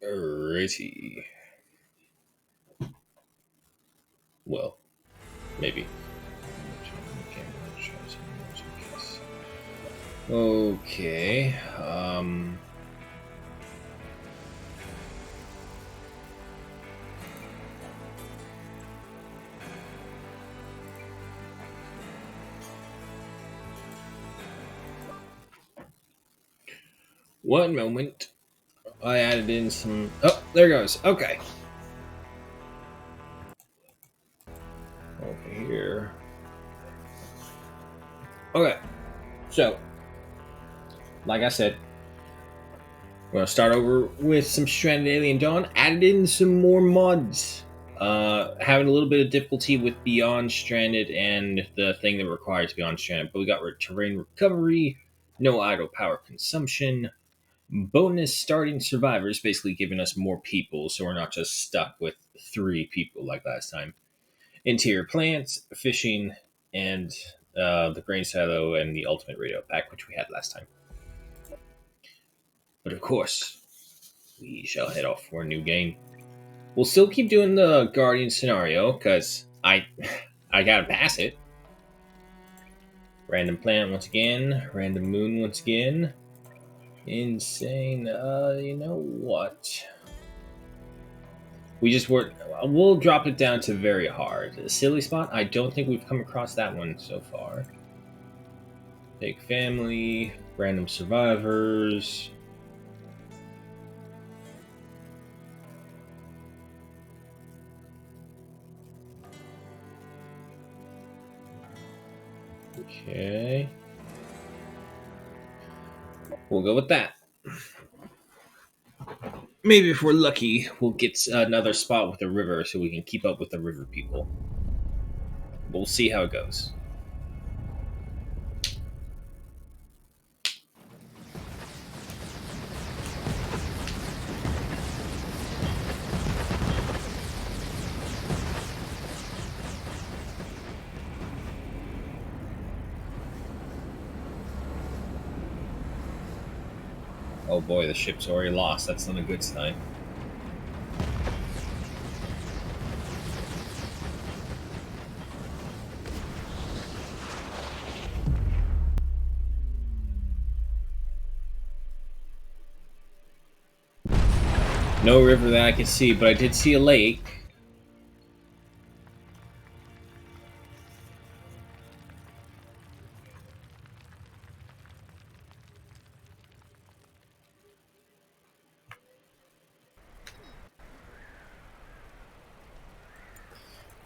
Pretty well, maybe. Okay. One moment. I added in some. Oh, there goes. Okay. Over here. Okay. So, like I said, we're gonna start over with some Stranded Alien Dawn. Added in some more mods. Having a little bit of difficulty with Beyond Stranded and the thing that requires Beyond Stranded, but we got terrain recovery, no idle power consumption, bonus starting survivors, basically giving us more people, so we're not just stuck with 3 people like last time. Interior plants, fishing, and the grain silo and the ultimate radio pack, which we had last time. But of course, we shall head off for a new game. We'll still keep doing the Guardian scenario because I gotta pass it. Random planet once again. Random moon once again. Insane. You know what? We just work. We'll drop it down to very hard. The silly spot. I don't think we've come across that one so far. Big family. Random survivors. Okay. We'll go with that. Maybe if we're lucky, we'll get another spot with a river so we can keep up with the river people. We'll see how it goes. Oh boy, the ship's already lost. That's not a good sign. No river that I can see, but I did see a lake.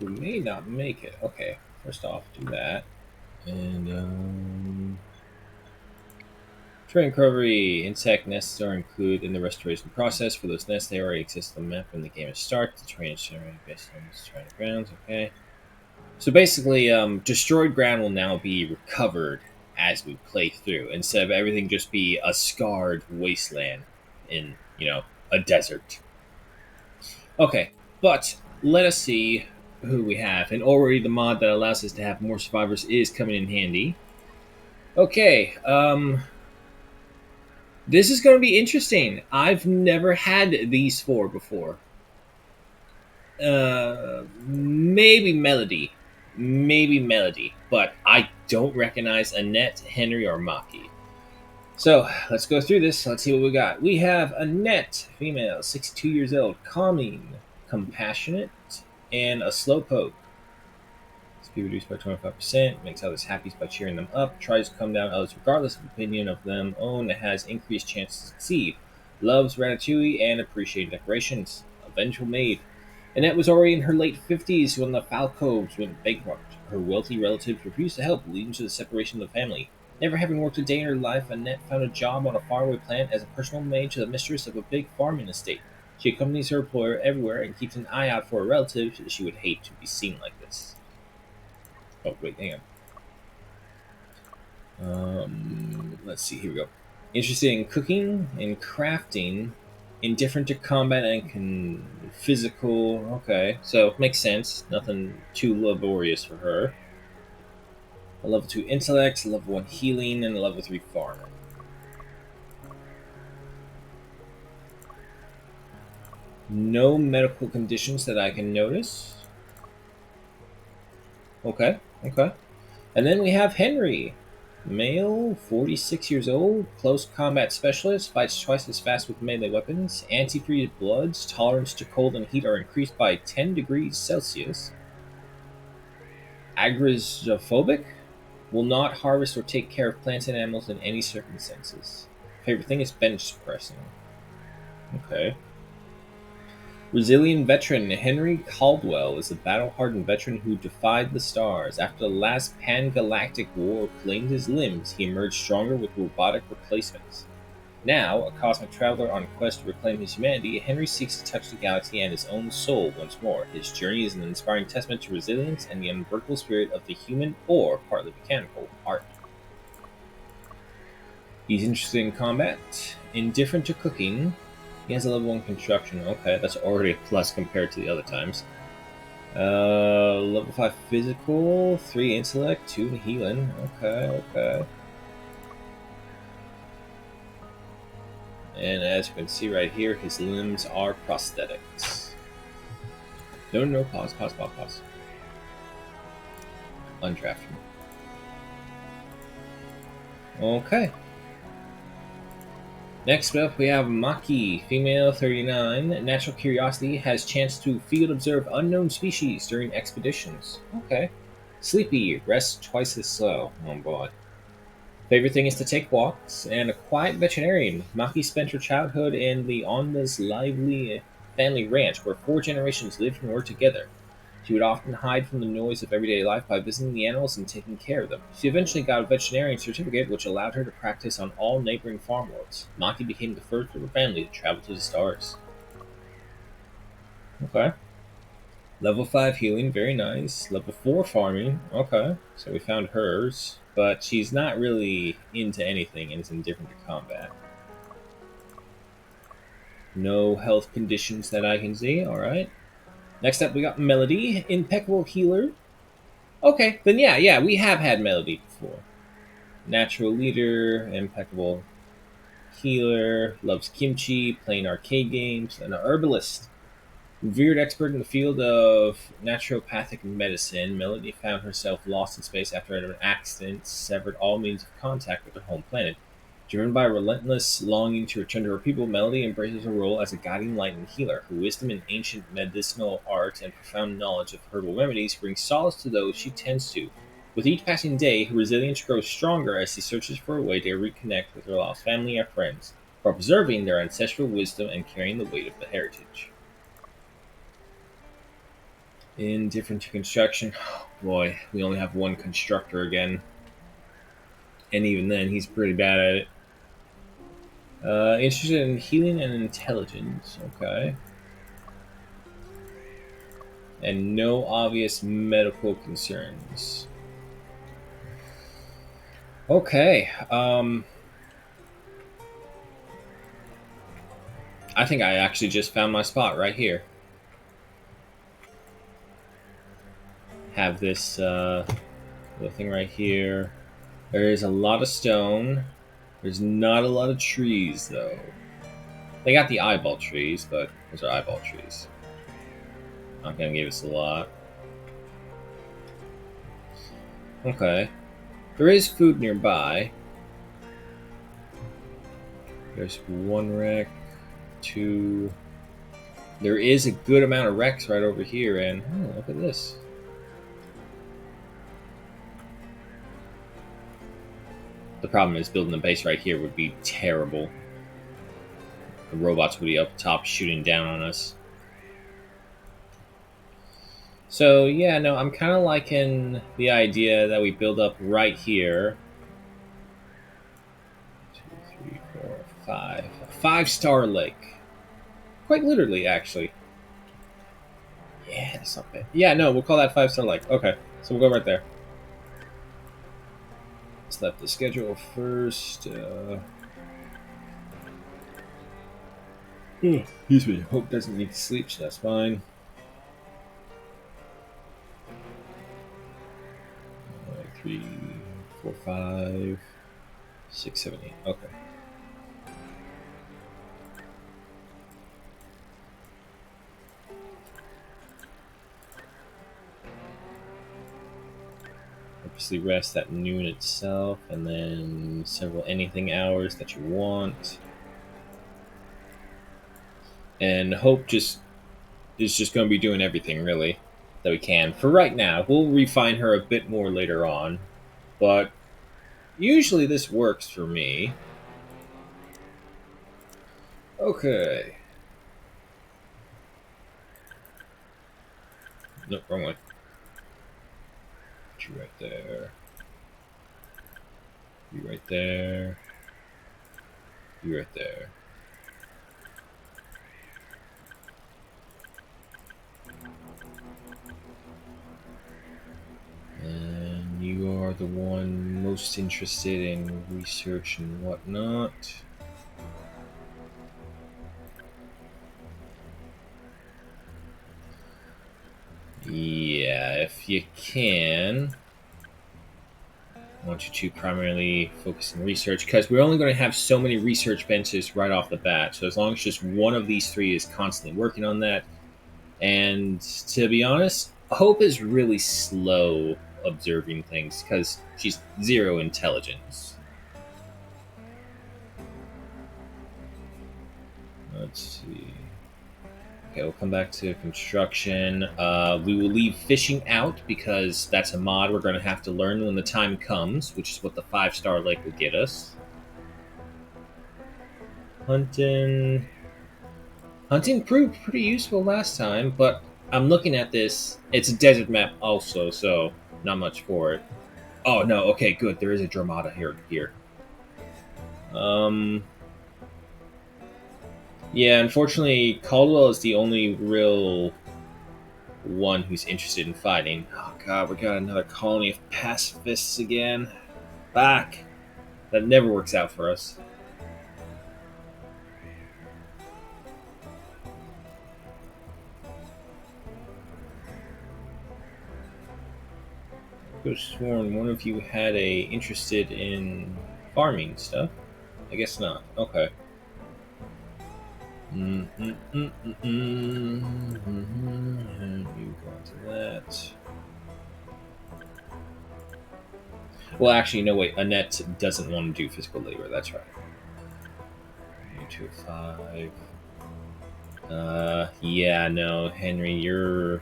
We may not make it. Okay, first off, do that. And, terrain recovery. Insect nests are included in the restoration process. For those nests, they already exist on the map when the game starts. The terrain is generated based on surrounding grounds. Okay. So basically, destroyed ground will now be recovered as we play through, instead of everything just be a scarred wasteland in, a desert. Okay, but let us see who we have. And already the mod that allows us to have more survivors is coming in handy. Okay, this is going to be interesting. I've never had these 4 before. Maybe Melody. Maybe Melody. But I don't recognize Annette, Henry, or Maki. So, let's go through this. Let's see what we got. We have Annette, female, 62 years old, calming, compassionate, and a slowpoke. Speed reduced by 25%, makes others happy by cheering them up, tries to calm down others regardless of opinion of them own, has increased chance to succeed, loves ratatouille and appreciating decorations, a vengeful maid. Annette was already in her late 50s when the Falcoves went bankrupt. Her wealthy relatives refused to help, leading to the separation of the family. Never having worked a day in her life, Annette found a job on a faraway planet as a personal maid to the mistress of a big farming estate. She accompanies her employer everywhere and keeps an eye out for a relative she would hate to be seen like this. Oh, wait, hang on. Let's see, here we go. Interested in cooking and crafting, indifferent to combat and physical. Okay, so makes sense. Nothing too laborious for her. A level 2 intellect, a level 1 healing, and a level 3 farming. No medical conditions that I can notice. Okay, okay. And then we have Henry. Male, 46 years old, close combat specialist, fights twice as fast with melee weapons. Antifreeze bloods, tolerance to cold and heat are increased by 10 degrees Celsius. Agoraphobic, will not harvest or take care of plants and animals in any circumstances. Favorite thing is bench pressing. Okay. Resilient veteran Henry Caldwell is a battle-hardened veteran who defied the stars. After the last pan-galactic war claimed his limbs, he emerged stronger with robotic replacements. Now, a cosmic traveler on a quest to reclaim his humanity, Henry seeks to touch the galaxy and his own soul once more. His journey is an inspiring testament to resilience and the unbreakable spirit of the human or partly mechanical art. He's interested in combat, indifferent to cooking. He has a level 1 construction. Okay, that's already a plus compared to the other times. Level 5 physical, 3 intellect, 2 healing. Okay, okay. And as you can see right here, his limbs are prosthetics. No, pause. Undraft him. Okay. Next up, we have Maki, female, 39. Natural curiosity, has chance to field observe unknown species during expeditions. Okay. Sleepy, rests twice as slow. Oh boy. Favorite thing is to take walks, and a quiet veterinarian. Maki spent her childhood in the Onda's lively family ranch, where 4 generations lived and worked together. She would often hide from the noise of everyday life by visiting the animals and taking care of them. She eventually got a veterinarian certificate, which allowed her to practice on all neighboring farmlords. Maki became the first of her family to travel to the stars. Okay. Level 5 healing, very nice. Level 4 farming, okay. So we found hers, but she's not really into anything and is indifferent to combat. No health conditions that I can see, alright. Next up, we got Melody, impeccable healer. Okay, then yeah, we have had Melody before. Natural leader, impeccable healer, loves kimchi, playing arcade games, and an herbalist. Revered expert in the field of naturopathic medicine, Melody found herself lost in space after an accident severed all means of contact with her home planet. Driven by a relentless longing to return to her people, Melody embraces her role as a guiding light and healer. Her wisdom in ancient medicinal art and profound knowledge of herbal remedies brings solace to those she tends to. With each passing day, her resilience grows stronger as she searches for a way to reconnect with her lost family and friends, while preserving their ancestral wisdom and carrying the weight of the heritage. Indifferent to construction. Oh boy, we only have one constructor again. And even then, he's pretty bad at it. Interested in healing and intelligence. Okay. And no obvious medical concerns. Okay. I think I actually just found my spot right here. Have this little thing right here. There is a lot of stone. There's not a lot of trees, though. They got the eyeball trees, but those are eyeball trees. Not gonna give us a lot. Okay. There is food nearby. There's one wreck, two. There is a good amount of wrecks right over here, and oh, look at this. The problem is building a base right here would be terrible. The robots would be up top shooting down on us. So yeah, no, I'm kind of liking the idea that we build up right here. 2, 3, 4, 5. A 5-star lake. Quite literally, actually. Yeah, that's not bad. Yeah, no, we'll call that 5-star lake. Okay, so we'll go right there. Let's let the schedule first. Excuse me. Hope doesn't need to sleep, so that's fine. 3, 4, 5, 6, 7, 8. Okay. purposely rest at noon itself, and then several anything hours that you want. And Hope just is just going to be doing everything really that we can for right now. We'll refine her a bit more later on, but usually this works for me. Okay. Nope, wrong one. Put you right there. You right there. You right there. And you are the one most interested in research and whatnot. Yeah, if you can. I want you to primarily focus on research because we're only going to have so many research benches right off the bat. So as long as just one of these three is constantly working on that, and to be honest, Hope is really slow observing things because she's zero intelligence. Let's see. Okay, we'll come back to construction. We will leave fishing out because that's a mod we're going to have to learn when the time comes, which is what the 5-star lake will get us. Hunting. Hunting proved pretty useful last time, but I'm looking at this. It's a desert map also, so not much for it. Oh no, okay, good. There is a Dramata here. Yeah, unfortunately, Caldwell is the only real one who's interested in fighting. Oh god, we got another colony of pacifists again. Back. That never works out for us. I could have sworn one of you had a interested in farming stuff. I guess not. Okay. You go into that. Well, actually, no, wait. Annette doesn't want to do physical labor. That's right. 2 5. Yeah, no, Henry, you're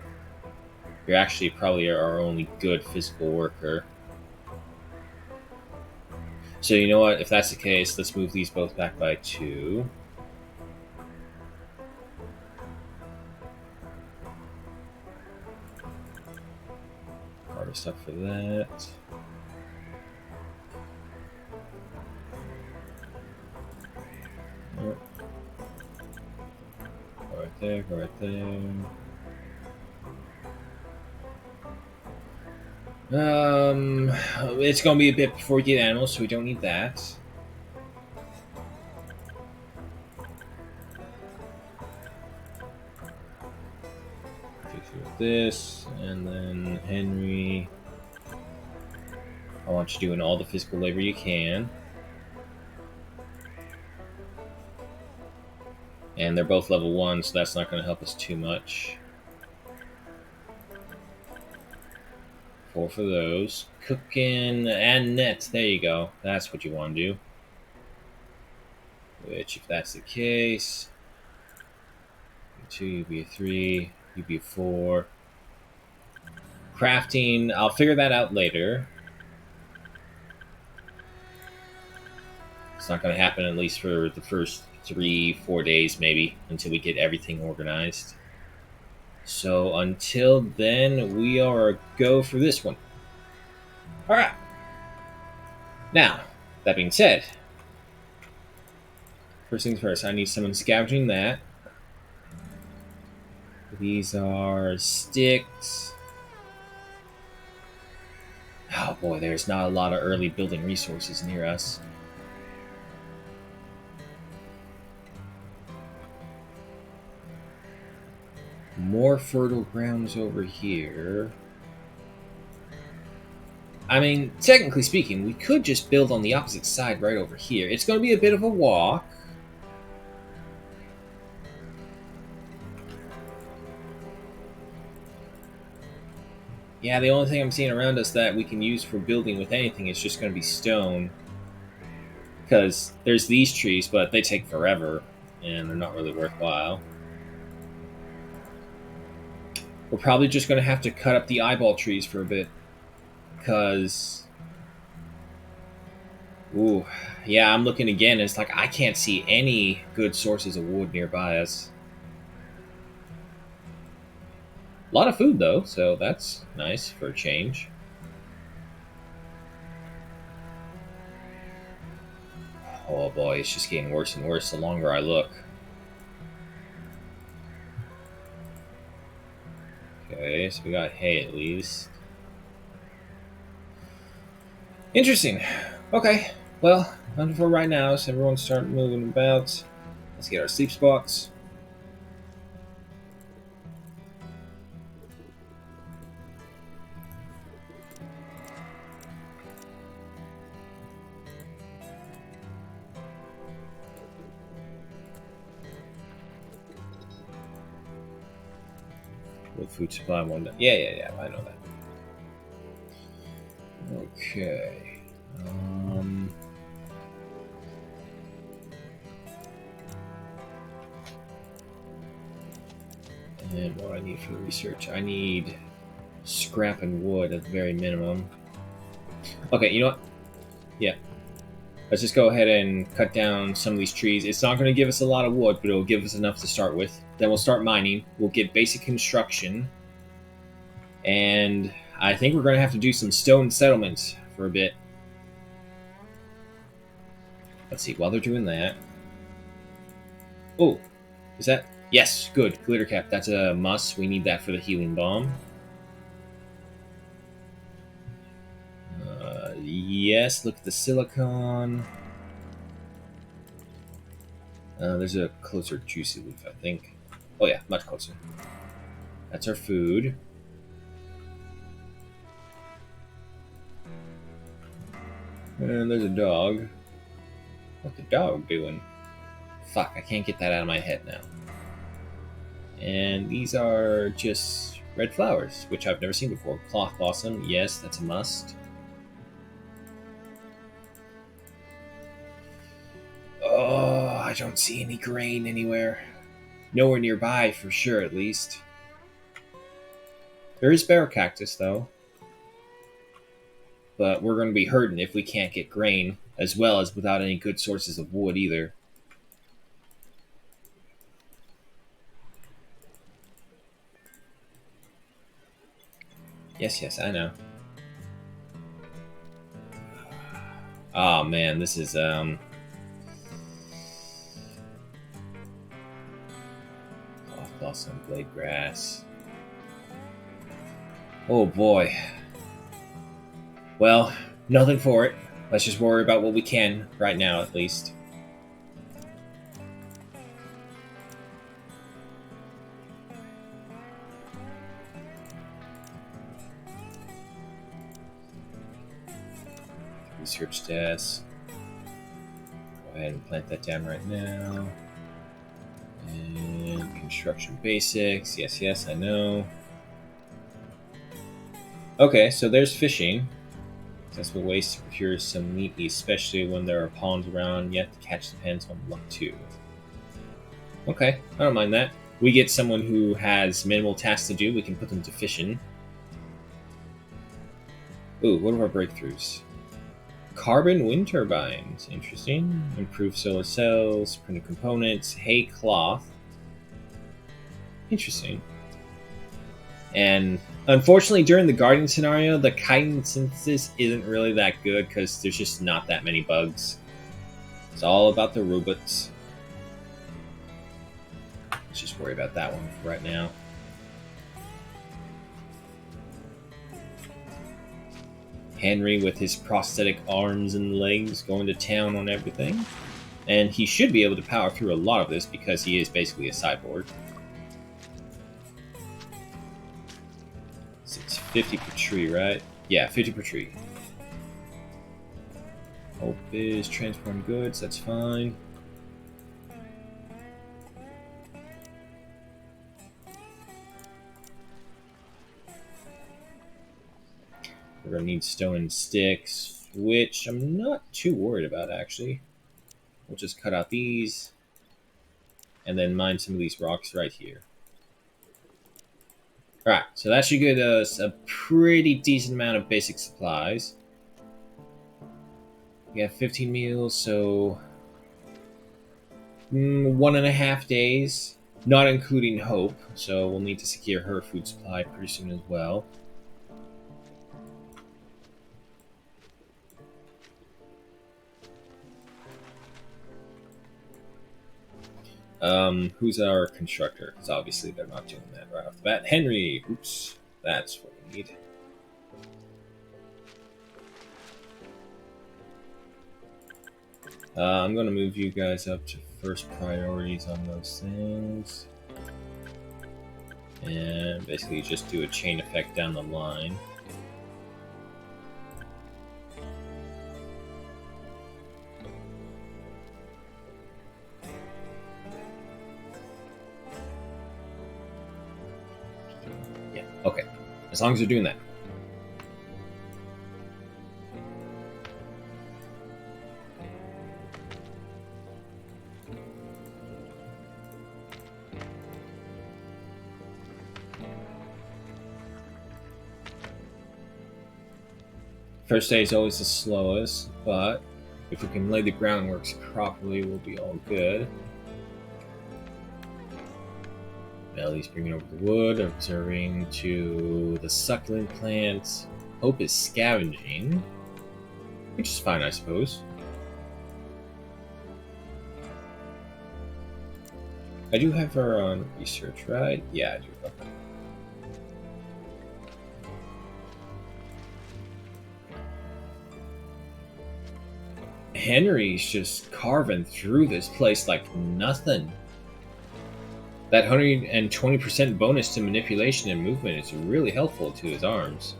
actually probably our only good physical worker. So you know what? If that's the case, let's move these both back by 2. Harvest up for that. Nope. Go right there, go right there. It's gonna be a bit before we get animals, so we don't need that. Fix it with this, and then Henry. I want you doing all the physical labor you can. And they're both level 1, so that's not going to help us too much. 4 for those. Cooking and net. There you go. That's what you want to do. Which, if that's the case, U2, you'd be a 3, you'd be a 4. Crafting, I'll figure that out later. It's not going to happen at least for the first 3-4 days, maybe, until we get everything organized. So until then, we are a go for this one. All right. Now, that being said, first things first, I need someone scavenging that. These are sticks. Oh boy, there's not a lot of early building resources near us. More fertile grounds over here. I mean, technically speaking, we could just build on the opposite side right over here. It's going to be a bit of a walk. Yeah, the only thing I'm seeing around us that we can use for building with anything is just going to be stone. Because there's these trees, but they take forever, and they're not really worthwhile. We're probably just going to have to cut up the eyeball trees for a bit. Because... Ooh, yeah, I'm looking again, and it's like I can't see any good sources of wood nearby us. A lot of food, though, so that's nice for a change. Oh boy, it's just getting worse and worse the longer I look. Okay, so we got hay at least. Interesting. Okay, well, nothing for right now, so everyone start moving about. Let's get our sleep spots. With food supply one day. Yeah, I know that. Okay. Um, and what do I need for the research? I need scrap and wood at the very minimum. Okay, you know what? Yeah. Let's just go ahead and cut down some of these trees. It's not going to give us a lot of wood, but it'll give us enough to start with. Then we'll start mining. We'll get basic construction. And I think we're going to have to do some stone settlements for a bit. Let's see, while they're doing that... Oh, is that... Yes, good. Glitter cap. That's a must. We need that for the healing bomb. Yes, look at the silicon. There's a closer juicy leaf, I think. Oh yeah, much closer. That's our food. And there's a dog. What's the dog doing? Fuck, I can't get that out of my head now. And these are just red flowers, which I've never seen before. Cloth blossom, yes, that's a must. Oh, I don't see any grain anywhere. Nowhere nearby, for sure, at least. There is bear cactus, though. But we're going to be hurting if we can't get grain, as well as without any good sources of wood either. Yes, I know. Oh man, this is Cloth blossom, blade grass. Oh boy. Well, nothing for it. Let's just worry about what we can right now, at least. Research desk. Go ahead and plant that down right now. And construction basics. Yes, I know. Okay, so there's fishing. Accessible ways to procure some meat, especially when there are ponds around. Yet to catch depends on luck too. Okay, I don't mind that. We get someone who has minimal tasks to do. We can put them to fishing. Ooh, what are our breakthroughs? Carbon wind turbines. Interesting. Improved solar cells, printed components, hay cloth. Interesting. And unfortunately, during the Guardian scenario, the chitin synthesis isn't really that good because there's just not that many bugs. It's all about the robots. Let's just worry about that one for right now. Henry with his prosthetic arms and legs going to town on everything. And he should be able to power through a lot of this because he is basically a cyborg. So it's 50 per tree, right? Yeah, 50 per tree. Hope is transporting goods, that's fine. We're gonna need stone and sticks, which I'm not too worried about actually. We'll just cut out these and then mine some of these rocks right here. Alright, so that should give us a pretty decent amount of basic supplies. We have 15 meals, so 1.5 days, not including Hope, so we'll need to secure her food supply pretty soon as well. Who's our constructor? Because obviously they're not doing that right off the bat. Henry! Oops, that's what we need. I'm going to move you guys up to first priorities on those things. And basically just do a chain effect down the line. Yeah, okay. As long as they're doing that. First day is always the slowest, but if we can lay the groundworks properly, we'll be all good. Ellie's bringing over the wood, observing to the succulent plant. Hope is scavenging, which is fine, I suppose. I do have her on research, right? Yeah, I do. Okay. Henry's just carving through this place like nothing. That 120% bonus to manipulation and movement is really helpful to his arms.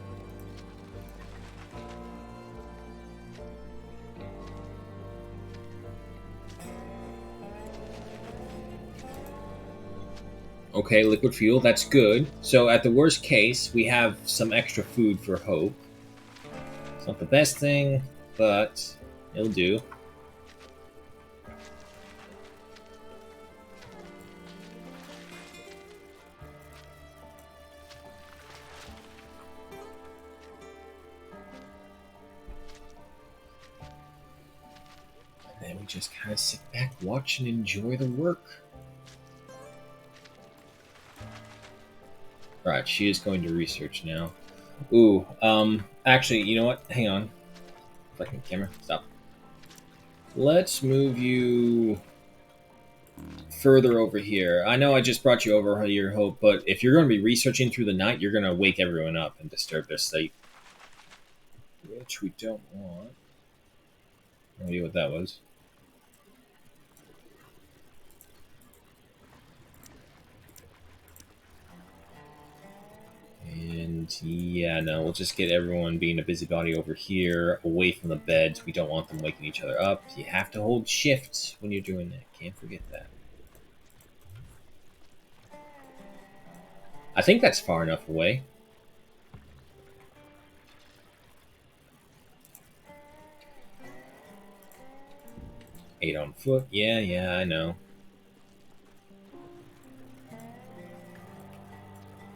Okay, liquid fuel, that's good. So at the worst case, we have some extra food for Hope. It's not the best thing, but it'll do. And then we just kind of sit back, watch, and enjoy the work. Alright, she is going to research now. Ooh, actually, you know what? Hang on. Fucking camera, stop. Let's move you further over here. I know I just brought you over here, Hope, but if you're going to be researching through the night, you're going to wake everyone up and disturb their sleep. Which we don't want. No idea what that was. And yeah, no, we'll just get everyone being a busybody over here, away from the beds. We don't want them waking each other up. You have to hold shift when you're doing that. Can't forget that. I think that's far enough away. Eight on foot. Yeah, I know.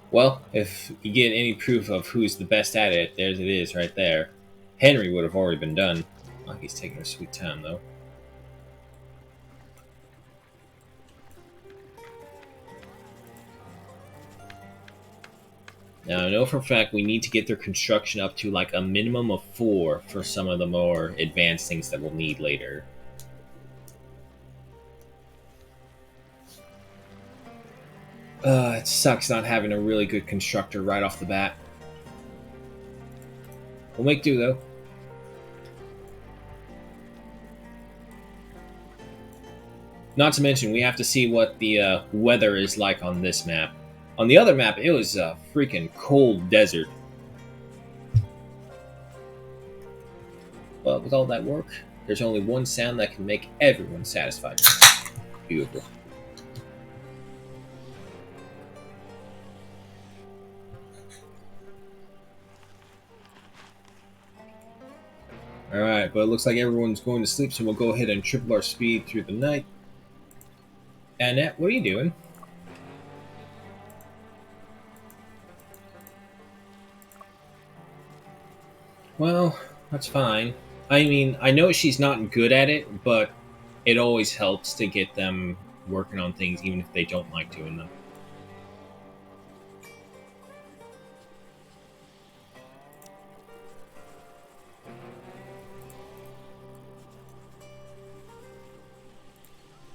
Well, if you get any proof of who's the best at it, there's it is right there. Henry would have already been done. Oh, he's taking a sweet time, though. Now, I know for a fact we need to get their construction up to like a minimum of 4 for some of the more advanced things that we'll need later. It sucks not having a really good constructor right off the bat. We'll make do, though. Not to mention, we have to see what the weather is like on this map. On the other map, it was a freaking cold desert. But with all that work, there's only one sound that can make everyone satisfied. Beautiful. Alright, but it looks like everyone's going to sleep, so we'll go ahead and triple our speed through the night. Annette, what are you doing? Well, that's fine. I mean, I know she's not good at it, but it always helps to get them working on things, even if they don't like doing them.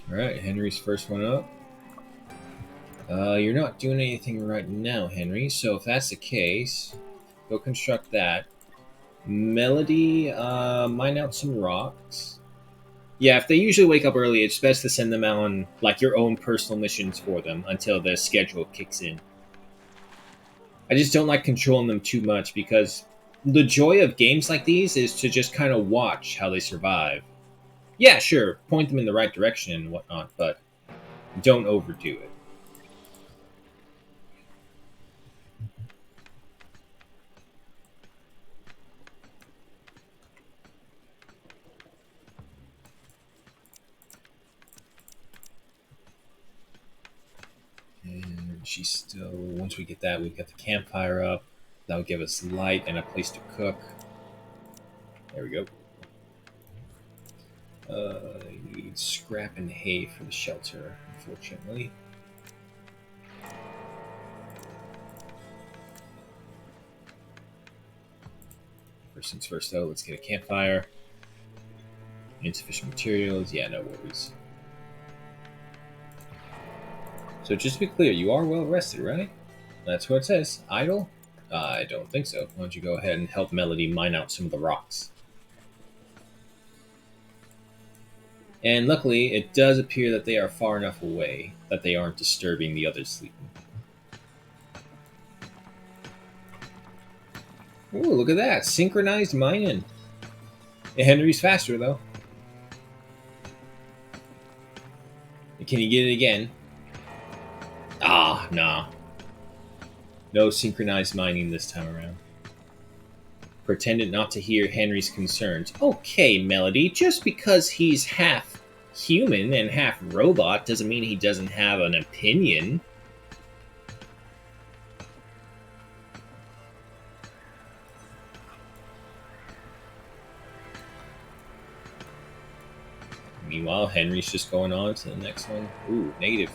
Alright, Henry's first one up. You're not doing anything right now, Henry, so if that's the case, go construct that. Melody, mine out some rocks. Yeah, if they usually wake up early, it's best to send them out on like your own personal missions for them until the schedule kicks in. I just don't like controlling them too much because the joy of games like these is to just kind of watch how they survive. Yeah, sure, point them in the right direction and whatnot, but don't overdo it. And she's still. Once we get that, we've got the campfire up. That'll give us light and a place to cook. There we go. You need scrap and hay for the shelter, unfortunately. First things first, though, let's get a campfire. Insufficient materials, yeah, no worries. So just to be clear, you are well rested, right? That's what it says. Idle? I don't think so. Why don't you go ahead and help Melody mine out some of the rocks? And luckily, it does appear that they are far enough away that they aren't disturbing the others sleeping. Ooh, look at that. Synchronized mining. Henry's faster, though. Can you get it again? Ah, nah. No synchronized mining this time around. Pretended not to hear Henry's concerns. Okay, Melody, just because he's half human and half robot doesn't mean he doesn't have an opinion. Meanwhile, Henry's just going on to the next one. Ooh, negative.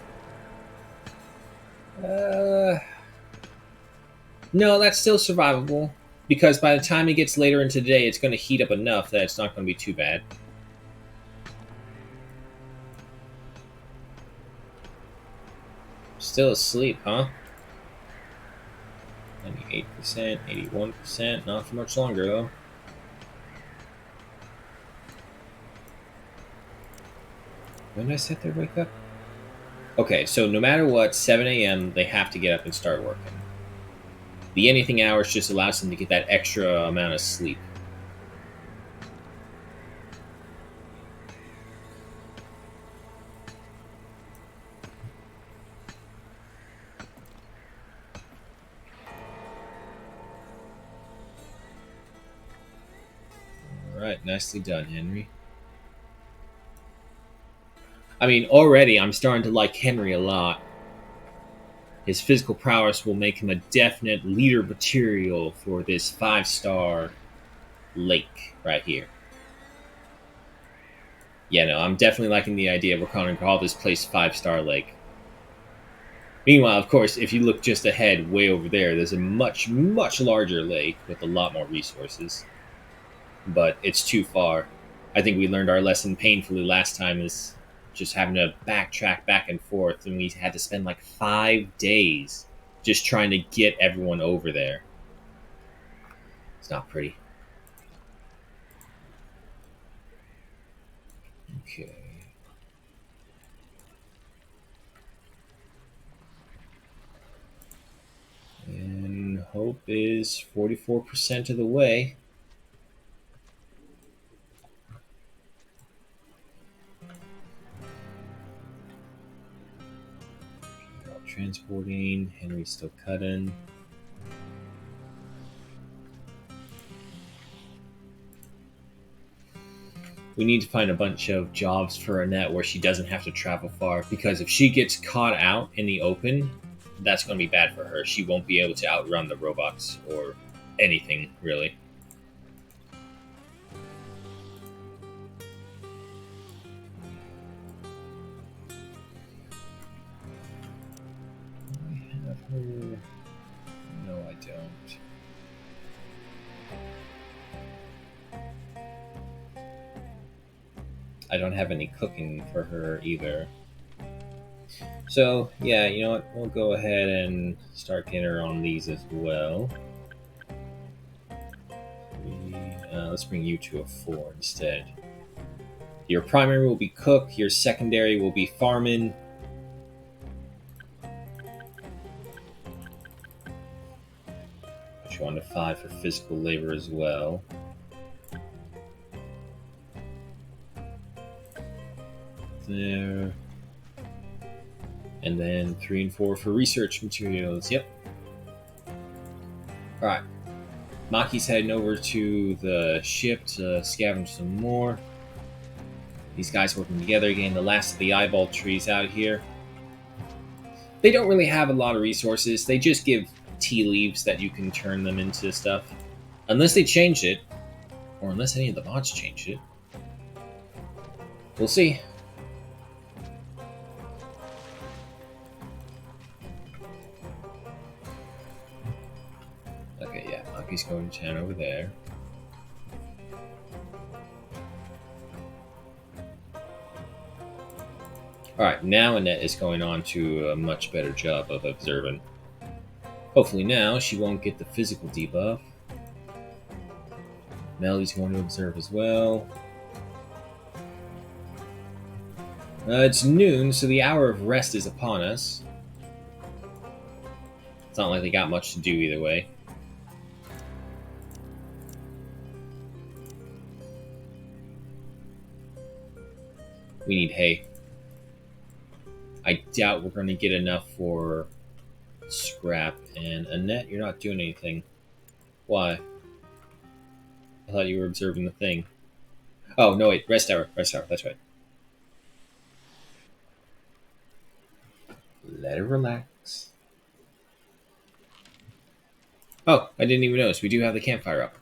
No, that's still survivable. Because by the time it gets later into the day, it's going to heat up enough that it's not going to be too bad. Still asleep, huh? 98%, 81%, not for much longer, though. When did I set their wake up? Okay, so no matter what, 7 a.m., they have to get up and start working. The anything hours just allows them to get that extra amount of sleep. Alright, nicely done, Henry. I mean, already I'm starting to like Henry a lot. His physical prowess will make him a definite leader material for this 5-star lake right here. Yeah, no, I'm definitely liking the idea of we're going to call this place 5-star lake. Meanwhile, of course, if you look just ahead, way over there, there's a much, much larger lake with a lot more resources. But it's too far. I think we learned our lesson painfully last time is just having to backtrack back and forth, and we had to spend like 5 days just trying to get everyone over there. It's not pretty. Okay. And hope is 44% of the way. Transporting. Henry's still cutting. We need to find a bunch of jobs for Annette where she doesn't have to travel far, because if she gets caught out in the open, that's going to be bad for her. She won't be able to outrun the robots or anything, really. I have her... No, I don't. I don't have any cooking for her either. So, yeah, you know what? We'll go ahead and start getting her on these as well. Let's bring you to a 4 instead. Your primary will be cook, your secondary will be farming. Put you on to 5 for physical labor as well. There. And then 3 and 4 for research materials. Yep. Alright. Maki's heading over to the ship to scavenge some more. These guys working together, getting the last of the eyeball trees out here. They don't really have a lot of resources. They just give tea leaves that you can turn them into stuff. Unless they changed it. Or unless any of the mods changed it. We'll see. Okay, yeah, Maki's going to town over there. Alright, now Annette is going on to a much better job of observing. Hopefully now she won't get the physical debuff. Melody's going to observe as well. It's noon, so the hour of rest is upon us. It's not like they got much to do either way. We need hay. I doubt we're going to get enough for scrap. And Annette, you're not doing anything. Why? I thought you were observing the thing. Oh, no, wait. Rest hour. Rest hour. That's right. Let her relax. Oh, I didn't even notice. We do have the campfire up.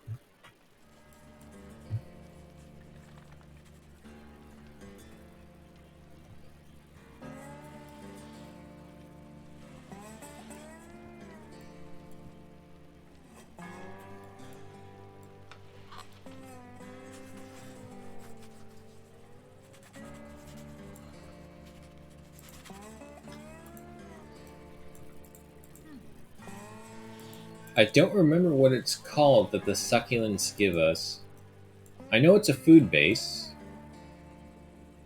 I don't remember what it's called that the succulents give us. I know it's a food base.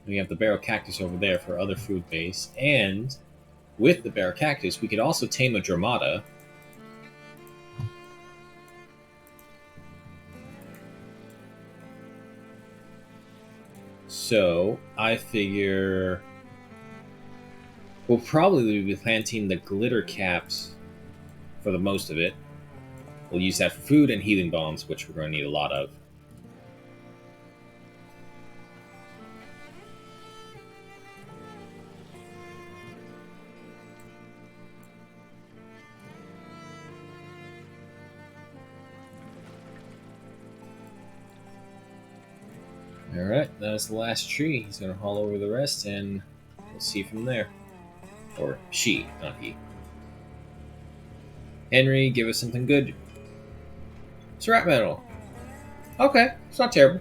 We have the barrel cactus over there for other food base. And with the barrel cactus, we could also tame a Dramata. So, I figure we'll probably be planting the glitter caps for the most of it. We'll use that for food and healing bombs, which we're going to need a lot of. Alright, that's the last tree. He's going to haul over the rest, and we'll see from there. Or she, not he. Henry, give us something good. Scrap metal. Okay, it's not terrible.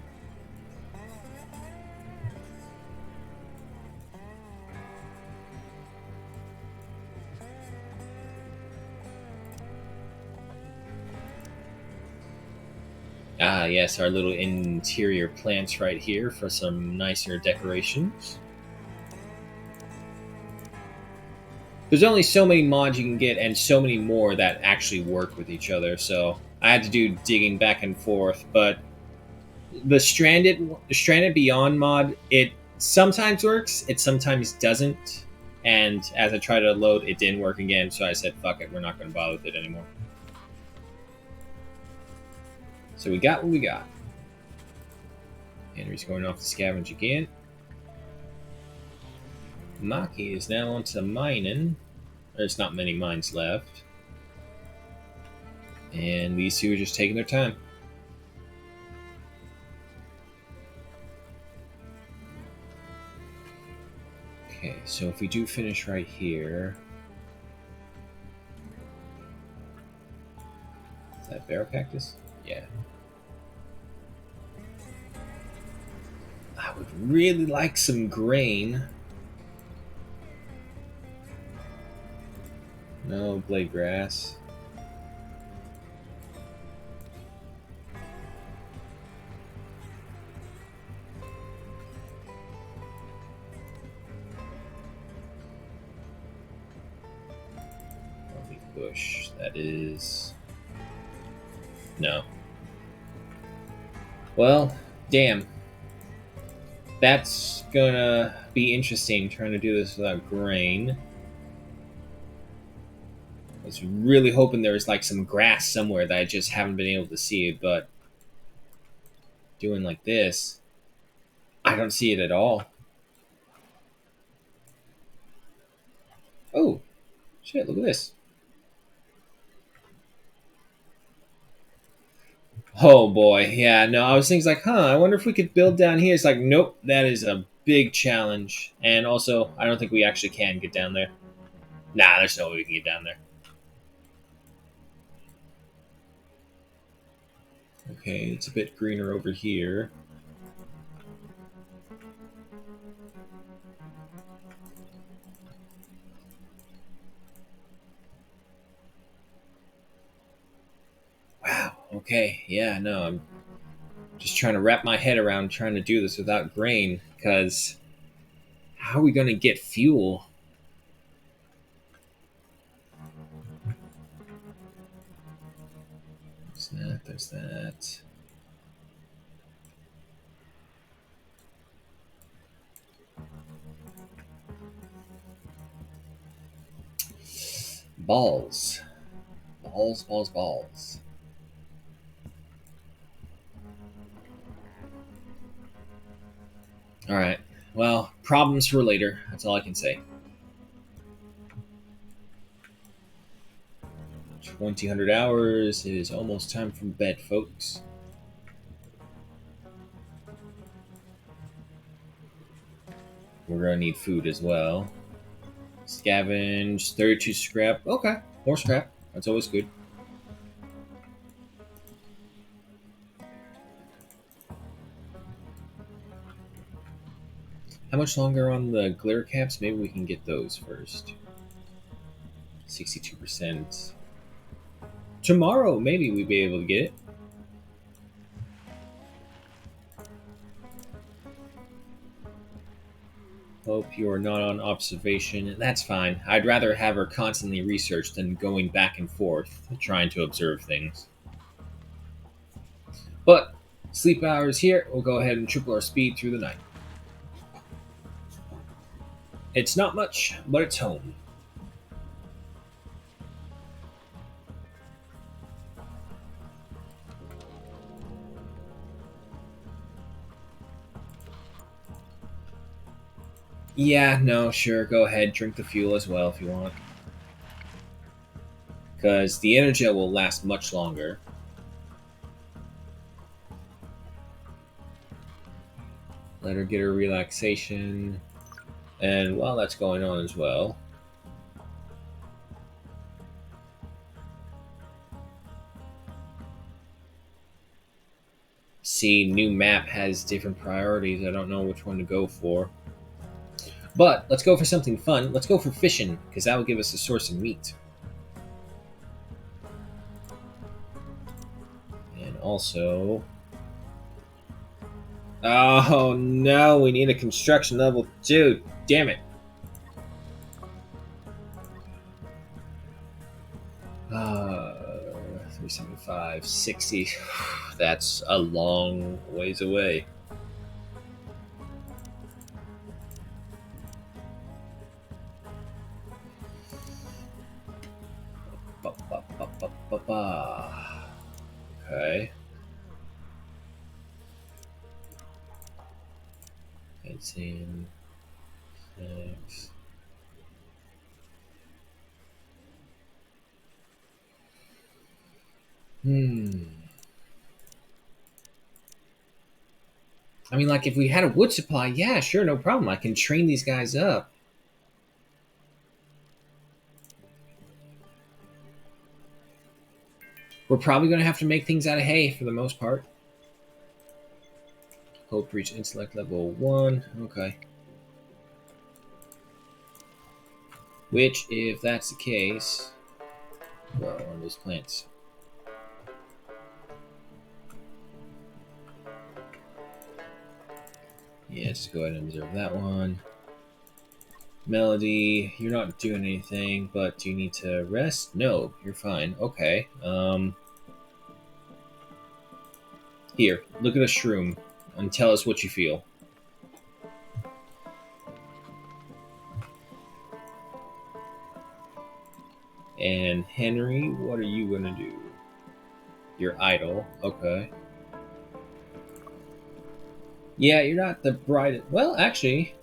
Ah, yes, our little interior plants right here for some nicer decorations. There's only so many mods you can get, and so many more that actually work with each other, so I had to do digging back and forth, but the Stranded Beyond mod, it sometimes works, it sometimes doesn't, and as I tried to load, it didn't work again, so I said, fuck it, we're not going to bother with it anymore. So we got what we got. Henry's going off to scavenge again. Maki is now onto mining. There's not many mines left. And these two are just taking their time. Okay, so if we do finish right here... Is that barrel cactus? Yeah. I would really like some grain. No blade grass. Bush. That is... No. Well, damn. That's gonna be interesting, trying to do this without grain. I was really hoping there was like some grass somewhere that I just haven't been able to see, but doing like this, I don't see it at all. Oh, shit, look at this. Oh boy, yeah, no, I was thinking like, I wonder if we could build down here. It's like, nope, that is a big challenge. And also, I don't think we actually can get down there. Nah, there's no way we can get down there. Okay, it's a bit greener over here. Wow, okay, yeah, no, I'm just trying to wrap my head around trying to do this without grain, because how are we going to get fuel? There's that. Balls. Balls, balls, balls. Alright, well, problems for later. That's all I can say. 2000 hours. It is almost time for bed, folks. We're gonna need food as well. Scavenge, 32 scrap. Okay, more scrap. That's always good. How much longer on the glitter caps? Maybe we can get those first. 62%. Tomorrow, maybe we'd be able to get it. Hope you are not on observation. That's fine. I'd rather have her constantly research than going back and forth, trying to observe things. But, sleep hours here. We'll go ahead and triple our speed through the night. It's not much, but it's home. Yeah, no, sure, go ahead, drink the fuel as well if you want. Because the energy will last much longer. Let her get her relaxation. And while that's going on as well, see, new map has different priorities. I don't know which one to go for. But let's go for something fun. Let's go for fishing, because that will give us a source of meat. And also... Oh no, we need a construction level 2. Damn it. 375, 60. That's a long ways away. Okay. Insane. Thanks. I mean, like, if we had a wood supply, yeah, sure, no problem. I can train these guys up. We're probably going to have to make things out of hay for the most part. Hope reach intellect level 1. Okay. Which, if that's the case, well, one of those plants. Yeah, just go ahead and observe that one. Melody, you're not doing anything, but do you need to rest? No, you're fine. Okay. Here, look at a shroom and tell us what you feel. And Henry, what are you gonna do? You're idle. Okay. Yeah, you're not the brightest. Well, actually,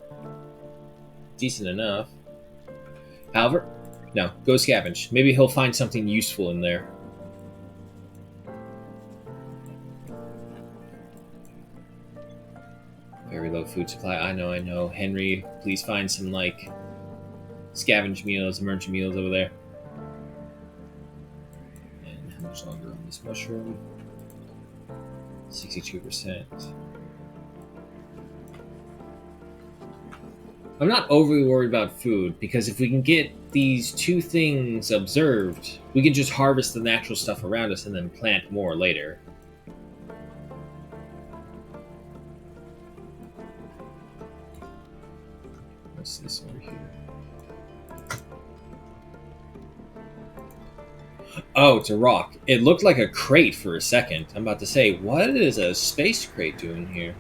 decent enough. However, no, go scavenge. Maybe he'll find something useful in there. Very low food supply. I know. Henry, please find some, like, scavenge meals, emergency meals over there. And how much longer on this mushroom? 62%. I'm not overly worried about food, because if we can get these two things observed, we can just harvest the natural stuff around us and then plant more later. What's this over here? Oh, it's a rock. It looked like a crate for a second. I'm about to say, what is a space crate doing here?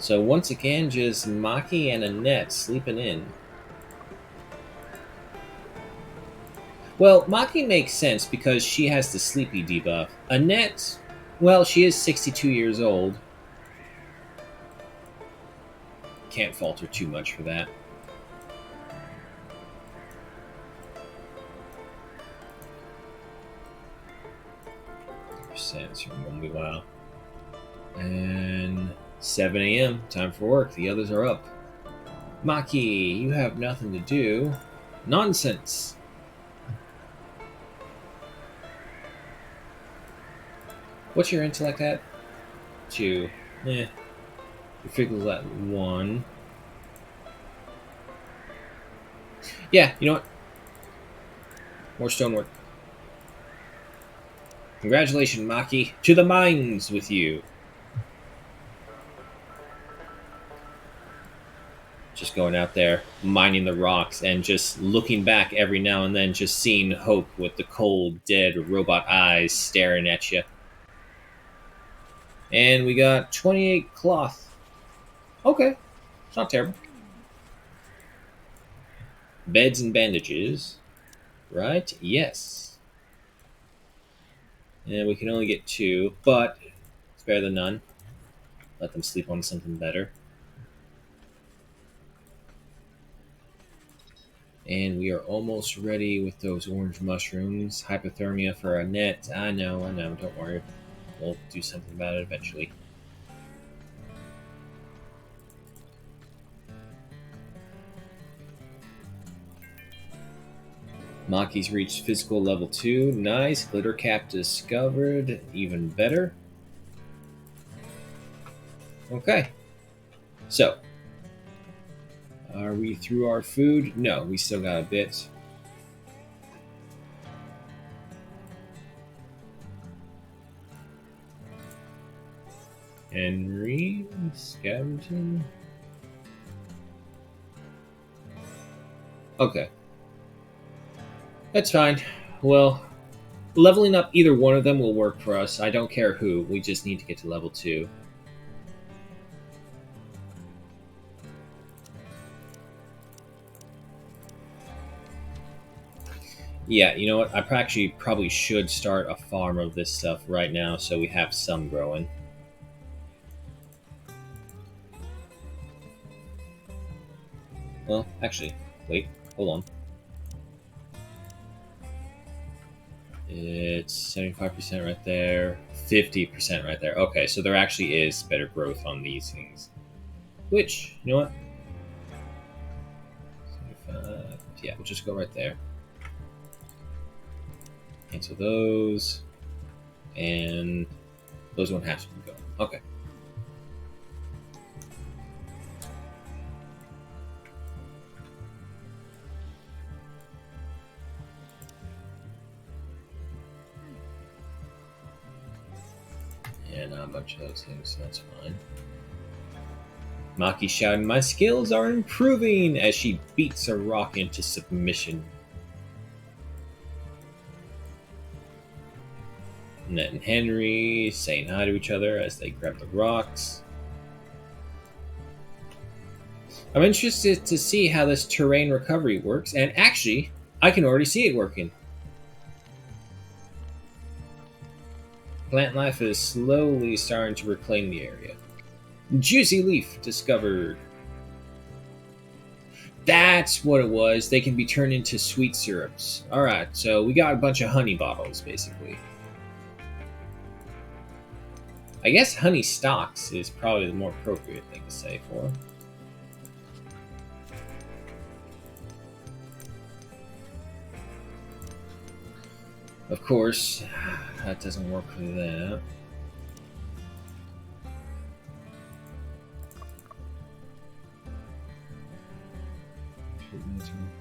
So once again, just Maki and Annette sleeping in. Well, Maki makes sense because she has the sleepy debuff. Annette, well, she is 62 years old. Can't fault her too much for that. Percent won't be while. And 7 a.m. Time for work. The others are up. Maki, you have nothing to do. Nonsense. What's your intellect at? 2. Your fickle's at 1. Yeah, you know what? More stonework. Congratulations, Maki. To the mines with you. Just going out there, mining the rocks, and just looking back every now and then, just seeing Hope with the cold, dead robot eyes staring at you. And we got 28 cloth. Okay, it's not terrible. Beds and bandages. Right? Yes. And we can only get 2, but it's better than none. Let them sleep on something better. And we are almost ready with those orange mushrooms. Hypothermia for Annette. I know, don't worry. We'll do something about it eventually. Maki's reached physical level 2. Nice. Glitter cap discovered. Even better. Okay. So, are we through our food? No, we still got a bit. Henry, scavenging. Okay. That's fine. Well, leveling up either one of them will work for us. I don't care who. We just need to get to level 2. Yeah, you know what? I actually probably should start a farm of this stuff right now so we have some growing. Well, actually, wait, hold on. It's 75% right there, 50% right there. Okay, so there actually is better growth on these things. Which, you know what? 75, yeah, we'll just go right there. Cancel those. And those won't have to be going. Okay. And a bunch of those things, so that's fine. Maki shouting, "My skills are improving!" as she beats a rock into submission. Net and Henry saying hi to each other as they grab the rocks. I'm interested to see how this terrain recovery works, and actually, I can already see it working. Plant life is slowly starting to reclaim the area. Juicy leaf discovered. That's what it was. They can be turned into sweet syrups. Alright, so we got a bunch of honey bottles, basically. I guess honey stocks is probably the more appropriate thing to say for them. Of course, that doesn't work for that.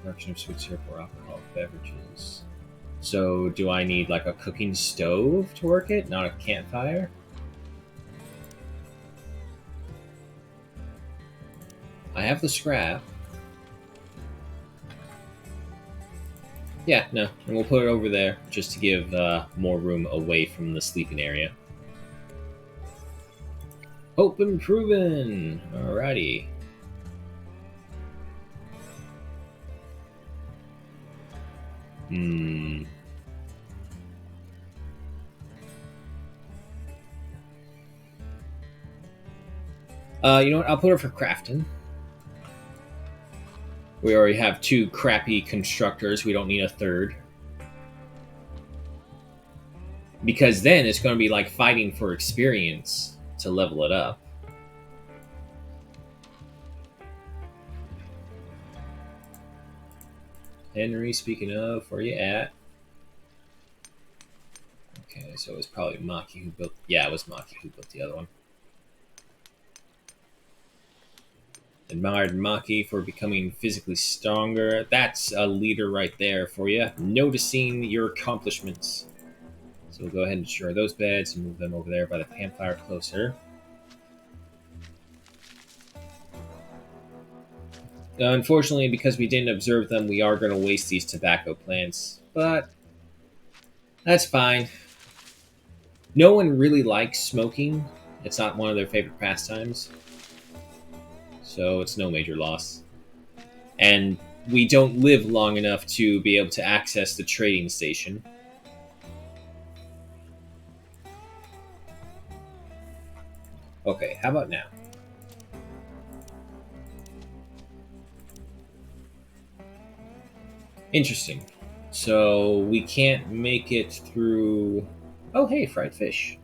Production of sweet syrup or alcoholic beverages. So, do I need like a cooking stove to work it, not a campfire? I have the scrap. Yeah, no, and we'll put it over there just to give more room away from the sleeping area. Hope improving! Alrighty. Hmm. You know what? I'll put it for crafting. We already have two crappy constructors. We don't need a third. Because then it's going to be like fighting for experience to level it up. Henry, speaking of, where you at? Okay, so it was probably Maki who built... Yeah, it was Maki who built the other one. Admired Maki for becoming physically stronger. That's a leader right there for you. Noticing your accomplishments. So we'll go ahead and destroy those beds and move them over there by the campfire closer. Unfortunately, because we didn't observe them, we are going to waste these tobacco plants. But that's fine. No one really likes smoking. It's not one of their favorite pastimes. So it's no major loss. And we don't live long enough to be able to access the trading station. Okay, how about now? Interesting. So we can't make it through... Oh, hey, fried fish.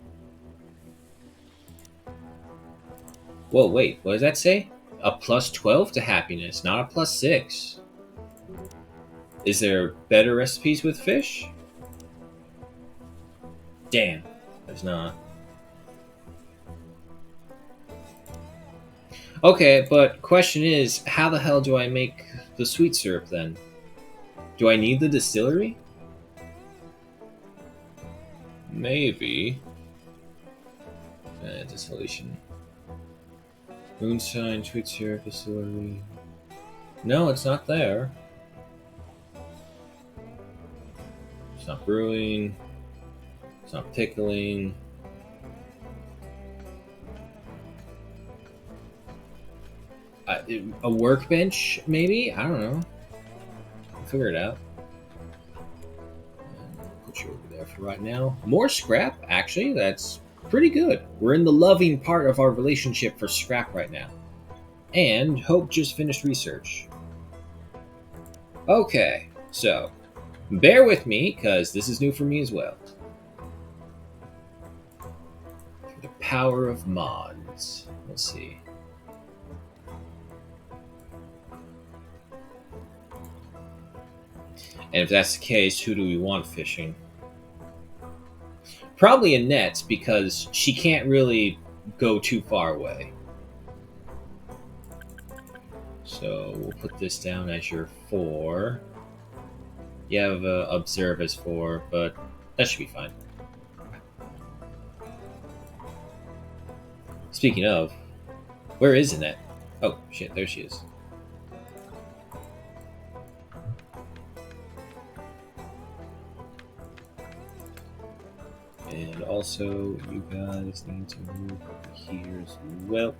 Whoa, wait, what does that say? A plus 12 to happiness, not a plus 6. Is there better recipes with fish? Damn, there's not. Okay, but question is, how the hell do I make the sweet syrup then? Do I need the distillery? Maybe. Distillation. Moonshine, sweet syrup, distillery. No, it's not there. It's not brewing. It's not pickling. A workbench, maybe? I don't know. I'll figure it out. But for right now, more scrap, actually, that's pretty good. We're in the loving part of our relationship for scrap right now. And Hope just finished research. Okay, so bear with me, because this is new for me as well. The power of mods. Let's see. And if that's the case, who do we want fishing? Probably Annette, because she can't really go too far away. So we'll put this down as your 4. You have observe as 4, but that should be fine. Speaking of, where is Annette? Oh shit, there she is. And also, you guys need to move over here as well.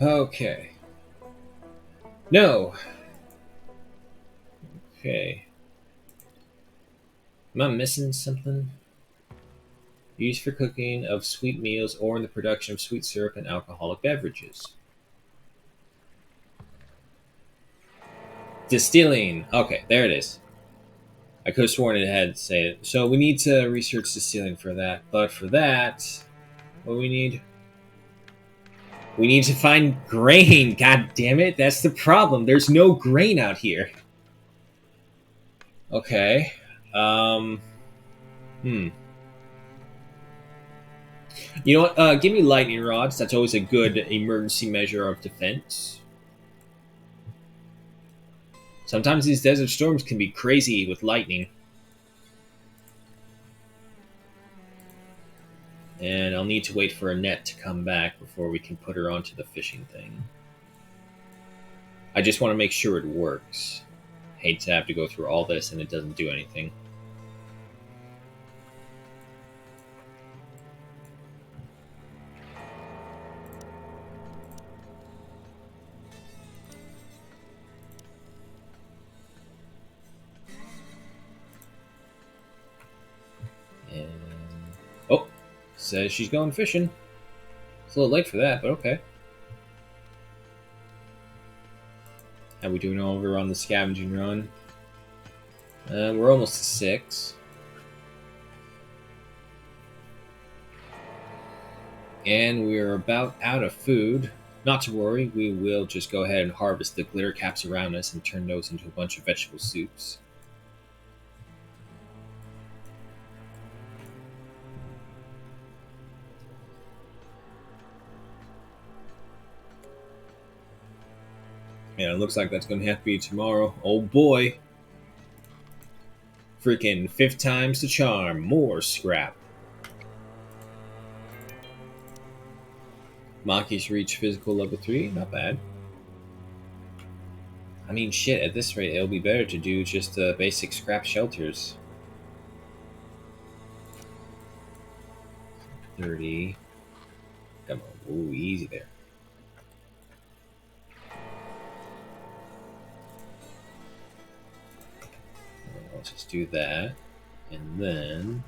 Okay. No. Okay. Am I missing something? Used for cooking of sweet meals or in the production of sweet syrup and alcoholic beverages. Distilling. Okay, there it is. I could have sworn it had said it. So we need to research distilling for that. But for that, what we need? We need to find grain. God damn it, that's the problem. There's no grain out here. Okay. Hmm. You know what? Give me lightning rods. That's always a good emergency measure of defense. Sometimes these desert storms can be crazy with lightning. And I'll need to wait for Annette to come back before we can put her onto the fishing thing. I just want to make sure it works. Hate to have to go through all this and it doesn't do anything. And oh, says she's going fishing. It's a little late for that, but okay. How we doing over on the scavenging run? We're almost to 6. And we're about out of food. Not to worry, we will just go ahead and harvest the glitter caps around us and turn those into a bunch of vegetable soups. Yeah, it looks like that's going to have to be tomorrow. Oh boy. Freaking 5th time's the charm. More scrap. Maki's reached physical level 3. Not bad. I mean, shit, at this rate, it'll be better to do just basic scrap shelters. 30. Come on. Ooh, easy there. Let's just do that. And then...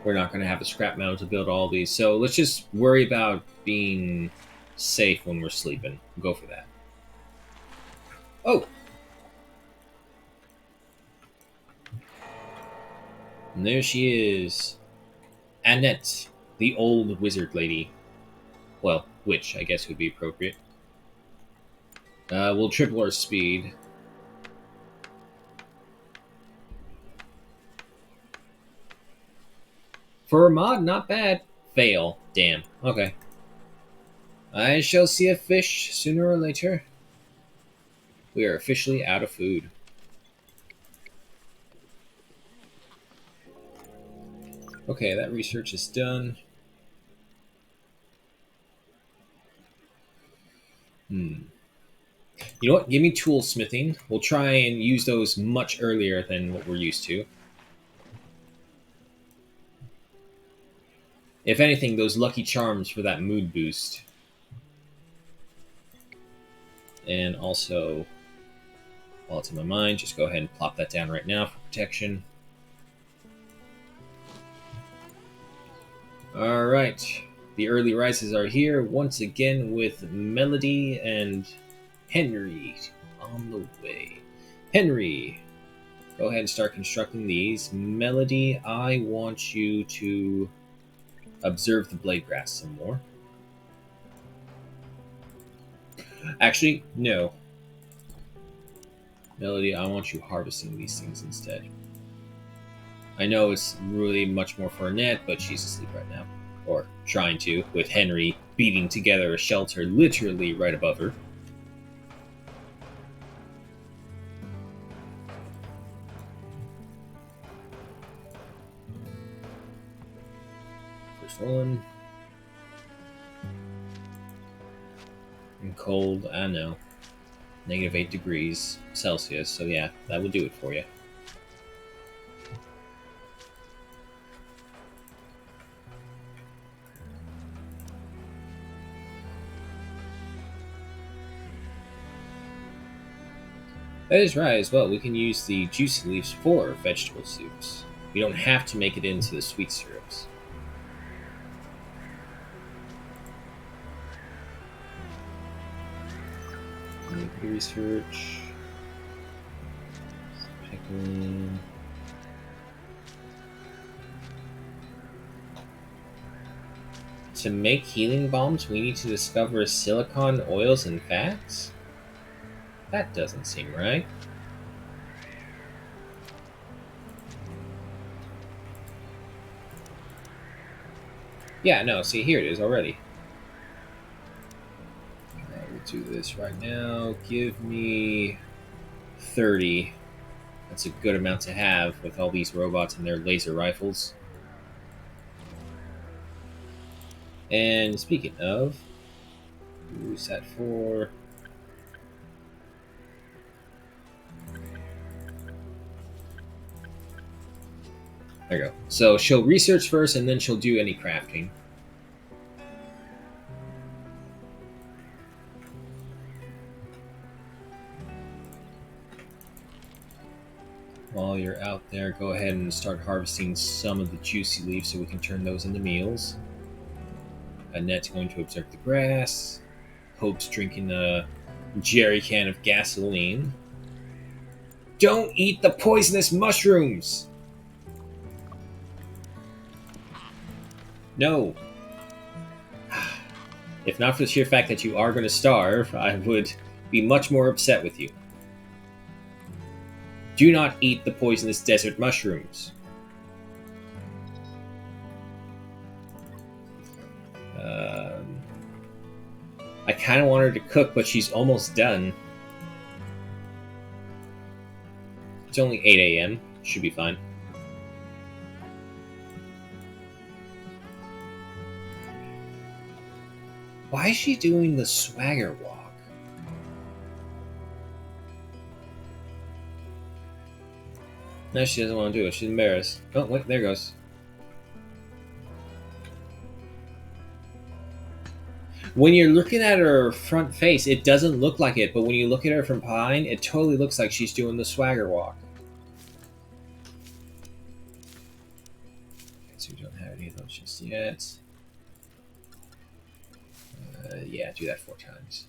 we're not going to have a scrap metal to build all these. So let's just worry about being safe when we're sleeping. We'll go for that. Oh! And there she is. Annette, the old wizard lady. Well, witch, I guess would be appropriate. We'll triple our speed. For a mod, not bad. Fail. Damn. Okay. I shall see a fish sooner or later. We are officially out of food. Okay, that research is done. You know what? Give me toolsmithing. We'll try and use those much earlier than what we're used to. If anything, those lucky charms for that mood boost. And also, while it's in my mind, just go ahead and plop that down right now for protection. Alright, the early rises are here once again with Melody and Henry on the way. Henry, go ahead and start constructing these. Melody, I want you to observe the blade grass some more. Actually, no. Melody, I want you harvesting these things instead. I know it's really much more for Annette, but she's asleep right now. Or trying to, with Henry beating together a shelter literally right above her. First one. And cold, I know. -8 degrees Celsius, so yeah, that would do it for you. That is right as well. We can use the juicy leaves for vegetable soups. We don't have to make it into the sweet syrups. Research. Pickling. To make healing balms, we need to discover silicon oils and fats? That doesn't seem right. Yeah, no, see, here it is already. We'll do this right now. Give me 30. That's a good amount to have with all these robots and their laser rifles. And speaking of, who's that for? There you go. So she'll research first, and then she'll do any crafting. While you're out there, go ahead and start harvesting some of the juicy leaves so we can turn those into meals. Annette's going to observe the grass. Hope's drinking a jerry can of gasoline. Don't eat the poisonous mushrooms! No. If not for the sheer fact that you are going to starve, I would be much more upset with you. Do not eat the poisonous desert mushrooms. I kind of want her to cook, but she's almost done. It's only 8 a.m. Should be fine. Why is she doing the swagger walk? No, she doesn't want to do it. She's embarrassed. Oh, wait, there goes. When you're looking at her front face, it doesn't look like it, but when you look at her from behind, it totally looks like she's doing the swagger walk. Okay, so we don't have any of those just yet. Yeah, do that 4 times.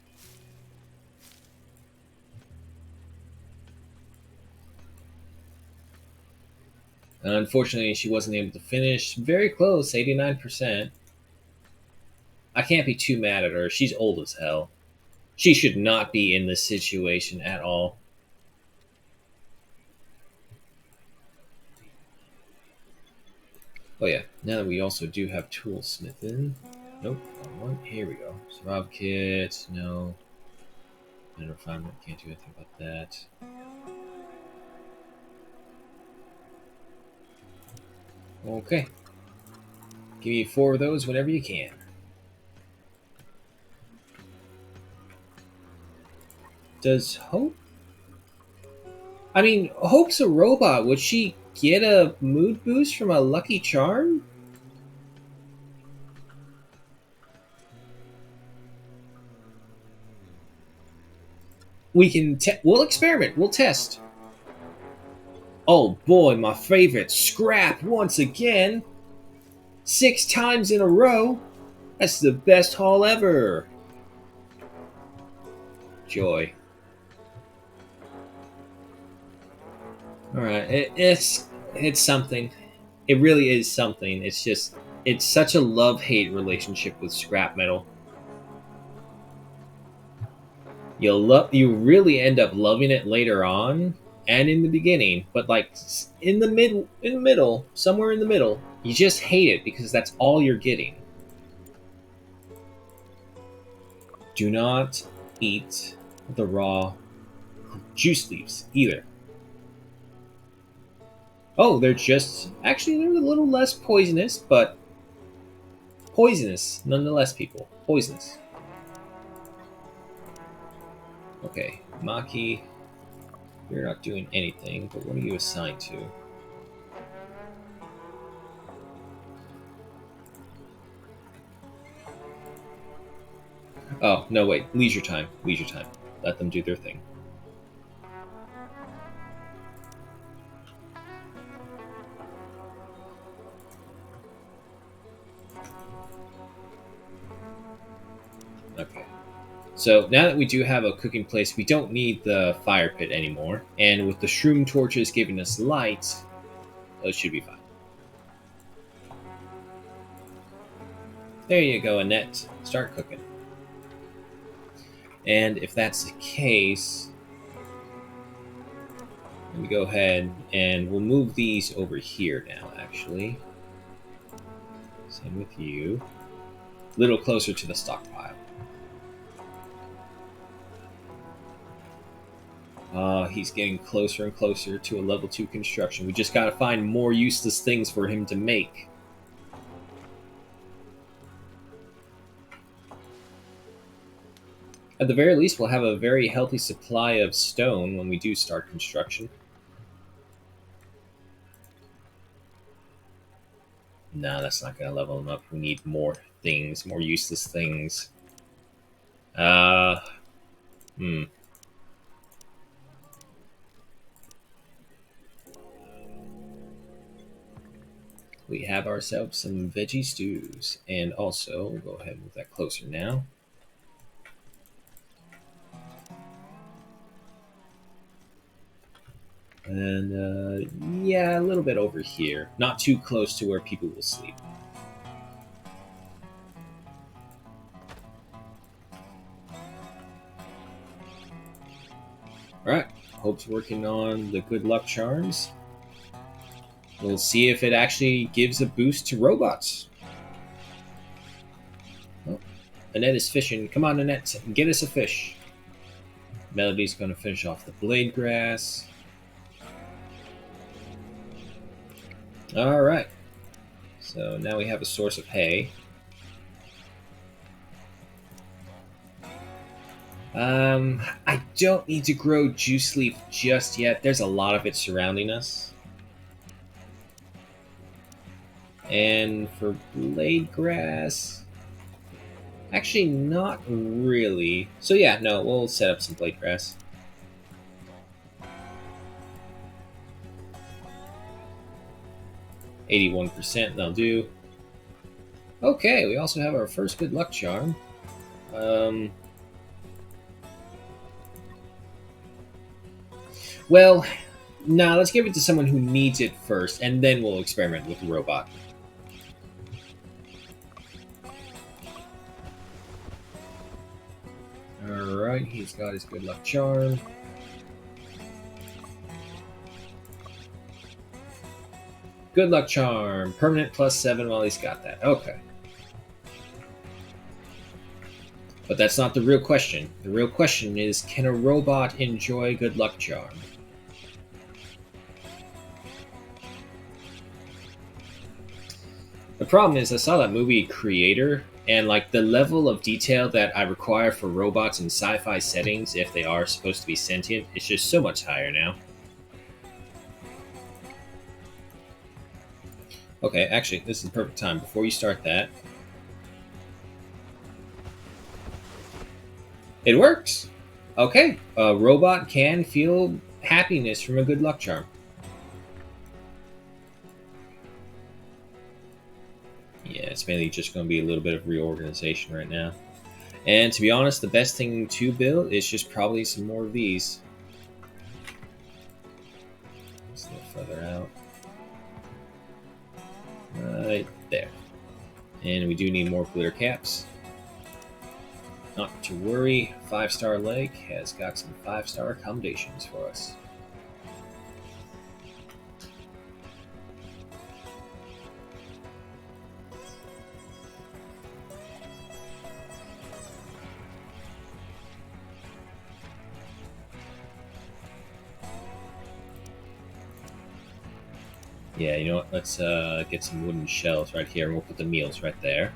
Unfortunately, she wasn't able to finish. Very close, 89%. I can't be too mad at her. She's old as hell. She should not be in this situation at all. Oh yeah, now that we also do have toolsmithing. Nope, wrong one. Here we go. Survival kit, no. Mineral refinement, can't do anything about that. Okay. Give me 4 of those whenever you can. Does Hope... I mean, Hope's a robot. Would she get a mood boost from a Lucky Charm? We can. We'll experiment. We'll test. Oh boy, my favorite scrap once again. 6 times in a row. That's the best haul ever. Joy. All right, it's something. It really is something. It's just it's such a love-hate relationship with scrap metal. You really end up loving it later on and in the beginning, but like in the middle, somewhere in the middle, you just hate it because that's all you're getting. Do not eat the raw juice leaves either. Oh, they're just actually they're a little less poisonous, but poisonous nonetheless, people. Poisonous. Okay, Maki, you're not doing anything, but what are you assigned to? Oh, no, wait. Leisure time. Leisure time. Let them do their thing. Okay. So now that we do have a cooking place, we don't need the fire pit anymore. And with the shroom torches giving us light, those should be fine. There you go, Annette. Start cooking. And if that's the case, let me go ahead and we'll move these over here now, actually. Same with you. A little closer to the stockpile. He's getting closer and closer to a level 2 construction. We just gotta find more useless things for him to make. At the very least, we'll have a very healthy supply of stone when we do start construction. No, that's not going to level him up. We need more things, more useless things. Hmm. We have ourselves some veggie stews. And also, we'll go ahead and move that closer now. And, yeah, a little bit over here. Not too close to where people will sleep. Alright, Hope's working on the good luck charms. We'll see if it actually gives a boost to robots. Oh, Annette is fishing. Come on, Annette, get us a fish. Melody's going to finish off the blade grass. Alright. So now we have a source of hay. I don't need to grow juice leaf just yet. There's a lot of it surrounding us. And for blade grass, actually not really. So yeah, no, we'll set up some blade grass. %, that'll do. Okay, we also have our first good luck charm. Well, nah, let's give it to someone who needs it first, and then we'll experiment with the robot. Alright, he's got his good luck charm. Good luck charm. Permanent +7 while he's got that. Okay. But that's not the real question. The real question is, can a robot enjoy good luck charm? The problem is, I saw that movie Creator, and like the level of detail that I require for robots in sci-fi settings, if they are supposed to be sentient, is just so much higher now. Okay, actually, this is the perfect time. Before you start that, it works. Okay, a robot can feel happiness from a good luck charm. Yeah, it's mainly just going to be a little bit of reorganization right now. And to be honest, the best thing to build is just probably some more of these. Just a little further out. Right there. And we do need more glitter caps. Not to worry, 5-star Lake has got some 5-star accommodations for us. Yeah, you know what? Let's get some wooden shelves right here, and we'll put the meals right there.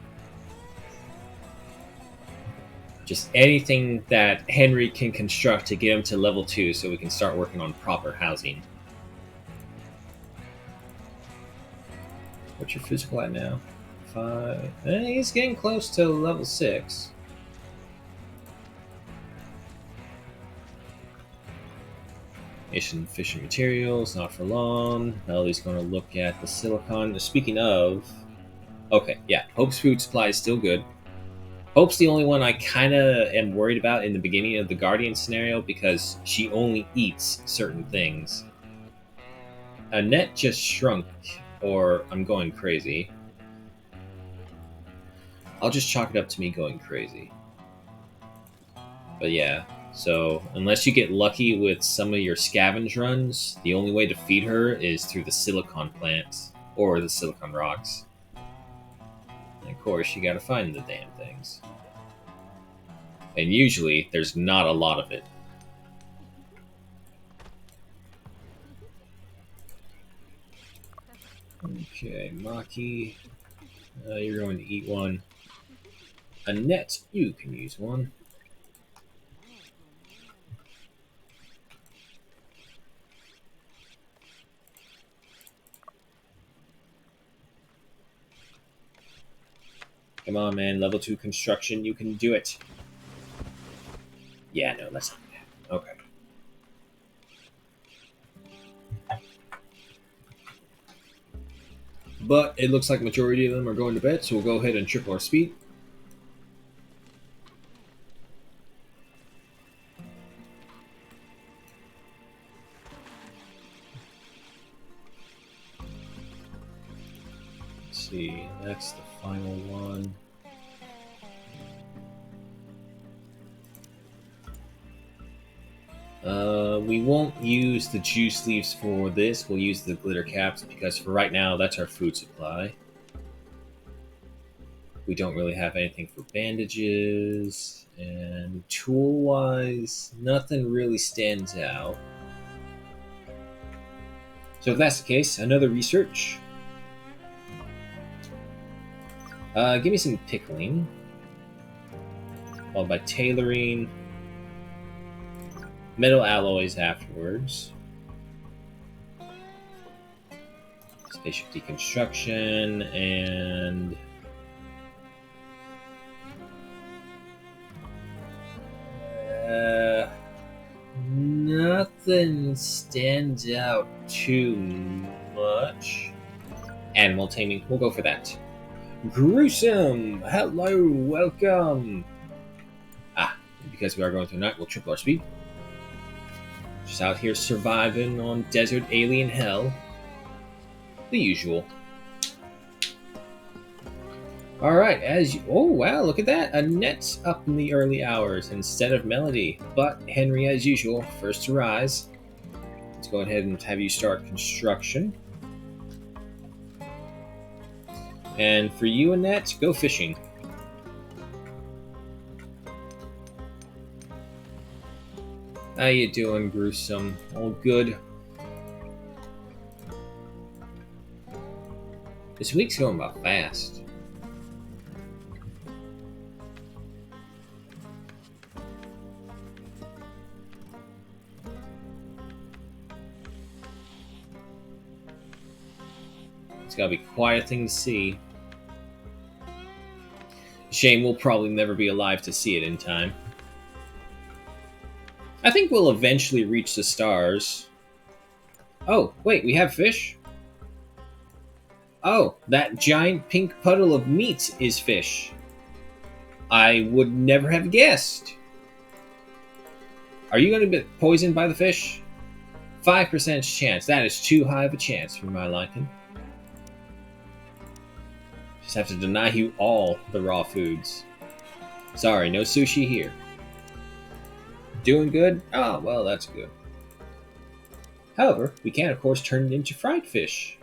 Just anything that Henry can construct to get him to level 2 so we can start working on proper housing. What's your physical at now? 5. He's getting close to level 6. Efficient materials, not for long. Melody's going to look at the silicon. Speaking of... Okay, yeah, Hope's food supply is still good. Hope's the only one I kind of am worried about in the beginning of the Guardian scenario because she only eats certain things. Annette just shrunk, or I'm going crazy. I'll just chalk it up to me going crazy. But yeah, so unless you get lucky with some of your scavenge runs, the only way to feed her is through the silicon plants or the silicon rocks. And of course, you gotta find the damn things. And usually, there's not a lot of it. Okay, Maki, you're going to eat one. Annette, you can use one. Come on, man. Level 2 construction. You can do it. Yeah, no, let's not do that. Okay. But it looks like majority of them are going to bed, so we'll go ahead and triple our speed. Let's see. That's the final one. We won't use the juice leaves for this. We'll use the glitter caps because for right now, that's our food supply. We don't really have anything for bandages. And tool-wise, nothing really stands out. So if that's the case, another research. Give me some pickling. Followed by tailoring. Metal alloys afterwards. Spaceship deconstruction and nothing stands out too much. Animal taming, we'll go for that. Gruesome, hello, welcome. Because we are going through the night, we'll triple our speed. Just out here surviving on desert alien hell. The usual. Alright, oh wow, look at that! Annette's up in the early hours instead of Melody. But Henry, as usual, first to rise. Let's go ahead and have you start construction. And for you, Annette, go fishing. How you doing, Gruesome? All good? This week's going by fast. It's gotta be quite a thing to see. Shame we'll probably never be alive to see it in time. I think we'll eventually reach the stars. Oh, wait, we have fish? Oh, that giant pink puddle of meat is fish. I would never have guessed. Are you going to be poisoned by the fish? 5% chance. That is too high of a chance for my liking. Just have to deny you all the raw foods. Sorry, no sushi here. Doing good? Oh, well, that's good. However, we can, of course, turn it into fried fish.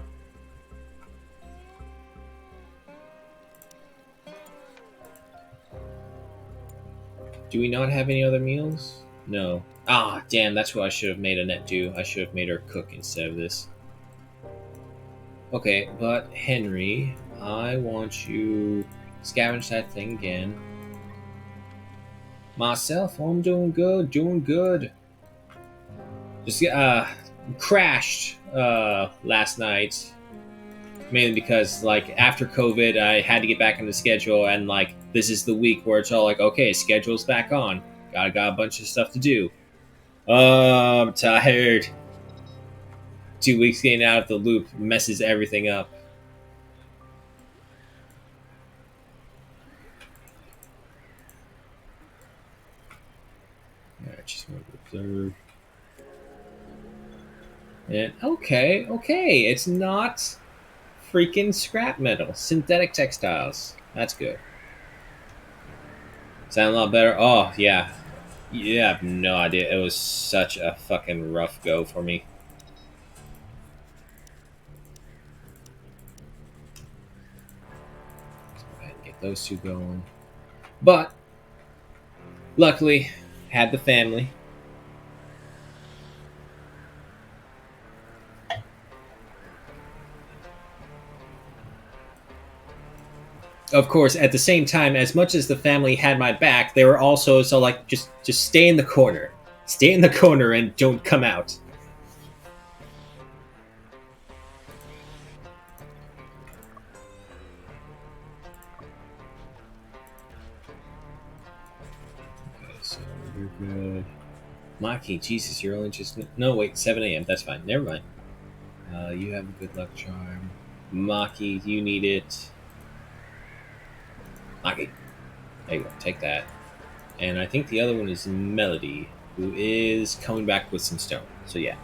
Do we not have any other meals? No. Ah, damn, that's what I should have made Annette do. I should have made her cook instead of this. Okay, but Henry, I want you scavenge that thing again. Myself, I'm doing good, doing good. Just crashed last night, mainly because like after COVID, I had to get back on the schedule, and like this is the week where it's all like, okay, schedule's back on. Got a bunch of stuff to do. I'm tired. 2 weeks getting out of the loop messes everything up. I just want to observe. And okay, it's not freaking scrap metal, synthetic textiles. That's good. Sound a lot better. Oh yeah, you have no idea. It was such a fucking rough go for me. Let's go ahead and get those two going. But luckily, had the family. Of course, at the same time, as much as the family had my back, they were also so like just stay in the corner, stay in the corner, and don't come out. Okay, so you're good. Maki, Jesus, you're only just no wait, 7 a.m. That's fine. Never mind. You have a good luck charm. Maki, you need it. Maki, there you go. Take that. And I think the other one is Melody, who is coming back with some stone. So yeah.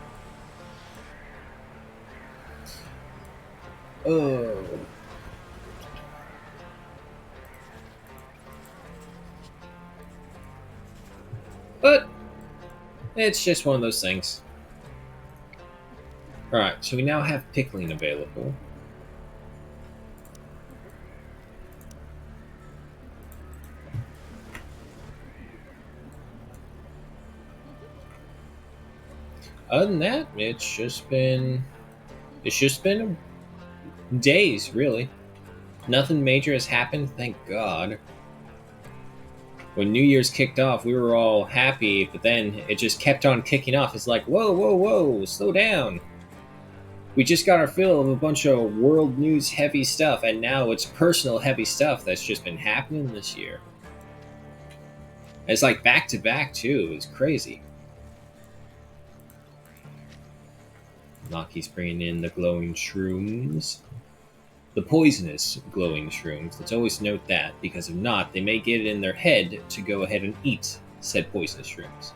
Oh. But it's just one of those things. Alright, so we now have pickling available. Other than that, it's just been days, really. Nothing major has happened, thank God. When New Year's kicked off, we were all happy, but then it just kept on kicking off. It's like, whoa, whoa, whoa, slow down. We just got our fill of a bunch of world news heavy stuff, and now it's personal heavy stuff that's just been happening this year. It's like back to back, too. It's crazy. Maki's bringing in the glowing shrooms. The poisonous glowing shrooms. Let's always note that, because if not, they may get it in their head to go ahead and eat said poisonous shrooms.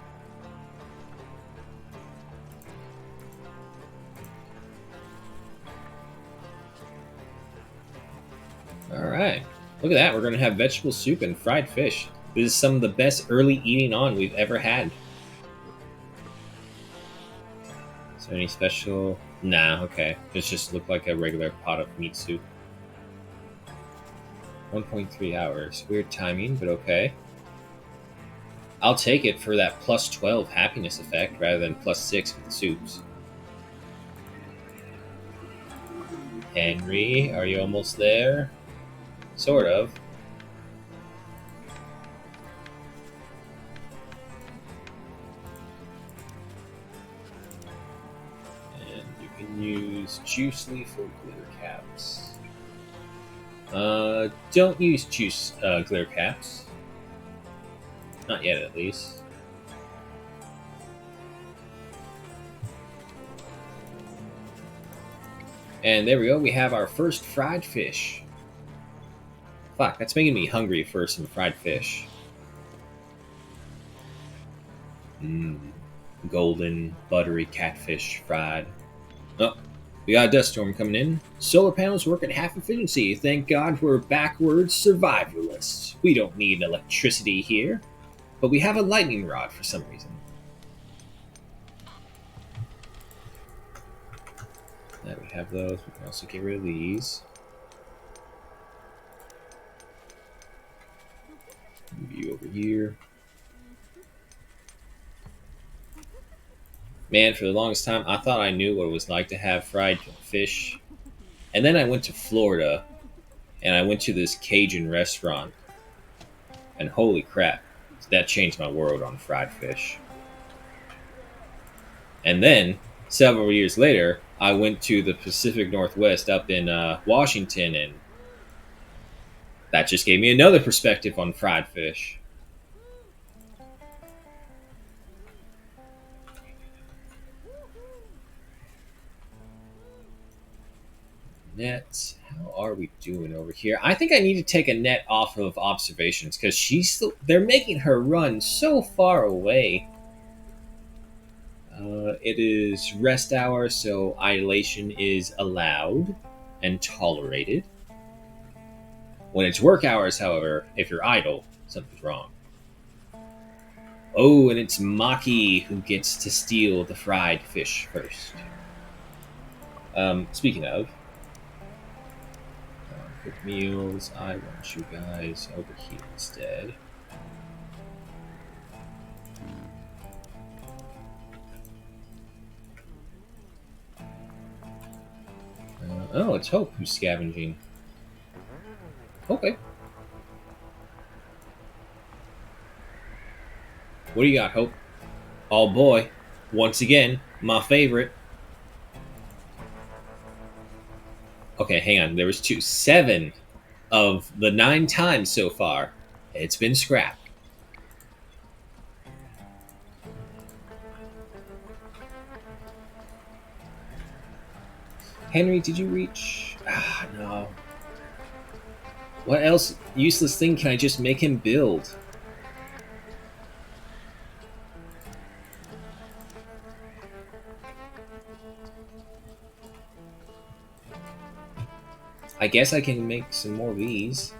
Alright. Look at that, we're going to have vegetable soup and fried fish. This is some of the best early eating on we've ever had. Is there any special... Nah, okay. It just looked like a regular pot of meat soup. 1.3 hours. Weird timing, but okay. I'll take it for that plus 12 happiness effect rather than plus 6 with the soups. Henry, are you almost there? Sort of. And you can use juice leaf or glitter caps. Don't use juice glitter caps. Not yet, at least. And there we go. We have our first fried fish. Fuck, that's making me hungry for some fried fish. Mmm. Golden, buttery catfish fried. Oh, we got a dust storm coming in. Solar panels work at half efficiency. Thank God we're backwards survivalists. We don't need electricity here. But we have a lightning rod for some reason. Now we have those. We can also get rid of these. Move you over here. Man, for the longest time, I thought I knew what it was like to have fried fish. And then I went to Florida, and I went to this Cajun restaurant. And holy crap, that changed my world on fried fish. And then, several years later, I went to the Pacific Northwest up in Washington, and that just gave me another perspective on fried fish. Net, how are we doing over here? I think I need to take a net off of observations because they're making her run so far away. It is rest hour, so idlation is allowed and tolerated. When it's work hours, however, if you're idle, something's wrong. Oh, and it's Maki who gets to steal the fried fish first. Speaking of, quick meals, I want you guys over here instead. Oh, it's Hope who's scavenging. Okay. What do you got, Hope? Oh boy. Once again, my favorite. Okay, hang on. There was two. 7 of the 9 times so far, it's been scrapped. Henry, did you reach? Ah, no. What else useless thing can I just make him build? I guess I can make some more of these.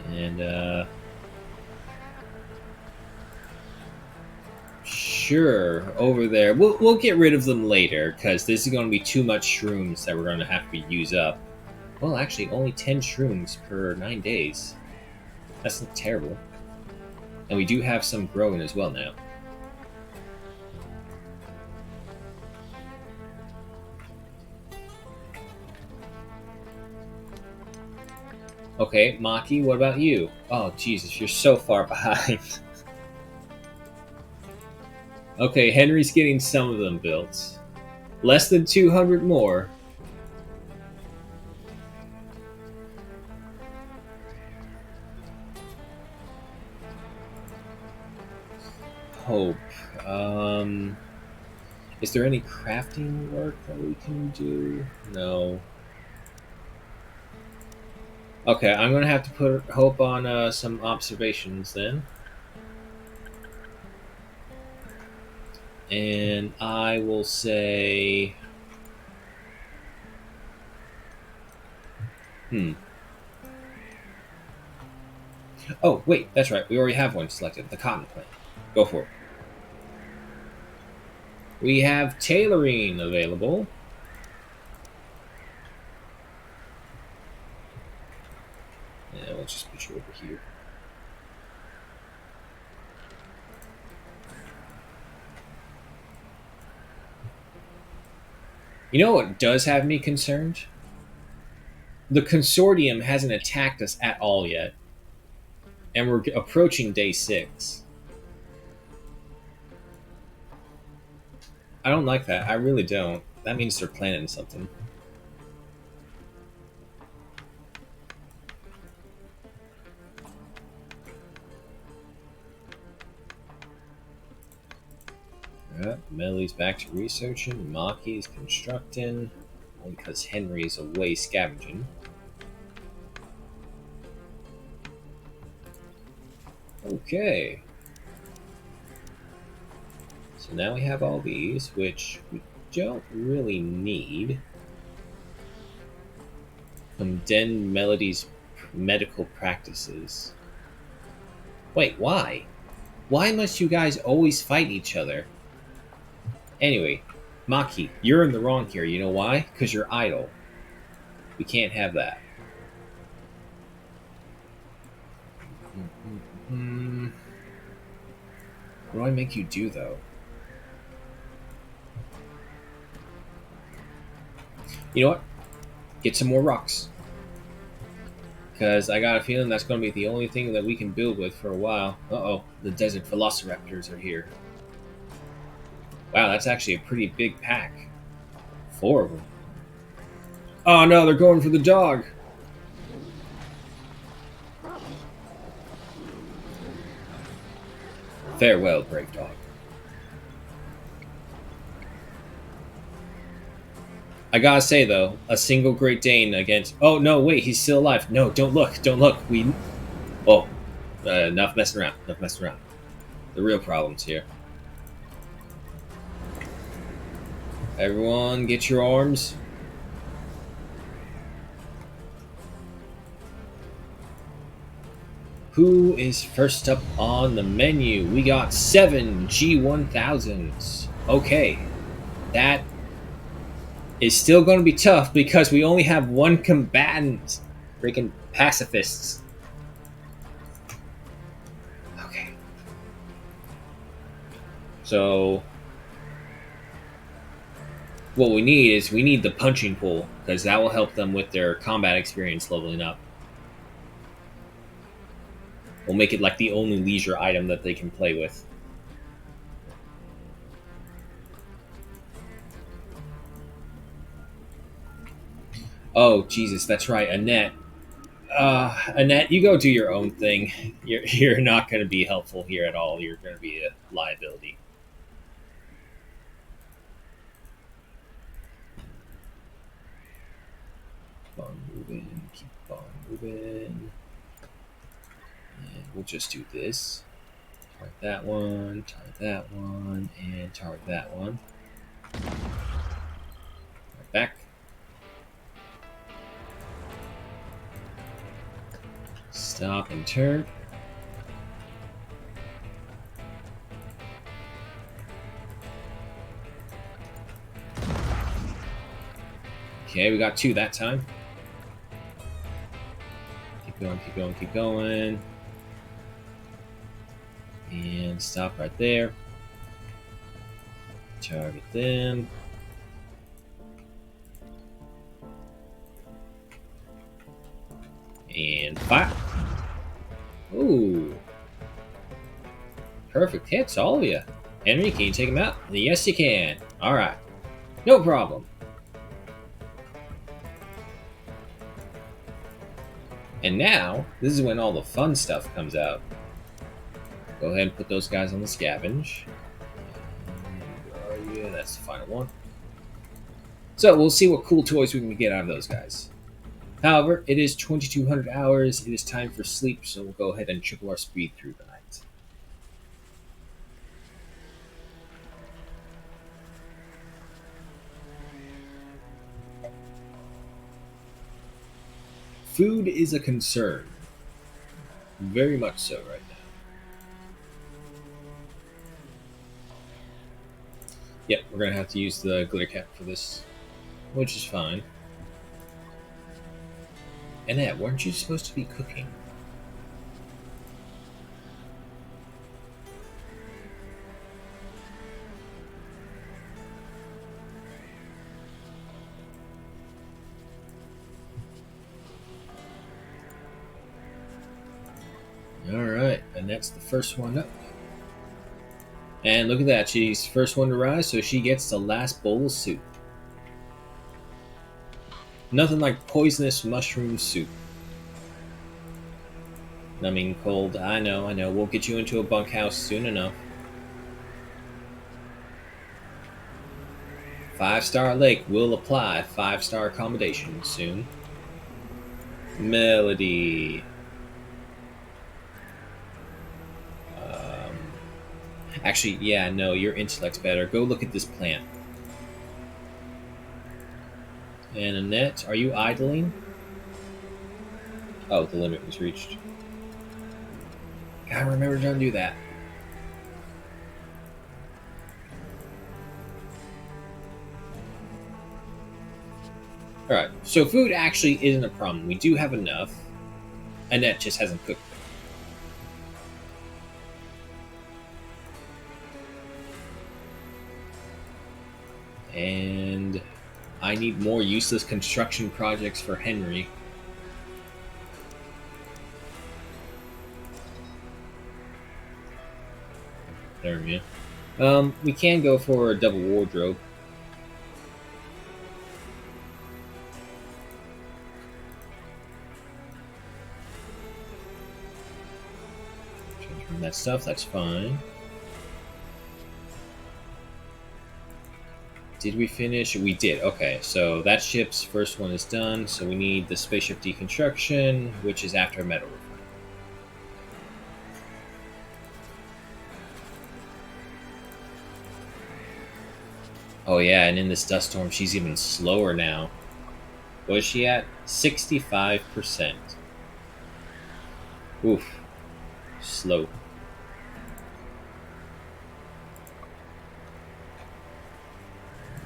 And, sure, over there. We'll get rid of them later, because this is going to be too much shrooms that we're going to have to use up. Well, actually, only 10 shrooms per 9 days. That's not terrible. And we do have some growing as well now. Okay, Maki, what about you? Oh, Jesus, you're so far behind. Okay, Henry's getting some of them built. Less than 200 more. Hope. Is there any crafting work that we can do? No. Okay, I'm gonna have to put Hope on some observations then. And I will say... Oh, wait, that's right. We already have one selected. The cotton plant. Go for it. We have tailoring available. Yeah, let's just put you over here. You know what does have me concerned? The consortium hasn't attacked us at all yet. And we're approaching day 6. I don't like that. I really don't. That means they're planning something. Alright, Melody's back to researching. Maki's constructing. Only because Henry's away scavenging. Okay. So now we have all these, which we don't really need. Condemn Melody's medical practices. Wait, why? Why must you guys always fight each other? Anyway, Maki, you're in the wrong here. You know why? Because you're idle. We can't have that. What do I make you do, though? You know what? Get some more rocks. Because I got a feeling that's going to be the only thing that we can build with for a while. Uh-oh, the desert velociraptors are here. Wow, that's actually a pretty big pack. 4 of them. Oh no, they're going for the dog. Farewell, brave dog. I gotta say though, a single Great Dane against. Oh no, wait, he's still alive. No, don't look, don't look. We. Oh, enough messing around. Enough messing around. The real problem's here. Everyone, get your arms. Who is first up on the menu? We got 7 G1000s. Okay, that is still going to be tough because we only have 1 combatant. Freaking pacifists. Okay. So, what we need is we need the punching pool because that will help them with their combat experience leveling up. We'll make it like the only leisure item that they can play with. Oh, Jesus, that's right, Annette. Annette, you go do your own thing. You're not going to be helpful here at all. You're going to be a liability. Keep on moving, keep on moving. And we'll just do this. Target that one, and target that one. Right back. Stop and turn. Okay, we got 2 that time. Keep going, keep going, keep going. And stop right there. Target them. And fire. Ooh. Perfect hits, all of you. Henry, can you take him out? Yes, you can. Alright. No problem. And now, this is when all the fun stuff comes out. Go ahead and put those guys on the scavenge. Where are you? That's the final one. So, we'll see what cool toys we can get out of those guys. However, it is 2200 hours. It is time for sleep, so we'll go ahead and triple our speed through the night. Food is a concern. Very much so right now. Yep, we're going to have to use the glitter cap for this, which is fine. Annette, weren't you supposed to be cooking? Alright, Annette's the first one up. And look at that, she's first one to rise, so she gets the last bowl of soup. Nothing like poisonous mushroom soup. Numbing cold. I know. We'll get you into a bunkhouse soon enough. 5-star lake will apply 5-star accommodation soon. Melody. Actually, yeah, no, your intellect's better. Go look at this plant. And Annette, are you idling? Oh, the limit was reached. Gotta remember to undo that. Alright, so food actually isn't a problem. We do have enough. Annette just hasn't cooked. And I need more useless construction projects for Henry. There we go. We can go for a double wardrobe. Transferring that stuff, that's fine. Did we finish? We did. Okay, so that ship's first one is done. So we need the spaceship deconstruction, which is after metal refinement. Oh yeah, and in this dust storm, she's even slower now. What is she at? 65%. Oof. Slow.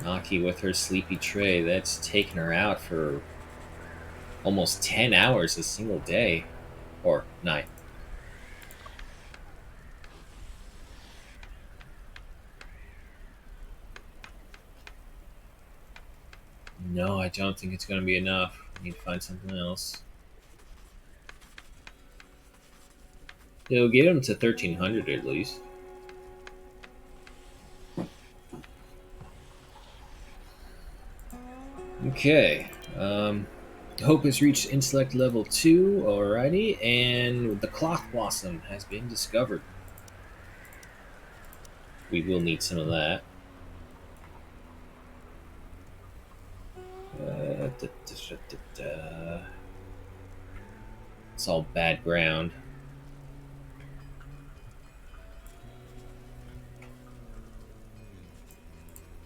Naki with her sleepy tray, that's taken her out for almost 10 hours a single day. Or night. No, I don't think it's going to be enough. I need to find something else. It'll get him to 1300 at least. Okay. Hope has reached intellect level 2, alrighty, and the cloth blossom has been discovered. We will need some of that. It's all bad ground.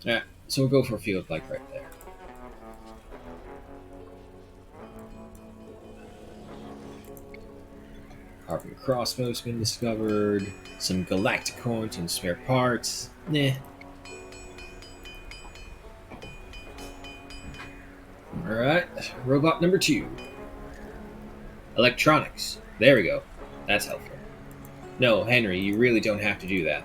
Yeah, so we'll go for a field like right there. Carbon crossbow's been discovered. Some galactic coins and spare parts. Nah. Alright, robot number 2. Electronics. There we go. That's helpful. No, Henry, you really don't have to do that.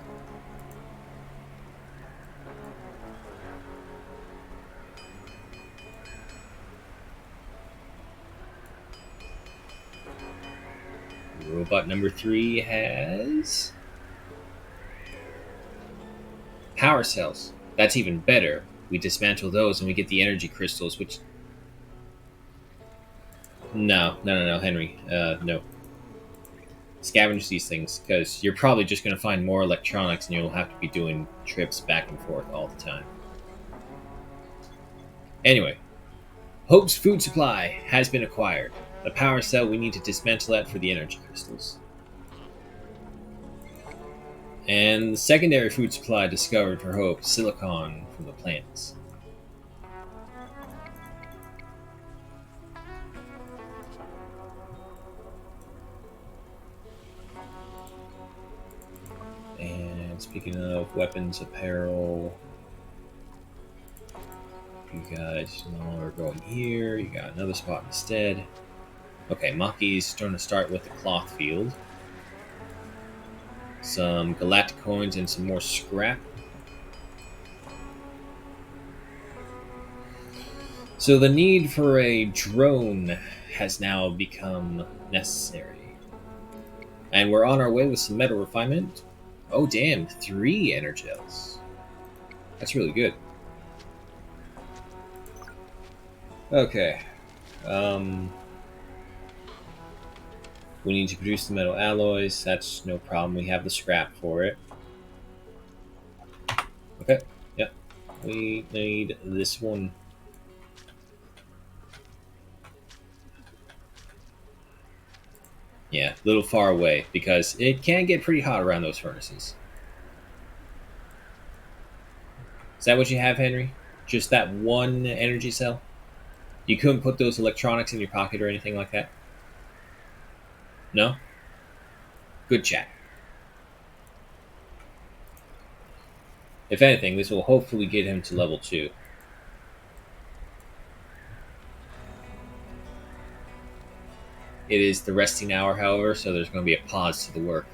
Robot number 3 has power cells. That's even better. We dismantle those and we get the energy crystals, which... No, Henry. No. Scavenge these things, because you're probably just going to find more electronics and you'll have to be doing trips back and forth all the time. Anyway, Hope's food supply has been acquired. The power cell, we need to dismantle that for the energy crystals. And the secondary food supply discovered for Hope, silicon from the plants. And speaking of weapons, apparel, you guys no longer going here. You got another spot instead. Okay, Maki's going to start with the cloth field. Some galactic coins and some more scrap. So the need for a drone has now become necessary. And we're on our way with some metal refinement. Oh damn, 3 energels. That's really good. Okay. We need to produce the metal alloys. That's no problem. We have the scrap for it. Okay. Yep. We need this one. Yeah, a little far away because it can get pretty hot around those furnaces. Is that what you have, Henry? Just that one energy cell? You couldn't put those electronics in your pocket or anything like that? No? Good chat. If anything, this will hopefully get him to level 2. It is the resting hour, however, so there's going to be a pause to the work.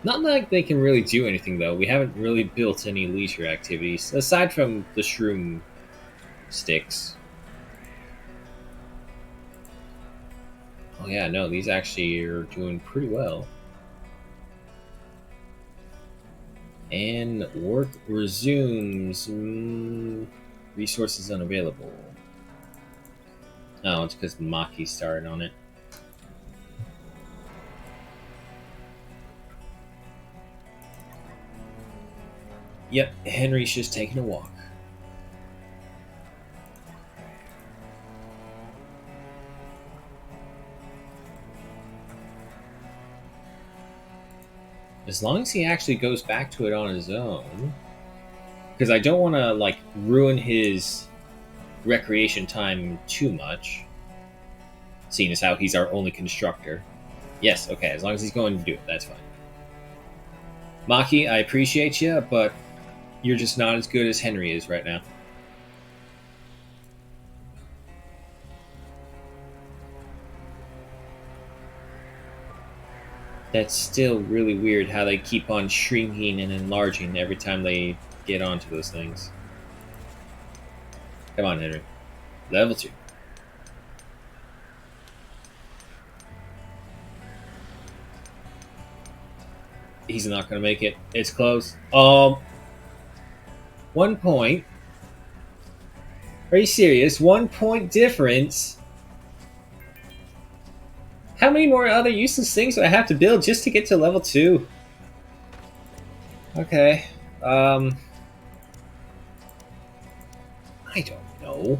Not like they can really do anything, though. We haven't really built any leisure activities, aside from the shroom sticks. Oh yeah, no, these actually are doing pretty well. And work resumes. Resources unavailable. Oh, it's because Maki started on it. Yep, Henry's just taking a walk. As long as he actually goes back to it on his own, because I don't want to like ruin his recreation time too much, seeing as how he's our only constructor. Yes, okay, as long as he's going to do it, that's fine. Maki, I appreciate you, but you're just not as good as Henry is right now. That's still really weird how they keep on shrinking and enlarging every time they get onto those things. Come on, Henry. Level 2. He's not going to make it. It's close. 1 point. Are you serious? 1 point difference? How many more other useless things do I have to build just to get to level 2? Okay. I don't know.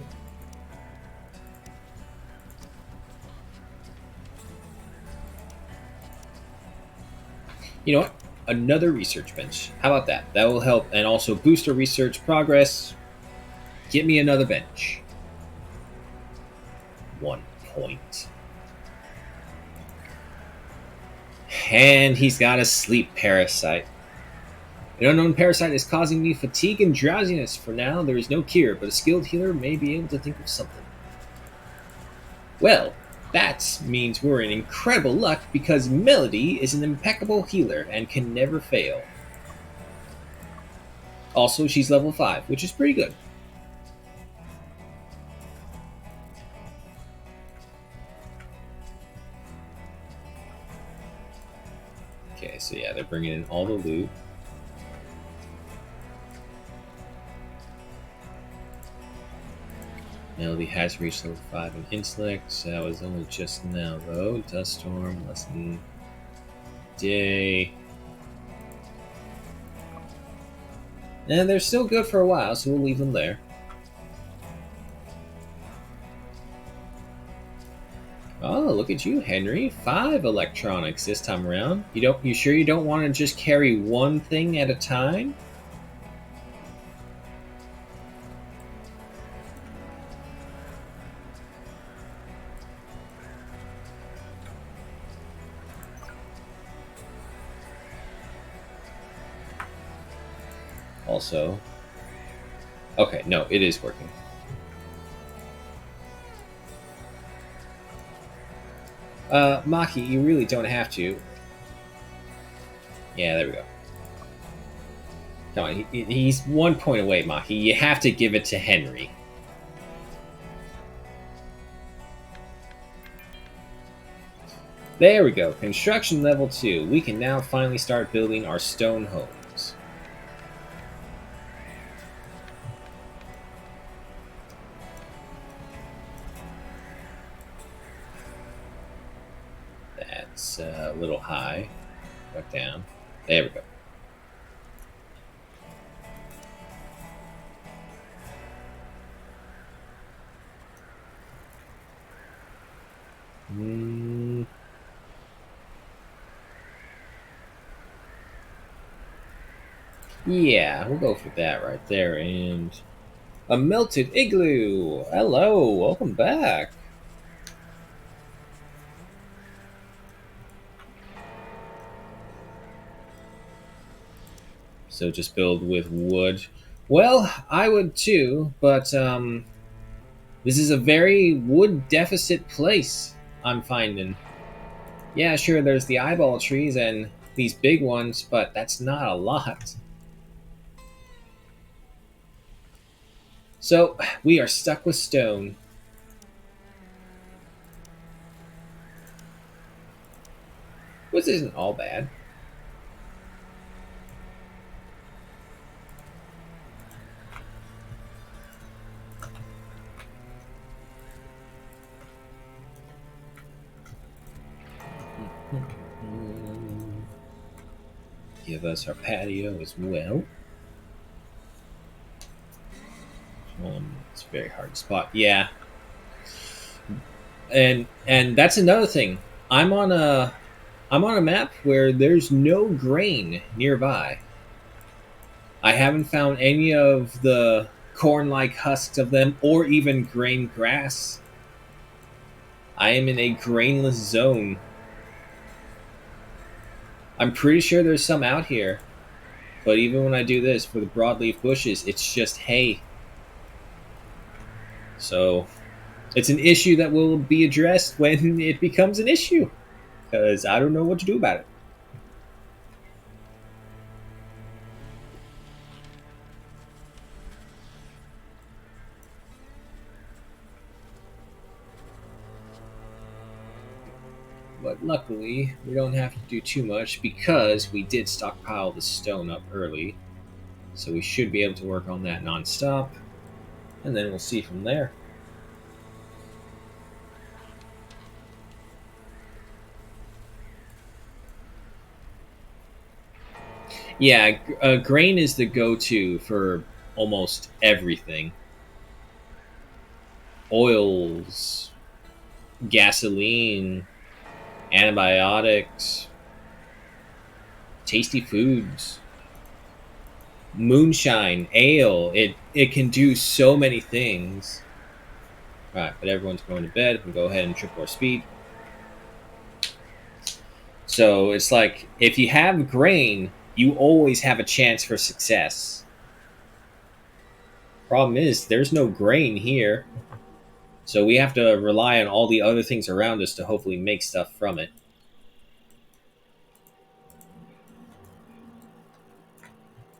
You know what? Another research bench. How about that? That will help and also boost our research progress. Get me another bench. 1 point. And he's got a sleep parasite. An unknown parasite is causing me fatigue and drowsiness. For now, there is no cure, but a skilled healer may be able to think of something. Well, that means we're in incredible luck because Melody is an impeccable healer and can never fail. Also, she's level 5, which is pretty good. Okay, so yeah, they're bringing in all the loot. Melody has reached level 5 in intellect, so that was only just now, though. Dust Storm, less than day. And they're still good for a while, so we'll leave them there. Oh, look at you, Henry. 5 electronics this time around. You sure you don't want to just carry one thing at a time? Also, okay, no, it is working. Maki, you really don't have to. Yeah, there we go. Come on, he's 1 point away, Maki. You have to give it to Henry. There we go. Construction level 2. We can now finally start building our stone homes. That's a little high. Back down. There we go. Mm. Yeah, we'll go for that right there. And a melted igloo. Hello, welcome back. So just build with wood. Well, I would too, but this is a very wood deficit place, I'm finding. Yeah, sure, there's the eyeball trees and these big ones, but that's not a lot. So we are stuck with stone. Which isn't all bad. Give us our patio as well. It's a very hard spot. Yeah, and that's another thing. I'm on a I'm on a map where there's no grain nearby. I haven't found any of the corn-like husks of them, or even grain grass. I am in a grainless zone. I'm pretty sure there's some out here, but even when I do this for the broadleaf bushes, it's just hay. So it's an issue that will be addressed when it becomes an issue, because I don't know what to do about it. But luckily, we don't have to do too much because we did stockpile the stone up early. So we should be able to work on that non-stop, and then we'll see from there. Yeah, grain is the go-to for almost everything. Oils, gasoline, antibiotics, tasty foods, moonshine, ale. It can do so many things. All right, but everyone's going to bed. We'll go ahead and triple our speed. So it's like if you have grain, you always have a chance for success. Problem is, there's no grain here. So we have to rely on all the other things around us to hopefully make stuff from it.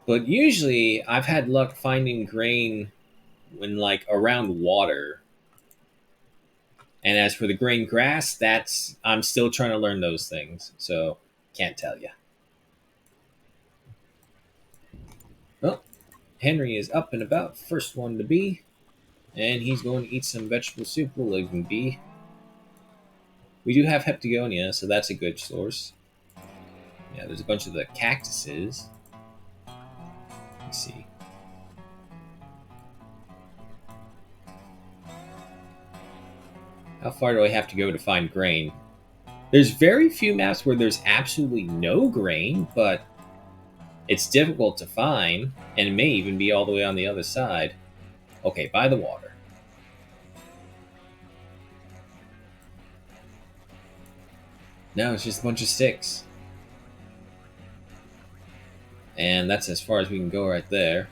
But usually I've had luck finding grain when like around water. And as for the grain grass, that's I'm still trying to learn those things. So can't tell you. Well, Henry is up and about, first one to be. And he's going to eat some vegetable soup. Will even be. We do have heptagonia, so that's a good source. Yeah, there's a bunch of the cactuses. Let's see. How far do I have to go to find grain? There's very few maps where there's absolutely no grain, but it's difficult to find, and it may even be all the way on the other side. Okay, by the water. No, it's just a bunch of sticks. And that's as far as we can go right there.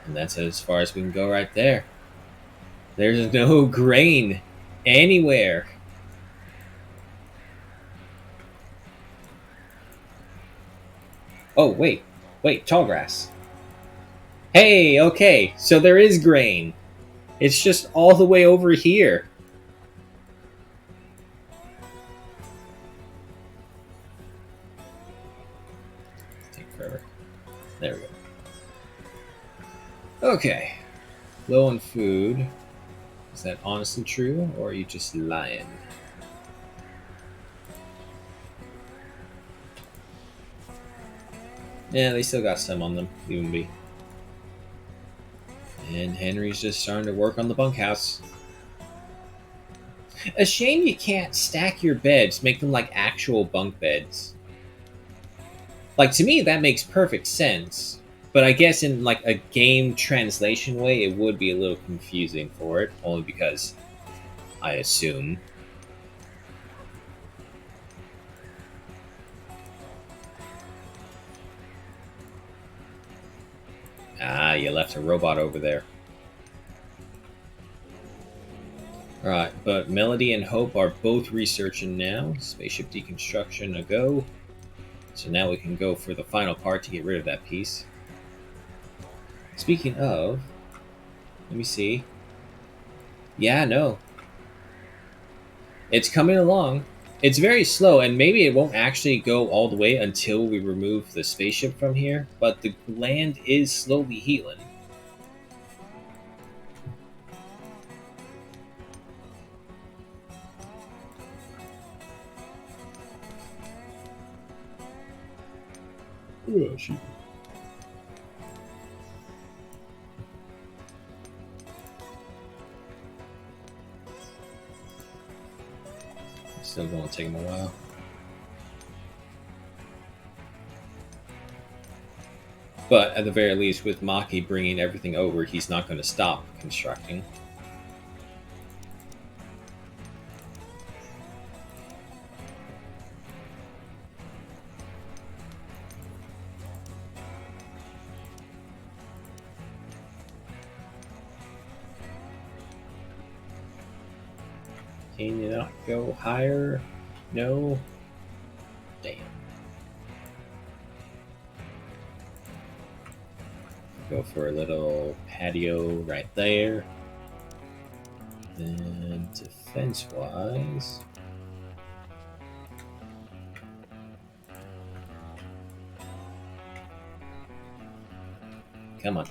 And that's as far as we can go right there. There's no grain anywhere. Oh, wait, tall grass. Hey, okay, so there is grain. It's just all the way over here. Take forever. There we go. Okay. Low on food. Is that honestly true, or are you just lying? Yeah, they still got some on them. Leave them be. And Henry's just starting to work on the bunkhouse. A shame you can't stack your beds, make them like actual bunk beds. Like, to me, that makes perfect sense. But I guess in like a game translation way, it would be a little confusing for it, only because I assume. Ah, you left a robot over there. Alright, but Melody and Hope are both researching now. Spaceship deconstruction a go. So now we can go for the final part to get rid of that piece. Speaking of, let me see. Yeah, no. It's coming along. It's very slow, and maybe it won't actually go all the way until we remove the spaceship from here, but the land is slowly healing. Oh, shoot. Still going to take him a while. But at the very least, with Maki bringing everything over, he's not going to stop constructing. Can you not go higher? No? Damn. Go for a little patio right there. Then defense-wise... Come on.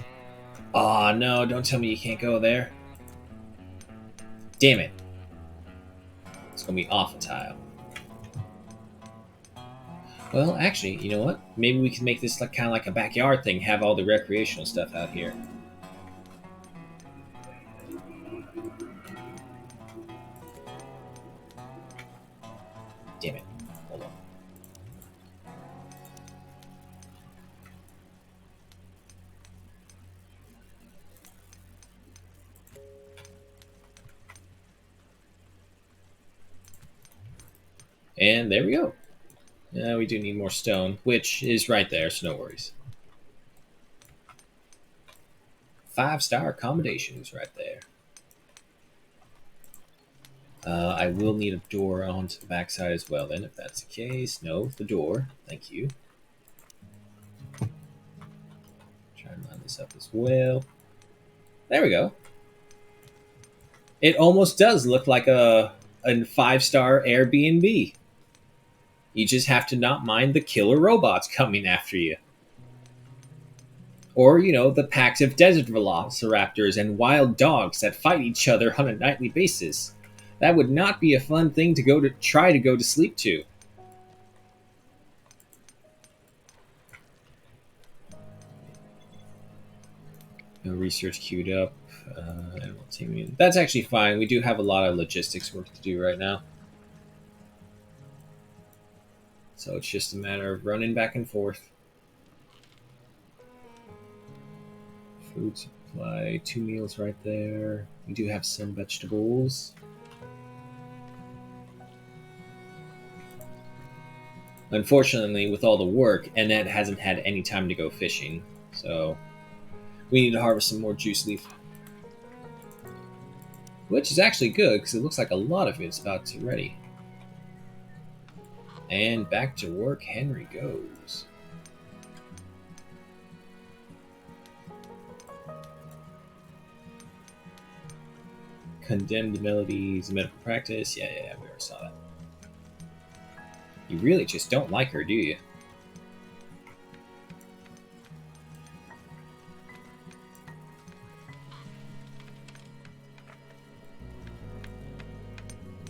Aw, no, don't tell me you can't go there. Damn it. It's gonna be off a tile. Well, actually, you know what? Maybe we can make this like kind of like a backyard thing, have all the recreational stuff out here. Damn it. Hold on. And there we go. We do need more stone, which is right there, so no worries. 5-star accommodations right there. I will need a door onto the backside as well, then, if that's the case. No, the door. Thank you. Try and line this up as well. There we go. It almost does look like a 5-star Airbnb. You just have to not mind the killer robots coming after you. Or, you know, the packs of desert velociraptors and wild dogs that fight each other on a nightly basis. That would not be a fun thing to try to go to sleep to. No research queued up. That's actually fine. We do have a lot of logistics work to do right now. So it's just a matter of running back and forth. Food supply, 2 meals right there. We do have some vegetables. Unfortunately, with all the work, Annette hasn't had any time to go fishing, so we need to harvest some more juice leaf. Which is actually good, because it looks like a lot of it's about to ready. And back to work Henry goes. Condemned Melody's medical practice. Yeah, we already saw that. You really just don't like her, do you?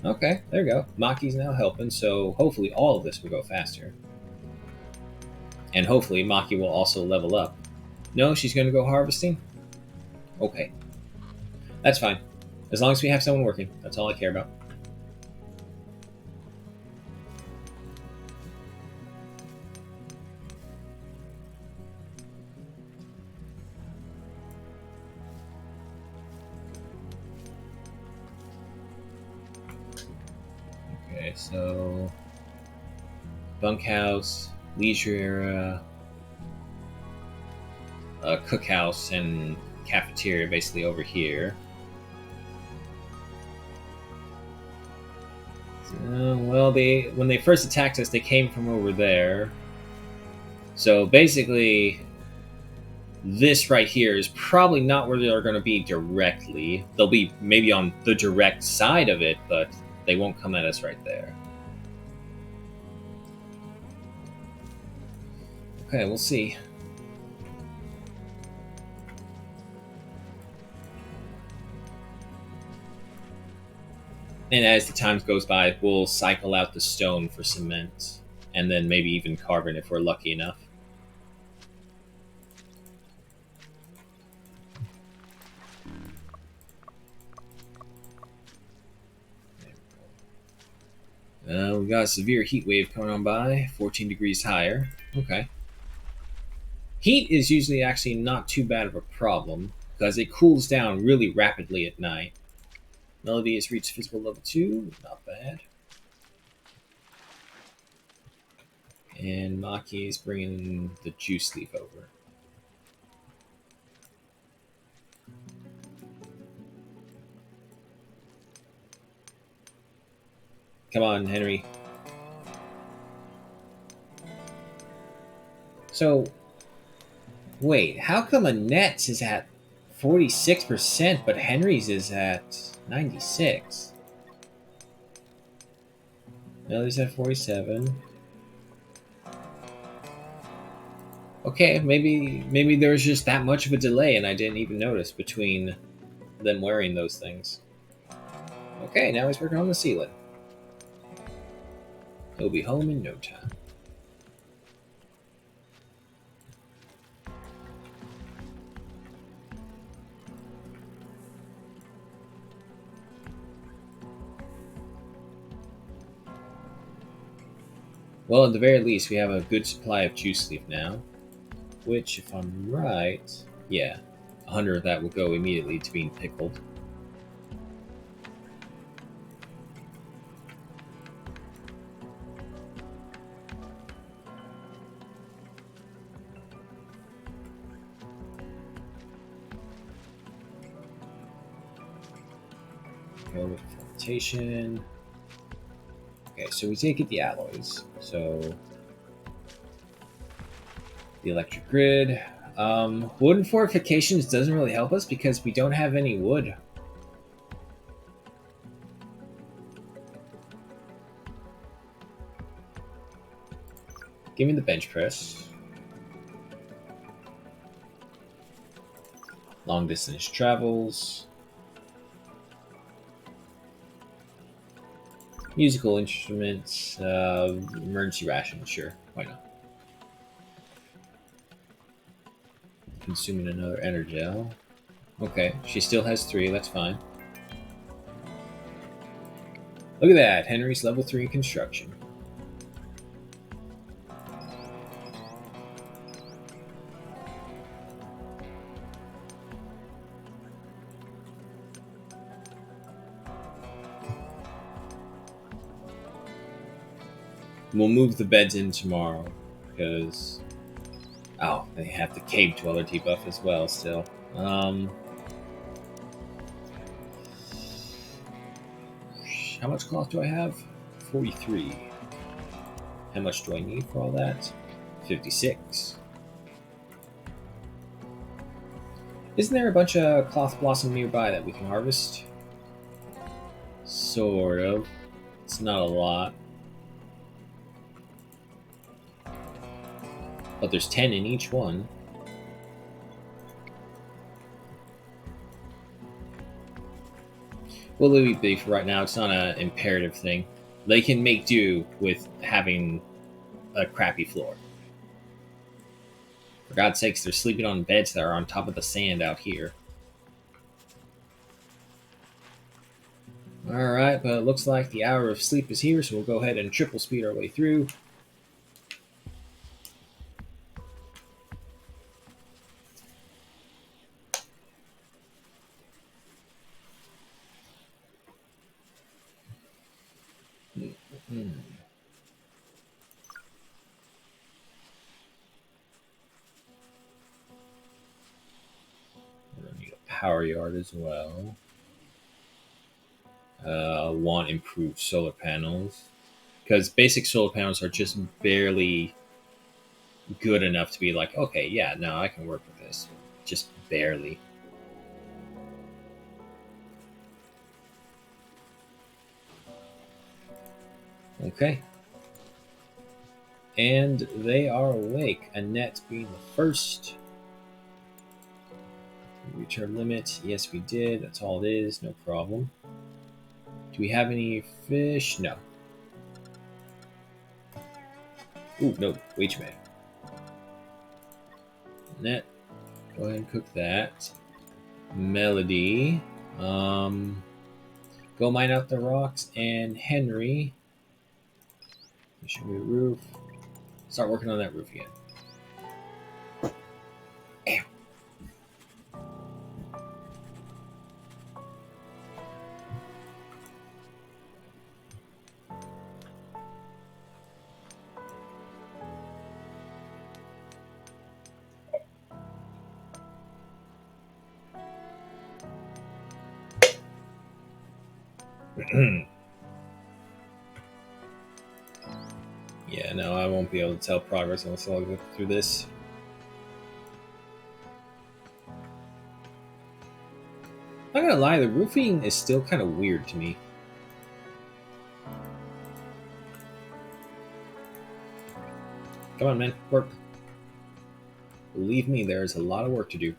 Okay, there you go. Maki's now helping, so hopefully all of this will go faster. And hopefully Maki will also level up. No, she's going to go harvesting? Okay. That's fine. As long as we have someone working, that's all I care about. Okay, so bunkhouse, leisure area, cookhouse, and cafeteria basically over here. Well, when they first attacked us, they came from over there. So basically, this right here is probably not where they're going to be directly. They'll be maybe on the direct side of it, but they won't come at us right there. Okay, we'll see. And as the time goes by, we'll cycle out the stone for cement, and then maybe even carbon if we're lucky enough. We got a severe heat wave coming on by, 14 degrees higher. Okay. Heat is usually actually not too bad of a problem, because it cools down really rapidly at night. Melody has reached physical level 2, not bad. And Maki is bringing the juice leaf over. Come on, Henry. So, wait, how come Annette's is at 46%, but Henry's is at 96? Melody's at 47. Okay, maybe there's just that much of a delay and I didn't even notice between them wearing those things. Okay, now he's working on the ceiling. He'll be home in no time. Well, at the very least, we have a good supply of juice leaf now. Which, if I'm right, yeah, 100 of that will go immediately to being pickled. Go with fermentation. Okay, so we did get the alloys. So the electric grid. Wooden fortifications doesn't really help us because we don't have any wood. Give me the bench press. Long distance travels. Musical instruments. Emergency ration, sure. Why not? Consuming another energel. Okay, she still has 3, that's fine. Look at that, Henry's level 3 in construction. We'll move the beds in tomorrow, because... Oh, they have the Cave Dweller debuff as well, still. How much cloth do I have? 43. How much do I need for all that? 56. Isn't there a bunch of cloth blossom nearby that we can harvest? Sort of. It's not a lot. But there's 10 in each one. We'll leave it be for right now. It's not an imperative thing. They can make do with having a crappy floor. For God's sakes, they're sleeping on beds that are on top of the sand out here. Alright, but it looks like the hour of sleep is here, so we'll go ahead and triple speed our way through. Hmm. We're gonna need a power yard as well. Want improved solar panels. Because basic solar panels are just barely good enough to be like, okay, yeah, no, I can work with this. Just barely. Okay. And they are awake. Annette being the first. Return limit. Yes, we did. That's all it is. No problem. Do we have any fish? No. Ooh, no. Wait a minute. Annette, go ahead and cook that. Melody. Go mine out the rocks. And Henry. Show me the roof. Start working on that roof again. Yeah, no, I won't be able to tell progress unless I go through this. I'm not gonna lie, the roofing is still kind of weird to me. Come on, man, work. Believe me, there is a lot of work to do.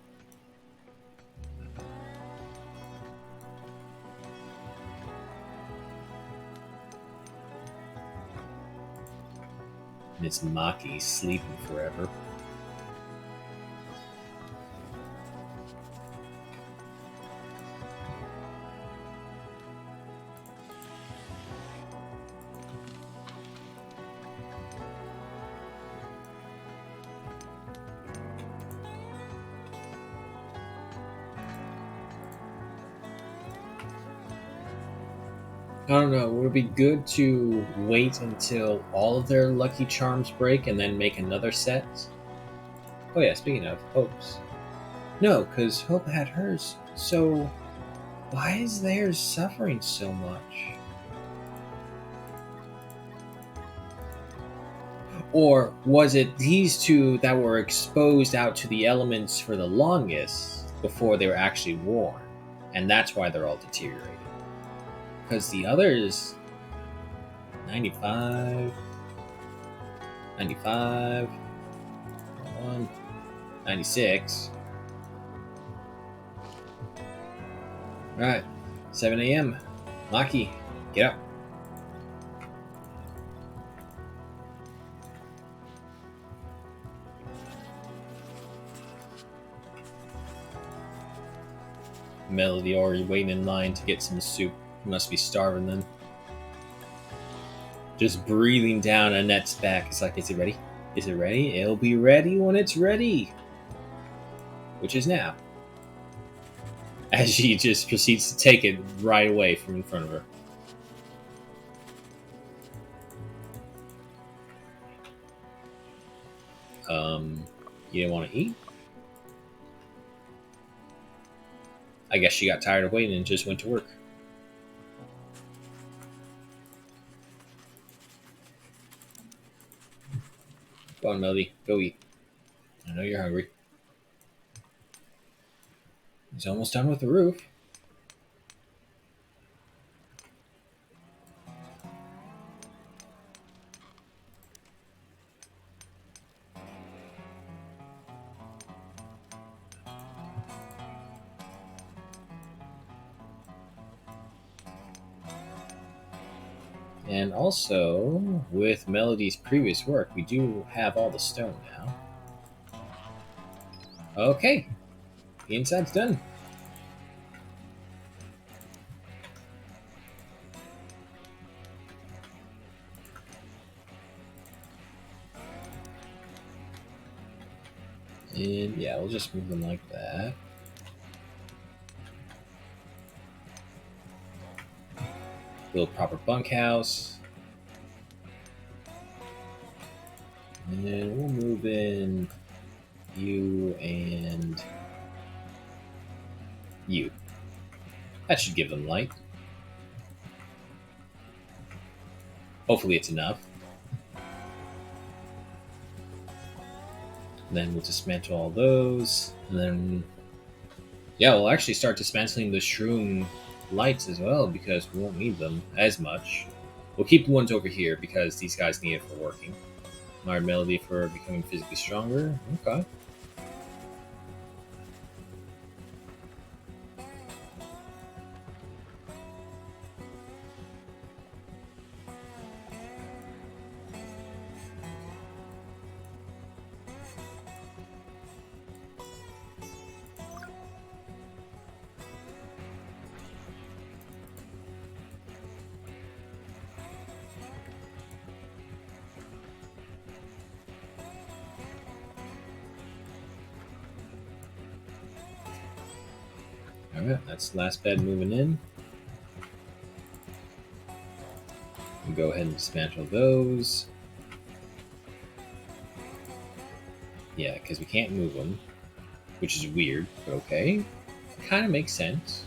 And it's Maki sleeping forever. I don't know. Would it be good to wait until all of their Lucky Charms break and then make another set? Oh yeah, speaking of Hope's. No, because Hope had hers. So why is theirs suffering so much? Or was it these two that were exposed out to the elements for the longest before they were actually worn? And that's why they're all deteriorated. Because the others, 95, 95, 1, 96. Alright, 7 a.m. Maki, get up. Melody already waiting in line to get some soup. He must be starving then. Just breathing down Annette's back. It's like, is it ready? Is it ready? It'll be ready when it's ready. Which is now. As she just proceeds to take it right away from in front of her. You didn't want to eat? I guess she got tired of waiting and just went to work. Go on, Melody. Go eat. I know you're hungry. He's almost done with the roof. And also, with Melody's previous work, we do have all the stone now. Okay, the inside's done. And yeah, we'll just move them like that. Build proper bunkhouse. And then we'll move in you and you. That should give them light. Hopefully it's enough. And then we'll dismantle all those. And then, yeah, we'll actually start dismantling the shroom lights as well because we won't need them as much. We'll keep the ones over here because these guys need it for working. Modern Melody for becoming physically stronger. Okay. Alright, that's the last bed moving in. We'll go ahead and dismantle those. Yeah, because we can't move them, which is weird, but okay. Kind of makes sense.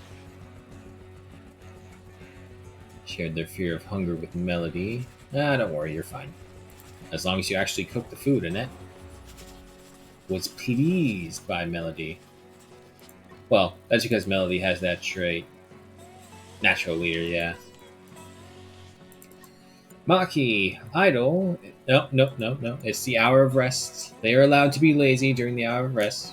Shared their fear of hunger with Melody. Ah, don't worry, you're fine. As long as you actually cook the food, Annette was pleased by Melody. Well, that's because Melody has that trait. Natural leader, yeah. Maki, idle. No. It's the hour of rest. They are allowed to be lazy during the hour of rest.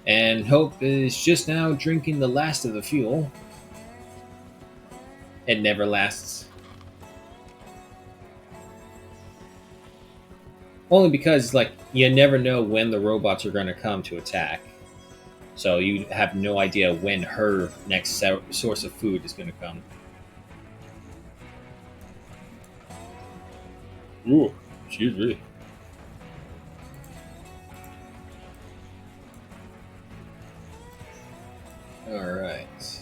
And Hope is just now drinking the last of the fuel. It never lasts. Only because, like, you never know when the robots are going to come to attack. So you have no idea when her next source of food is going to come. Ooh, excuse me. Alright.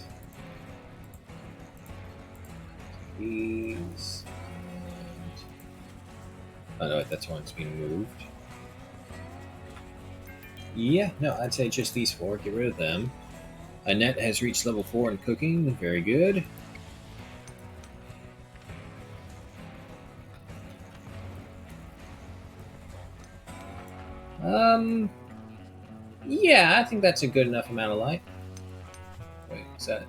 These. And... oh, no, that's one that's being moved. Yeah, no, I'd say just these four. Get rid of them. Annette has reached level 4 in cooking. Very good. Yeah, I think that's a good enough amount of light. Wait, is that...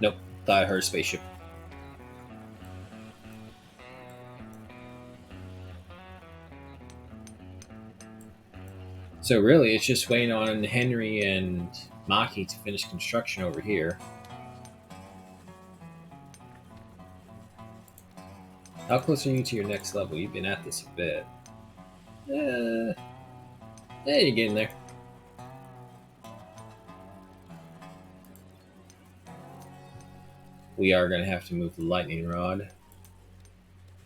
nope, thought I heard a spaceship. So really, it's just waiting on Henry and Maki to finish construction over here. How close are you to your next level? You've been at this a bit. Yeah, you're getting there. We are going to have to move the lightning rod.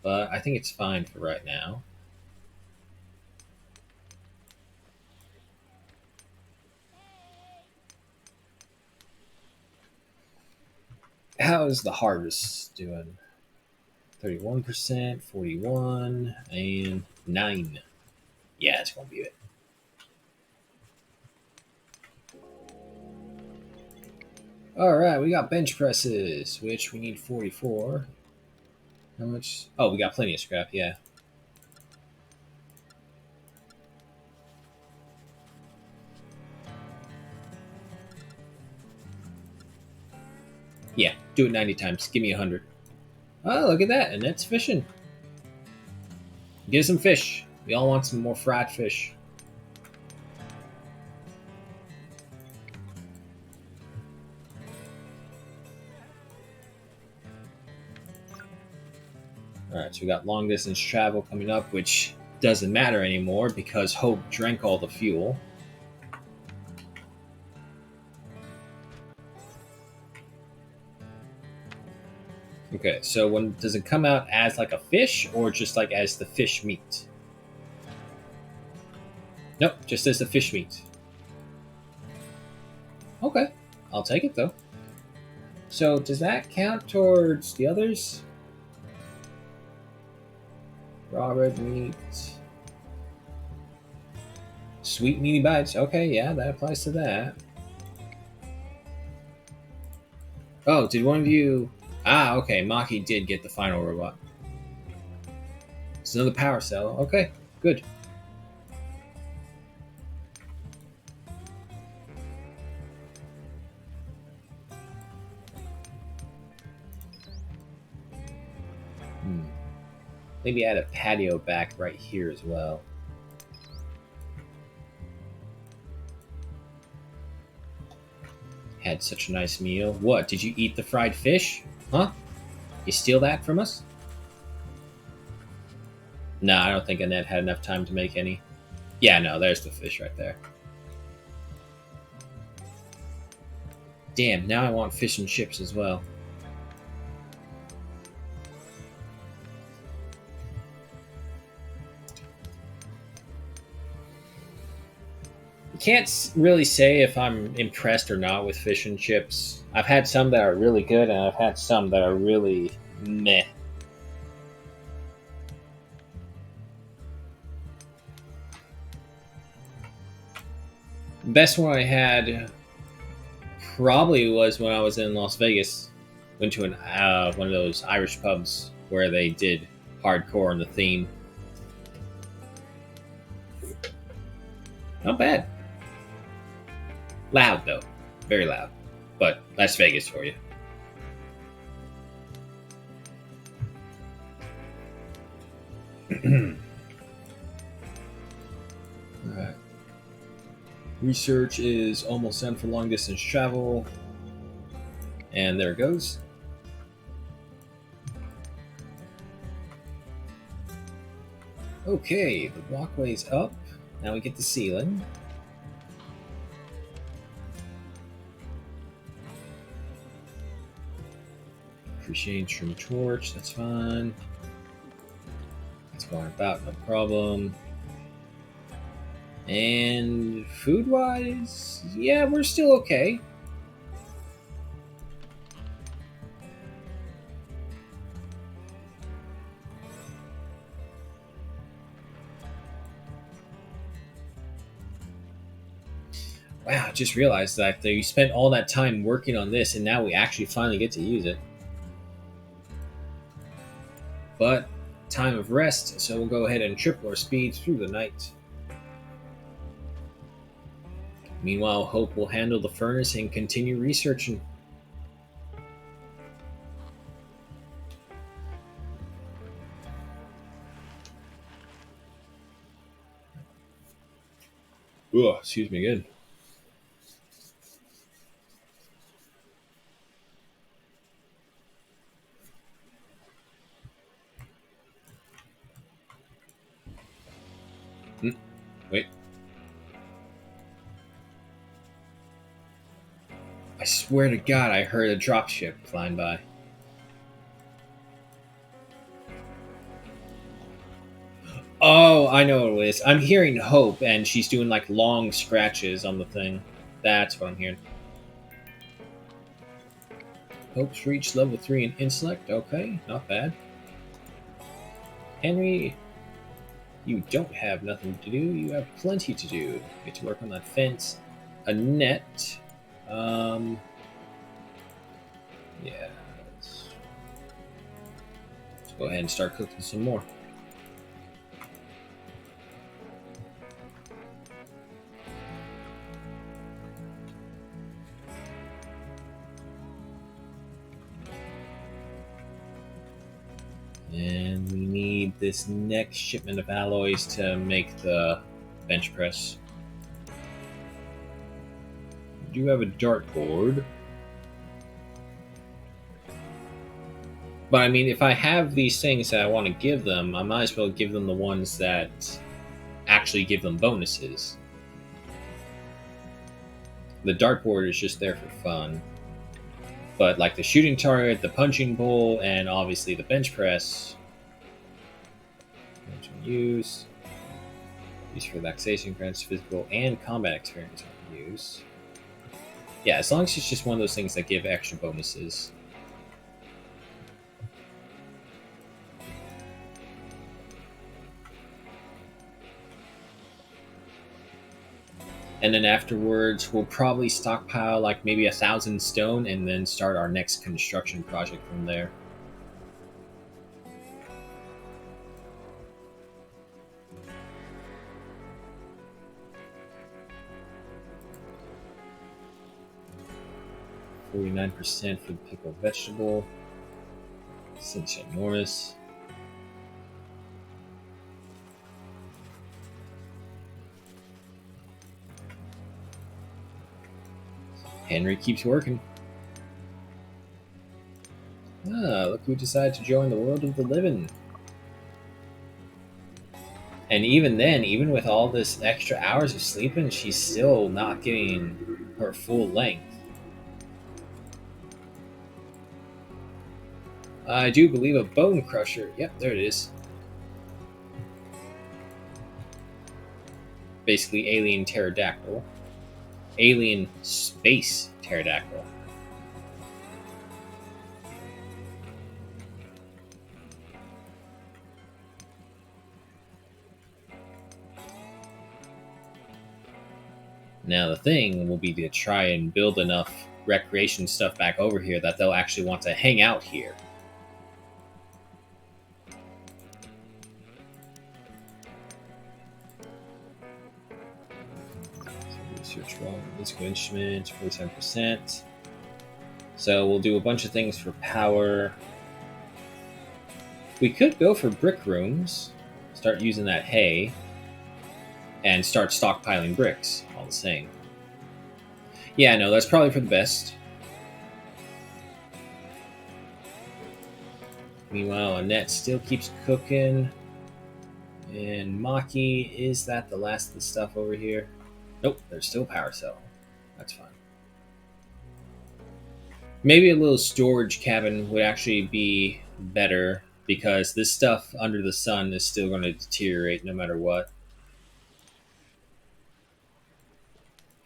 But I think it's fine for right now. How's the harvest doing? 31%, 41, and 9. Yeah, it's going to be it. Alright, we got bench presses, which we need 44. How much? Oh, we got plenty of scrap, yeah. Yeah, do it 90 times. Give me 100. Oh, look at that. Annette's fishing. Get some fish. We all want some more fried fish. Alright, so we got long distance travel coming up, which doesn't matter anymore because Hope drank all the fuel. Okay, so when does it come out as like a fish or just like as the fish meat? Nope, just as the fish meat. Okay, I'll take it though. So does that count towards the others? Raw red meat. Sweet meaty bites. Okay, yeah, that applies to that. Oh, did one of you... Ah, okay, Maki did get the final robot. It's another power cell. Okay, good. Maybe add a patio back right here as well. Had such a nice meal. What, did you eat the fried fish? Huh? You steal that from us? No, I don't think Annette had enough time to make any. Yeah, no, there's the fish right there. Damn, now I want fish and chips as well. Can't really say if I'm impressed or not with fish and chips. I've had some that are really good, and I've had some that are really meh. The best one I had probably was when I was in Las Vegas. Went to one of those Irish pubs where they did hardcore on the theme. Not bad. Loud though, very loud. But Las Vegas for you. Alright. Research is almost done for long distance travel. And there it goes. Okay, the walkway's up. Now we get the ceiling. Appreciate Shroom Torch, that's fine. That's going about, no problem. And food-wise, yeah, we're still okay. Wow, I just realized that you spent all that time working on this, and now we actually finally get to use it. But time of rest, so we'll go ahead and triple our speed through the night. Meanwhile, Hope will handle the furnace and continue researching. Oh, excuse me again. Wait. I swear to God, I heard a dropship flying by. Oh, I know what it is. I'm hearing Hope, and she's doing like long scratches on the thing. That's what I'm hearing. Hope's reached level 3 in intellect. Okay, not bad. Henry, you don't have nothing to do. You have plenty to do. Get to work on that fence. Annette. Yeah. Let's go ahead and start cooking some more. And we need this next shipment of alloys to make the bench press. We do have a dartboard. But I mean, if I have these things that I want to give them, I might as well give them the ones that actually give them bonuses. The dartboard is just there for fun. But like the shooting target, the punching bowl, and obviously the bench press. Use for relaxation, grants physical and combat experience on use. Yeah, as long as it's just one of those things that give extra bonuses. And then afterwards, we'll probably stockpile like maybe 1,000 stone and then start our next construction project from there. %49% for the pickled vegetable. Seems enormous. Henry keeps working. Ah, look who decided to join the world of the living. And even then, even with all this extra hours of sleeping, she's still not getting her full length. I do believe a bone crusher. Yep, there it is. Basically, alien pterodactyl. Alien space pterodactyl. Now the thing will be to try and build enough recreation stuff back over here that they'll actually want to hang out here. Research well, musical instruments, 47%. So we'll do a bunch of things for power. We could go for brick rooms, start using that hay, and start stockpiling bricks, all the same. Yeah, no, that's probably for the best. Meanwhile, Annette still keeps cooking. And Maki, is that the last of the stuff over here? Nope, there's still a power cell. That's fine. Maybe a little storage cabin would actually be better, because this stuff under the sun is still going to deteriorate no matter what.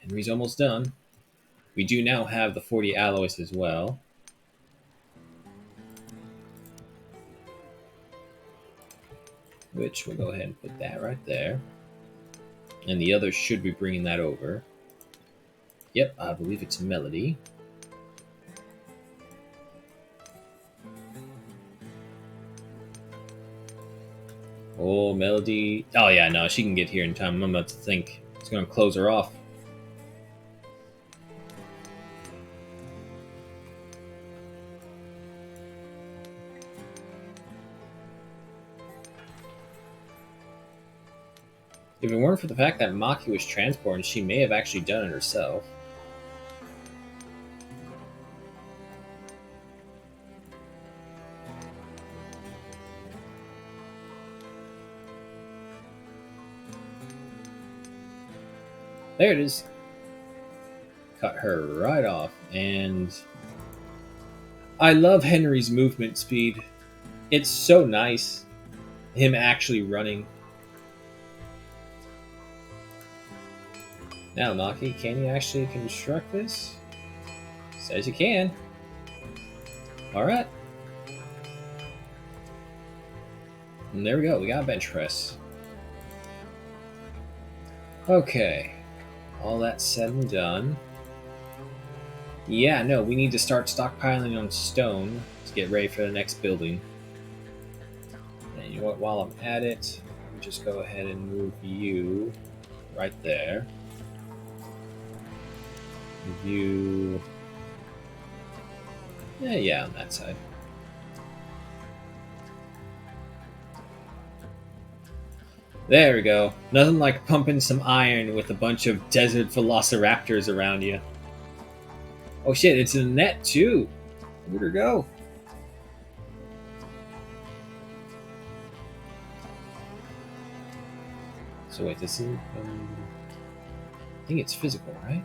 Henry's almost done. We do now have the 40 alloys as well. Which we'll go ahead and put that right there. And the others should be bringing that over. Yep, I believe it's Melody. Oh, Melody. Oh, yeah, no, she can get here in time. I'm about to think it's going to close her off. If it weren't for the fact that Maki was transporting, she may have actually done it herself. There it is. Cut her right off. And I love Henry's movement speed. It's so nice. Him actually running. Now, Maki, can you actually construct this? Says you can. Alright. And there we go, we got a bench press. Okay. All that said and done. Yeah, no, we need to start stockpiling on stone to get ready for the next building. And you know what, while I'm at it, let me just go ahead and move you right there. You... Yeah, on that side. There we go. Nothing like pumping some iron with a bunch of desert velociraptors around you. Oh shit, it's in a net too. Where'd her go? So wait, this is. I think it's physical, right?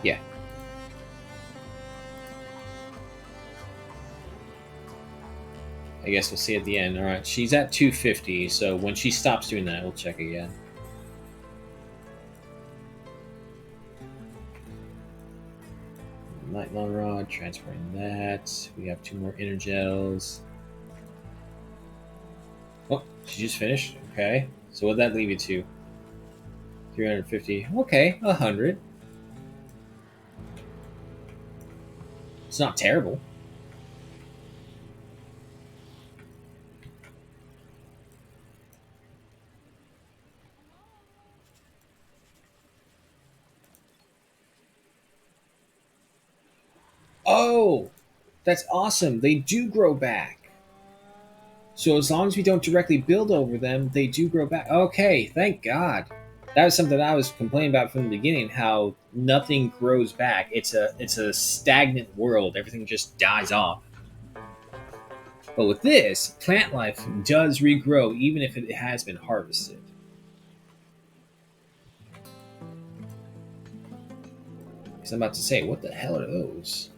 Yeah. I guess we'll see at the end. All right, she's at 250, so when she stops doing that, we'll check again. Light long rod, transferring that. We have 2 more energels. Oh, she just finished. Okay, so what'd that leave you to? 350. Okay, 100. It's not terrible. Oh, that's awesome. They do grow back. So as long as we don't directly build over them, they do grow back. Okay, thank God. That was something I was complaining about from the beginning. How nothing grows back. It's a stagnant world. Everything just dies off. But with this, plant life does regrow even if it has been harvested. Because I'm about to say, what the hell are those?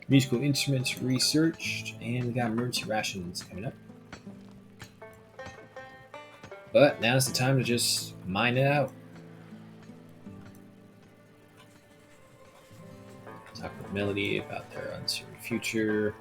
Musical instruments researched, and we got emergency rations coming up. But now's the time to just mine it out. Talk with Melody about their uncertain future.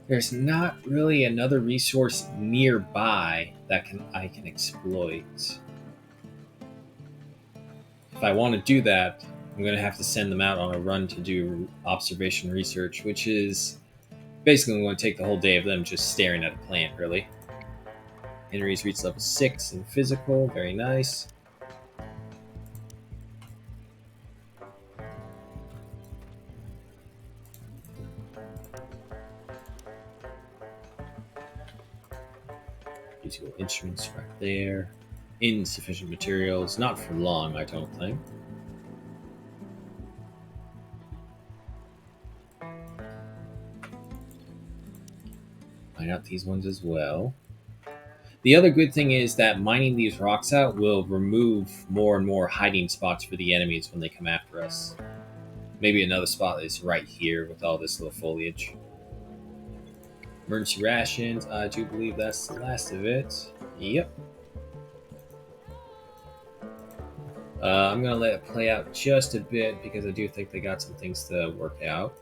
There's not really another resource nearby that I can exploit. If I want to do that, I'm going to have to send them out on a run to do observation research, which is basically going to take the whole day of them just staring at a plant, really. Henry's reached level 6 in physical. Very nice. Musical instruments right there. Insufficient materials. Not for long, I don't think. Mine out these ones as well. The other good thing is that mining these rocks out will remove more and more hiding spots for the enemies when they come after us. Maybe another spot is right here with all this little foliage. Emergency rations. I do believe that's the last of it. Yep. I'm going to let it play out just a bit because I do think they got some things to work out.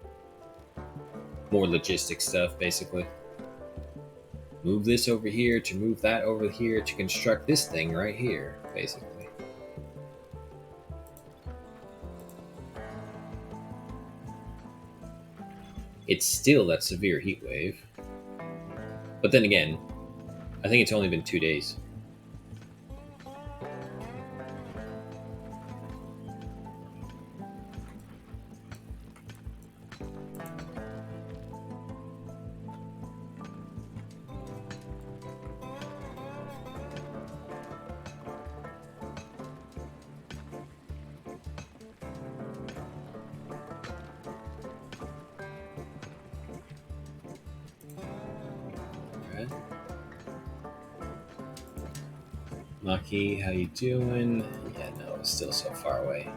More logistic stuff, basically. Move this over here to move that over here to construct this thing right here, basically. It's still that severe heat wave. But then again, I think it's only been 2 days. Maki, how you doing? Yeah, no, it's still so far away.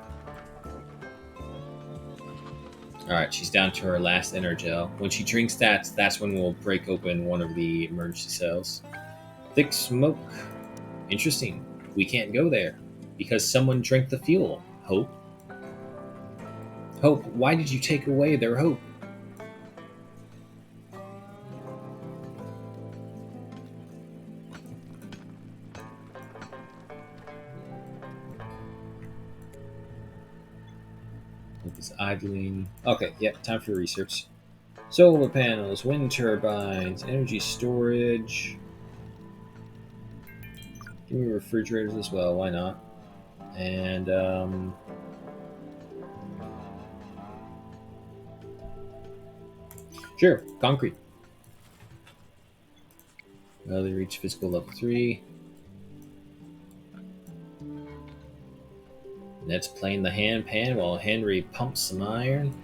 Alright, she's down to her last energel. When she drinks that, that's when we'll break open one of the emergency cells. Thick smoke. Interesting. We can't go there. Because someone drank the fuel. Hope. Hope, why did you take away their hope? Hope is idling. Okay, yep, time for research. Solar panels, wind turbines, energy storage. Give me refrigerators as well, why not? And, sure, concrete. Well, they reach physical level 3. Ned's playing the handpan while Henry pumps some iron.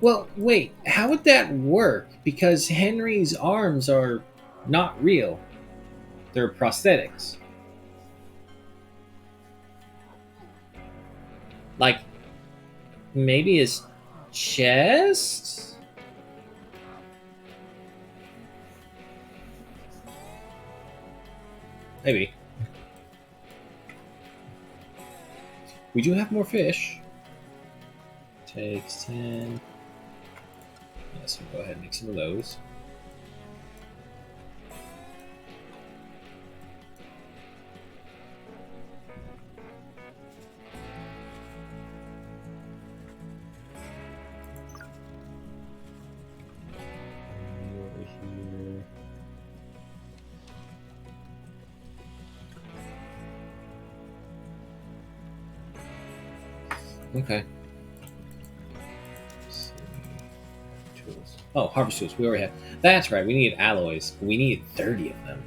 Well, wait, how would that work? Because Henry's arms are not real. They're prosthetics. Like, maybe his chest? Maybe. We do have more fish. Takes 10. Yes, we'll go ahead and make some of those. Over here. Okay. Let's see. Tools. Oh, harvest tools. We already have. That's right. We need alloys. We need 30 of them.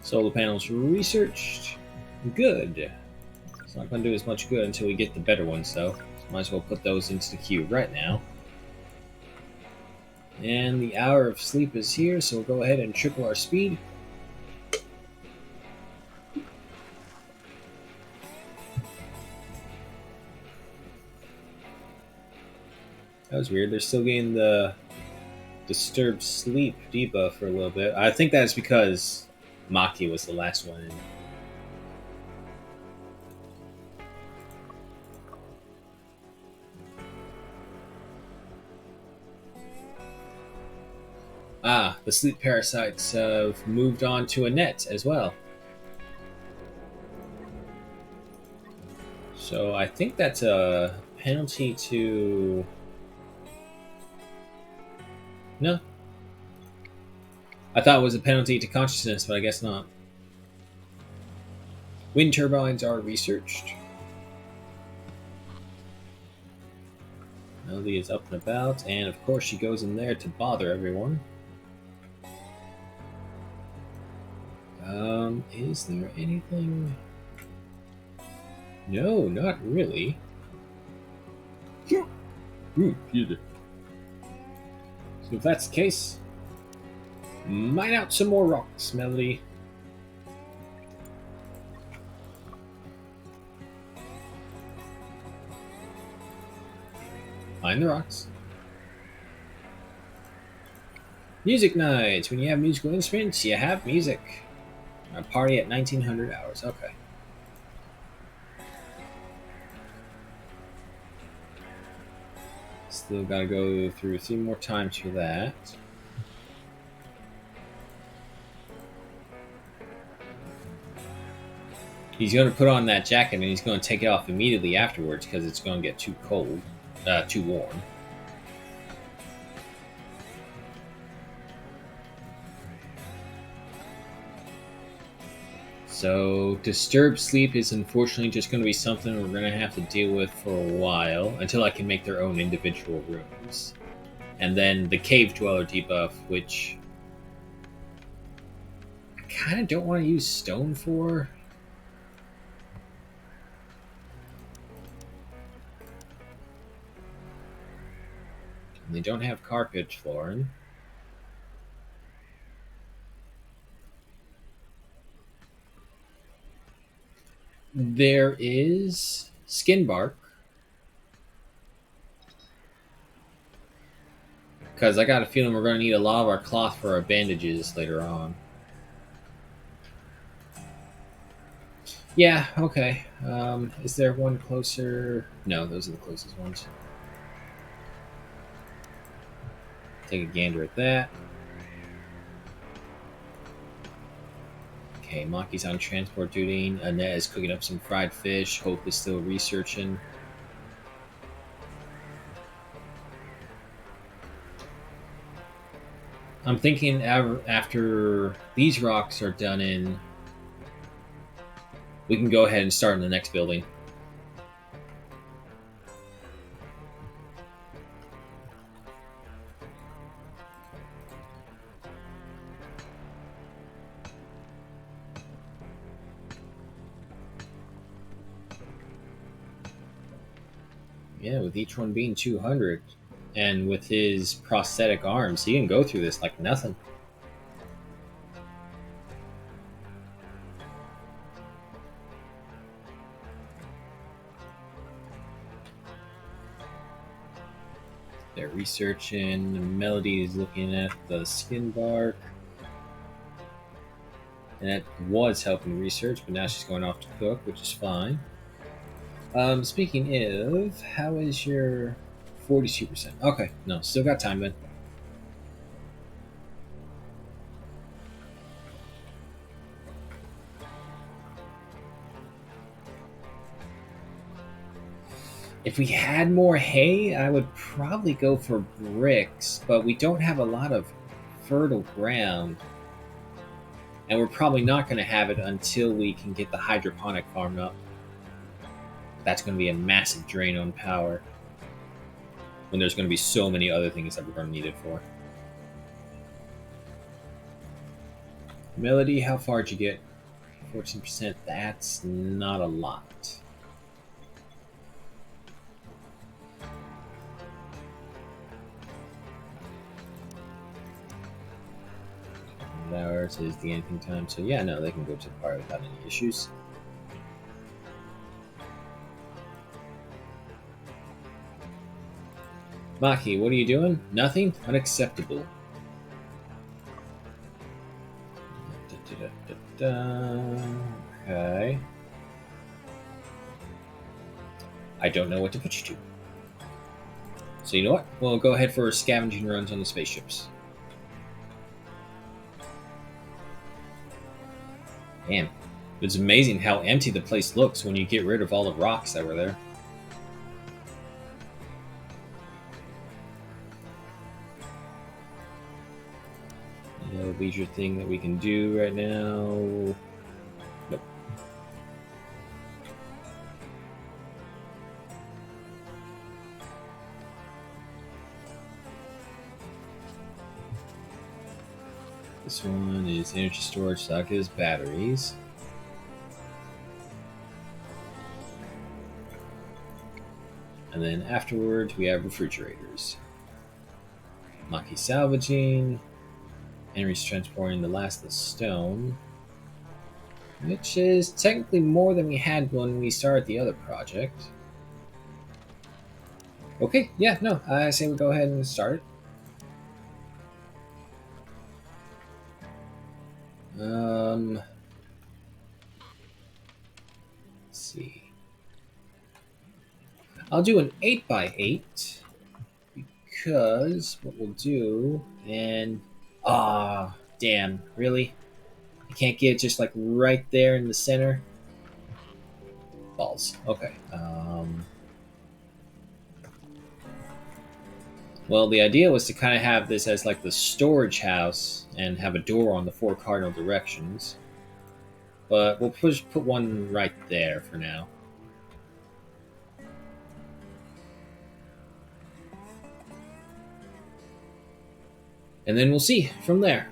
Solar panels researched. Good. It's not going to do as much good until we get the better ones, though. So might as well put those into the queue right now. And the hour of sleep is here, so we'll go ahead and triple our speed. That was weird. They're still getting the disturbed sleep debuff for a little bit. I think that's because Maki was the last one in. Ah, the sleep parasites have moved on to Annette as well. So I think that's a penalty to... No. I thought it was a penalty to consciousness, but I guess not. Wind turbines are researched. Melody is up and about, and of course she goes in there to bother everyone. Is there anything? No, not really. So if that's the case, mine out some more rocks, Melody. Find the rocks. Music nights. When you have musical instruments, you have music. A party at 1900 hours. Okay. Still gotta go through 3 more times for that. He's going to put on that jacket and he's going to take it off immediately afterwards because it's going to get too cold, too warm. So, disturbed sleep is unfortunately just going to be something we're going to have to deal with for a while until I can make their own individual rooms. And then the Cave Dweller debuff, which I kind of don't want to use stone for. And they don't have carpet flooring. There is skin bark. Because I got a feeling we're going to need a lot of our cloth for our bandages later on. Yeah, okay. Is there one closer? No, those are the closest ones. Take a gander at that. Okay, Maki's on transport duty. Annette is cooking up some fried fish. Hope is still researching. I'm thinking after these rocks are done in, we can go ahead and start in the next building. Yeah, with each one being 200, and with his prosthetic arms, he can go through this like nothing. They're researching. Melody is looking at the skin bark. And that was helping research, but now she's going off to cook, which is fine. Speaking of, how is your 42%? Okay, no, still got time then. If we had more hay, I would probably go for bricks, but we don't have a lot of fertile ground. And we're probably not going to have it until we can get the hydroponic farm up. That's going to be a massive drain on power when there's going to be so many other things that we're going to need it for. Melody, how far did you get? 14%. That's not a lot. Hours is the ending time, so yeah, no, they can go to the party without any issues. Maki, what are you doing? Nothing? Unacceptable. Okay. I don't know what to put you to. So you know what? We'll go ahead for scavenging runs on the spaceships. Damn. It's amazing how empty the place looks when you get rid of all the rocks that were there. No leisure thing that we can do right now. Nope. This one is energy storage, so that gives batteries. And then afterwards, we have refrigerators. Maki salvaging. Henry's transporting the last of the stone, which is technically more than we had when we started the other project. Okay, yeah, no, I say we go ahead and start it. Let's see. I'll do an 8x8 because what we'll do, and damn, really? I can't get it just like right there in the center. Balls. Okay. Well, the idea was to kind of have this as like the storage house and have a door on the 4 cardinal directions. But we'll put one right there for now. And then we'll see from there.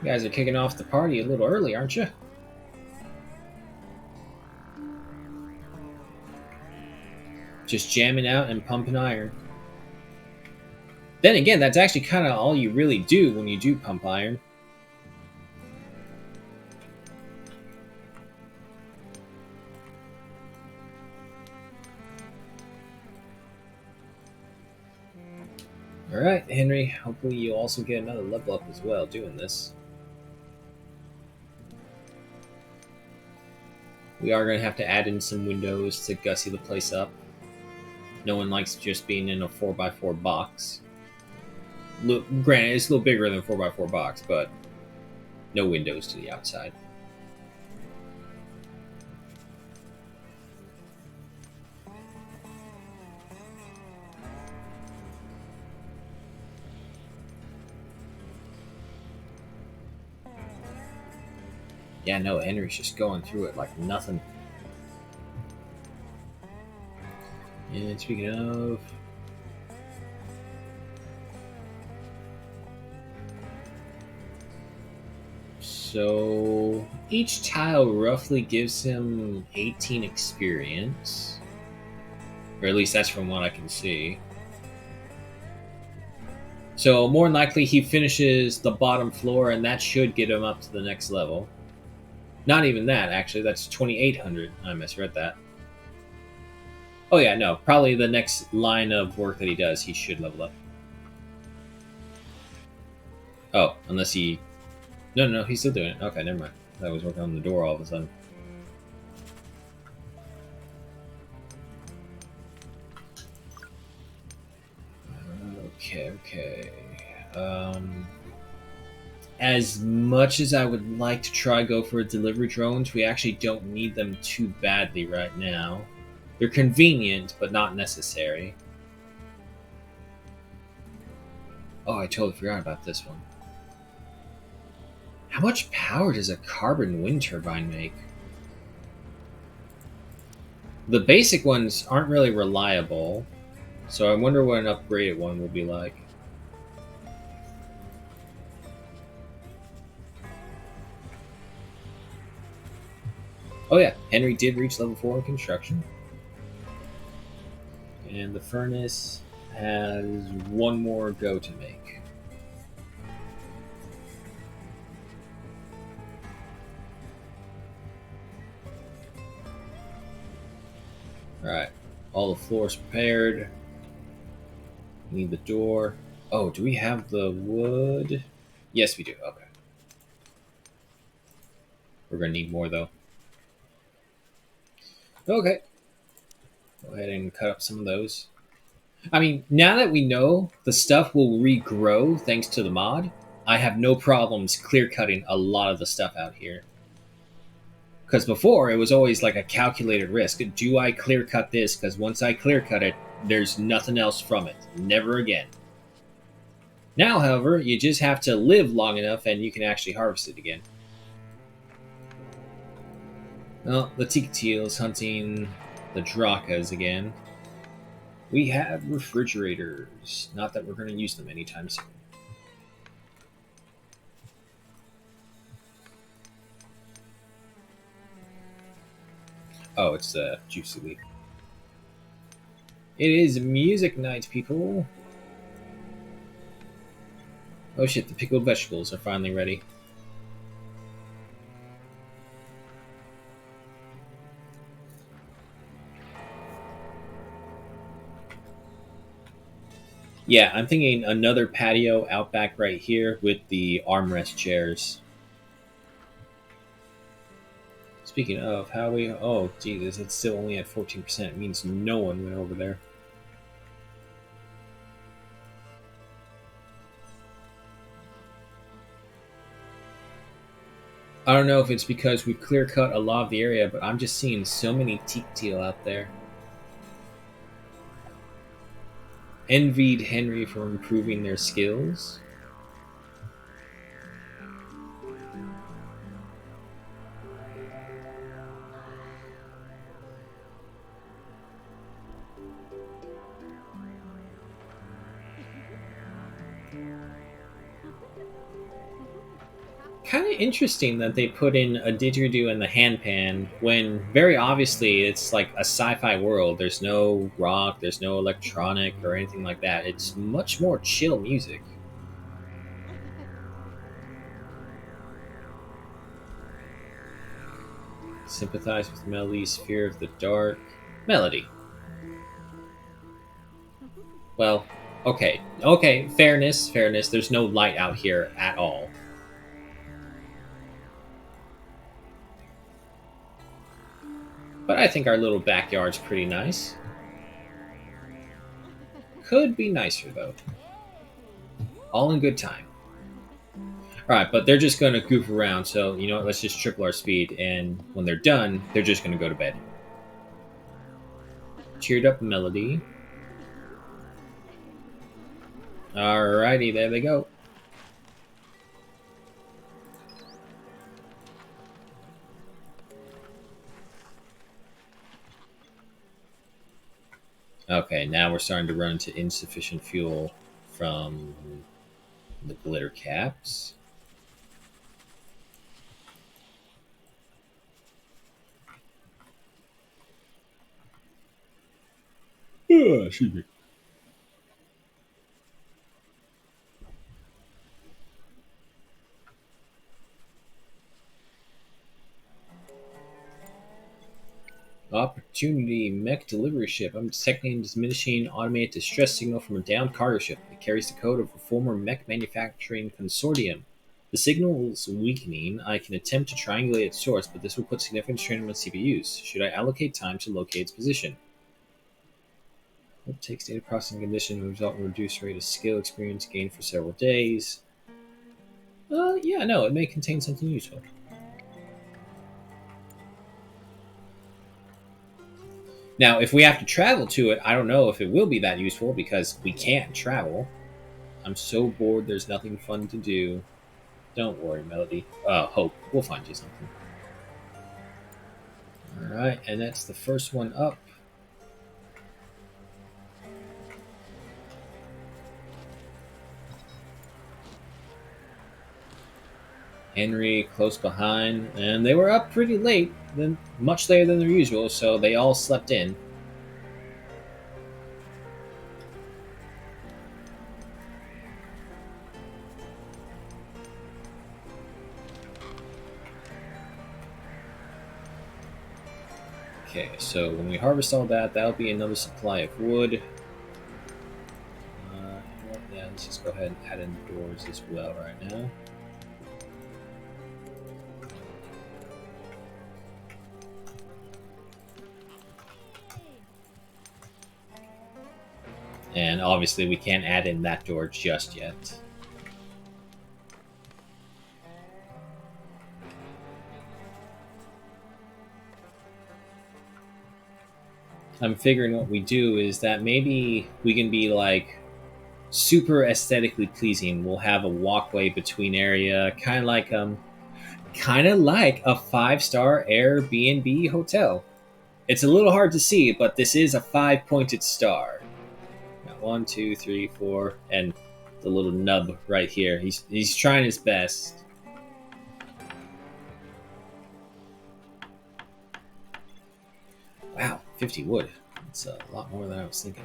You guys are kicking off the party a little early, aren't you? Just jamming out and pumping iron. Then again, that's actually kind of all you really do when you do pump iron. Alright, Henry, hopefully you also get another level up as well doing this. We are going to have to add in some windows to gussy the place up. No one likes just being in a 4x4 box. Granted, it's a little bigger than a 4x4 box, but no windows to the outside. Yeah, no, Henry's just going through it like nothing. And speaking of... So, each tile roughly gives him 18 experience. Or at least that's from what I can see. So more than likely he finishes the bottom floor, and that should get him up to the next level. Not even that, actually. That's 2,800. I misread that. Oh yeah, no. Probably the next line of work that he does, he should level up. Oh, unless he... No, no, no, he's still doing it. Okay, never mind. I was working on the door all of a sudden. Okay, okay. As much as I would like to try go for delivery drones, we actually don't need them too badly right now. They're convenient, but not necessary. Oh, I totally forgot about this one. How much power does a carbon wind turbine make? The basic ones aren't really reliable, so I wonder what an upgraded one will be like. Oh yeah, Henry did reach level 4 in construction. And the furnace has one more go to make. Alright, all the floors prepared. Need the door. Oh, do we have the wood? Yes, we do. Okay. We're going to need more, though. Okay. Go ahead and cut up some of those. I mean, now that we know the stuff will regrow thanks to the mod, I have no problems clear cutting a lot of the stuff out here. Because before, it was always like a calculated risk. Do I clear cut this? Because once I clear cut it, there's nothing else from it. Never again. Now, however, you just have to live long enough and you can actually harvest it again. Well, the Tiktil is hunting the Drakas again. We have refrigerators. Not that we're going to use them anytime soon. Oh, it's the Juicy Leaf. It is music night, people. Oh shit, the pickled vegetables are finally ready. Yeah, I'm thinking another patio out back right here with the armrest chairs. Speaking of, how we... Oh, Jesus, it's still only at 14%. It means no one went over there. I don't know if it's because we've clear cut a lot of the area, but I'm just seeing so many Tiktil out there. Envied Henry for improving their skills. Kind of interesting that they put in a didgeridoo in the handpan when very obviously it's like a sci-fi world. There's no rock, there's no electronic or anything like that. It's much more chill music. Sympathize with Melody's fear of the dark. Melody. Well, okay. Okay, fairness, fairness. There's no light out here at all. But I think our little backyard's pretty nice. Could be nicer, though. All in good time. Alright, but they're just going to goof around, so you know what? Let's just triple our speed, and when they're done, they're just going to go to bed. Cheered up Melody. Alrighty, there they go. Okay, now we're starting to run into insufficient fuel from the glitter caps. Excuse me. Opportunity mech delivery ship. I'm detecting a diminishing automated distress signal from a downed cargo ship. It carries the code of a former mech manufacturing consortium. The signal is weakening. I can attempt to triangulate its source, but this will put significant strain on my CPUs. Should I allocate time to locate its position? It takes data processing condition and result in a reduced rate of skill experience gained for several days. Yeah, no, it may contain something useful. Now, if we have to travel to it, I don't know if it will be that useful because we can't travel. I'm so bored, there's nothing fun to do. Don't worry, Melody. Hope. We'll find you something. Alright, and that's the first one up. Henry close behind, and they were up pretty late, then much later than their usual, so they all slept in. Okay, so when we harvest all that, that'll be another supply of wood. Yeah, let's just go ahead and add in doors as well right now. And obviously we can't add in that door just yet. I'm figuring what we do is that maybe we can be like super aesthetically pleasing. We'll have a walkway between area, kind of like a 5-star Airbnb hotel. It's a little hard to see, but this is a 5-pointed star. Got 1, 2, 3, 4, and the little nub right here. He's trying his best. Wow, 50 wood. That's a lot more than I was thinking.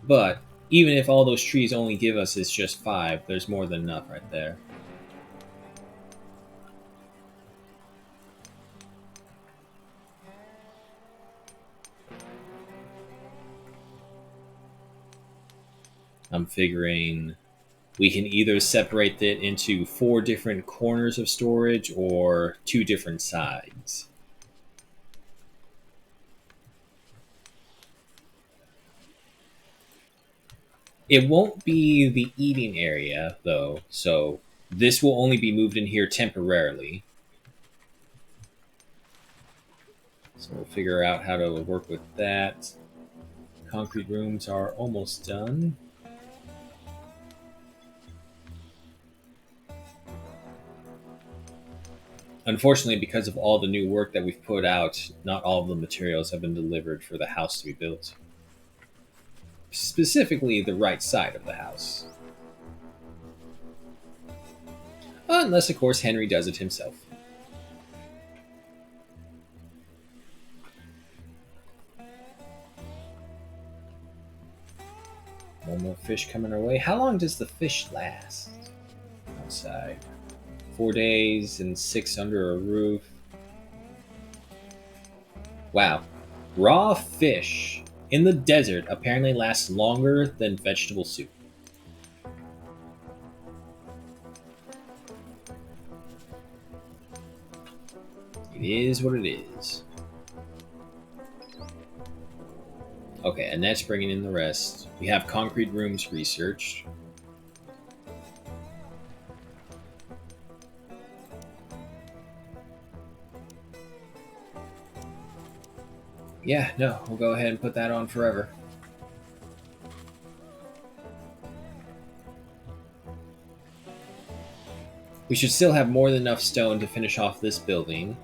But even if all those trees only give us is just 5, there's more than enough right there. I'm figuring we can either separate it into 4 different corners of storage or 2 different sides. It won't be the eating area, though, so this will only be moved in here temporarily. So we'll figure out how to work with that. Concrete rooms are almost done. Unfortunately, because of all the new work that we've put out, not all of the materials have been delivered for the house to be built. Specifically, the right side of the house. Unless, of course, Henry does it himself. One more fish coming our way. How long does the fish last outside? 4 days and 6 under a roof. Wow. Raw fish in the desert apparently lasts longer than vegetable soup. It is what it is. Okay, and that's bringing in the rest. We have concrete rooms researched. Yeah, no, we'll go ahead and put that on forever. We should still have more than enough stone to finish off this building.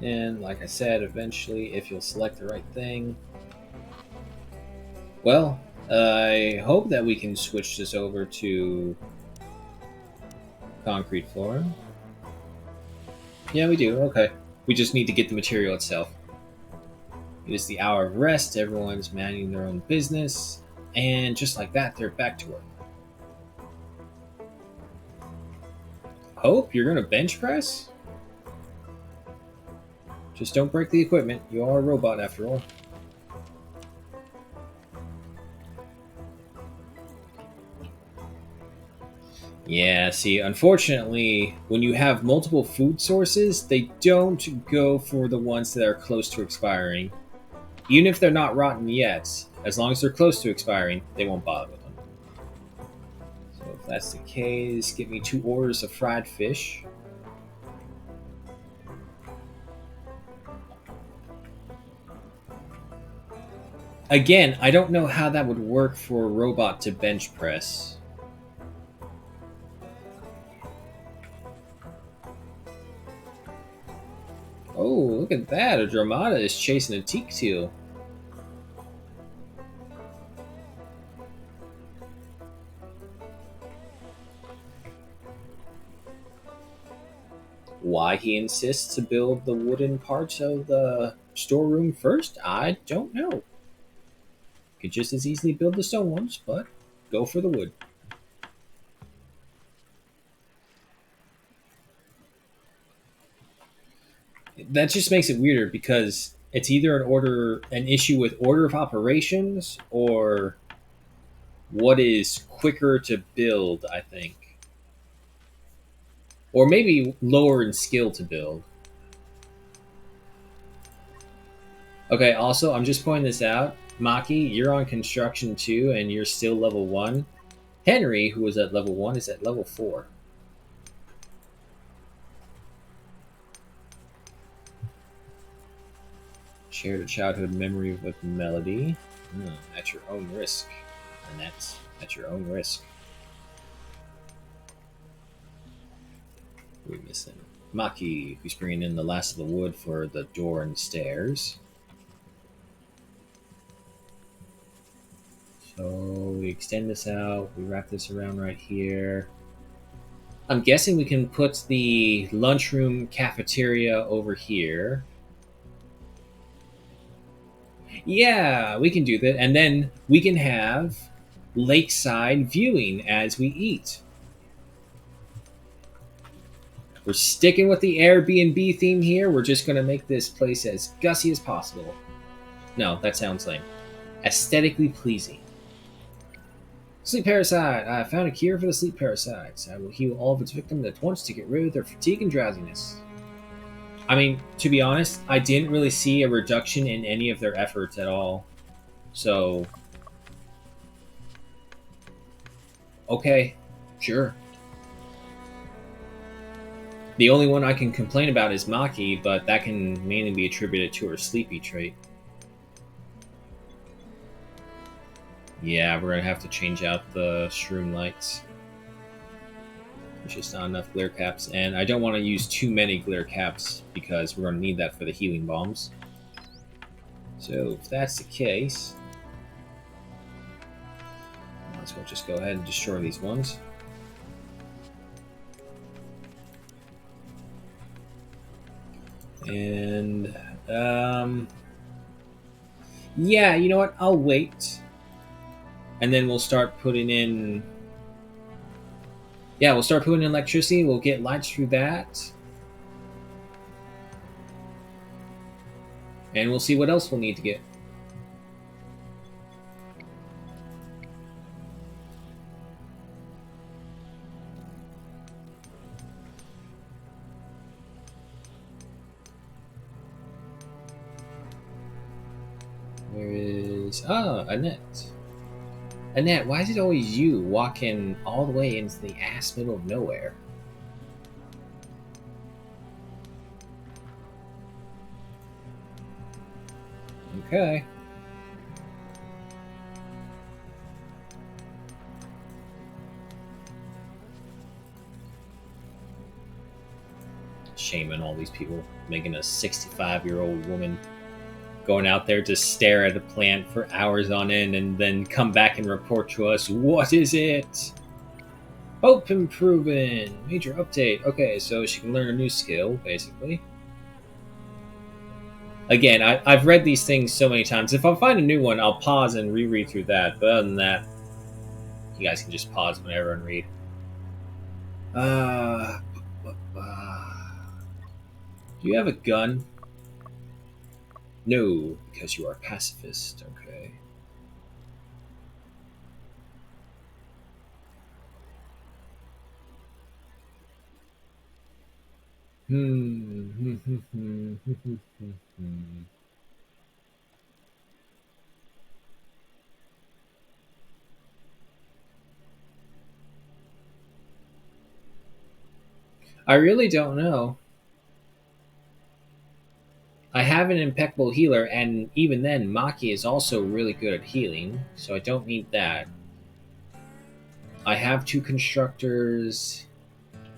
And like I said, eventually, if you'll select the right thing. Well, I hope that we can switch this over to concrete floor. Yeah, we do. Okay. We just need to get the material itself. It is the hour of rest. Everyone's minding their own business. And just like that, they're back to work. Hope, you're going to bench press? Just don't break the equipment. You are a robot after all. Yeah, see, unfortunately, when you have multiple food sources, they don't go for the ones that are close to expiring. Even if they're not rotten yet, as long as they're close to expiring, they won't bother with them. So if that's the case, get me 2 orders of fried fish. Again, I don't know how that would work for a robot to bench press. Oh, look at that. A Dramata is chasing a teak teal. Why he insists to build the wooden parts of the storeroom first, I don't know. Could just as easily build the stone ones, but go for the wood. That just makes it weirder because it's either an issue with order of operations, or what is quicker to build, I think. Or maybe lower in skill to build. Okay, also, I'm just pointing this out. Maki, you're on construction 2 and you're still level 1. Henry, who was at level 1, is at level 4. Shared a childhood memory with Melody. At your own risk. And that's at your own risk. Who are we missing? Maki, who's bringing in the last of the wood for the door and stairs. So we extend this out. We wrap this around right here. I'm guessing we can put the lunchroom cafeteria over here. Yeah, we can do that. And then we can have lakeside viewing as we eat. We're sticking with the Airbnb theme here. We're just going to make this place as gussy as possible. No, that sounds lame. Aesthetically pleasing. Sleep parasite. I found a cure for the sleep parasites. I will heal all of its victims at once to get rid of their fatigue and drowsiness. I mean, to be honest, I didn't really see a reduction in any of their efforts at all. So, okay, sure. The only one I can complain about is Maki, but that can mainly be attributed to her sleepy trait. Yeah, we're going to have to change out the shroom lights. There's just not enough glare caps, and I don't want to use too many glare caps because we're going to need that for the healing bombs. So if that's the case, let's just go ahead and destroy these ones. And yeah, you know what? I'll wait, and then we'll start putting in. Yeah, we'll start putting in electricity. We'll get lights through that. And we'll see what else we'll need to get. Where is... Ah, Annette. Annette, why is it always you walking all the way into the ass middle of nowhere? Okay. Shaming all these people, making a 65-year-old woman going out there to stare at a plant for hours on end and then come back and report to us, what is it? Hope improving. Major update. Okay, so she can learn a new skill, basically. Again, I've read these things so many times. If I find a new one, I'll pause and reread through that. But other than that, you guys can just pause whenever and read. Uh, do you have a gun? No, because you are a pacifist. Okay. Hmm. I really don't know. I have an impeccable healer, and even then, Maki is also really good at healing, so I don't need that. I have two constructors.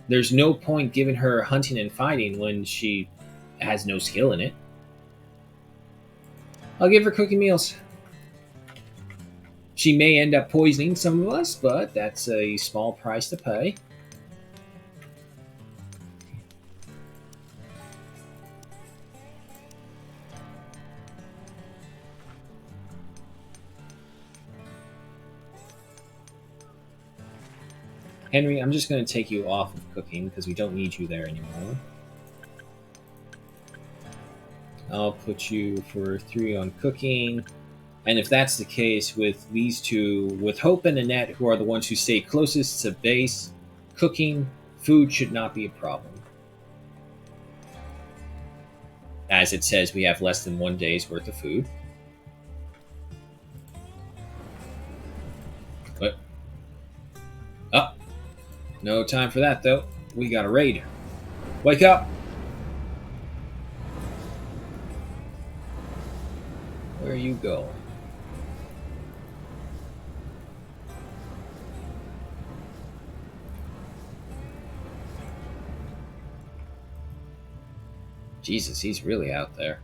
There's no point giving her hunting and fighting when she has no skill in it. I'll give her cooking meals. She may end up poisoning some of us, but that's a small price to pay. Henry, I'm just going to take you off of cooking because we don't need you there anymore. I'll put you for 3 on cooking. And if that's the case with these two, with Hope and Annette, who are the ones who stay closest to base, cooking, food should not be a problem. As it says, we have less than 1 day's worth of food. But, oh, no time for that, though. We got a raid. Wake up! Where are you going? Jesus, he's really out there.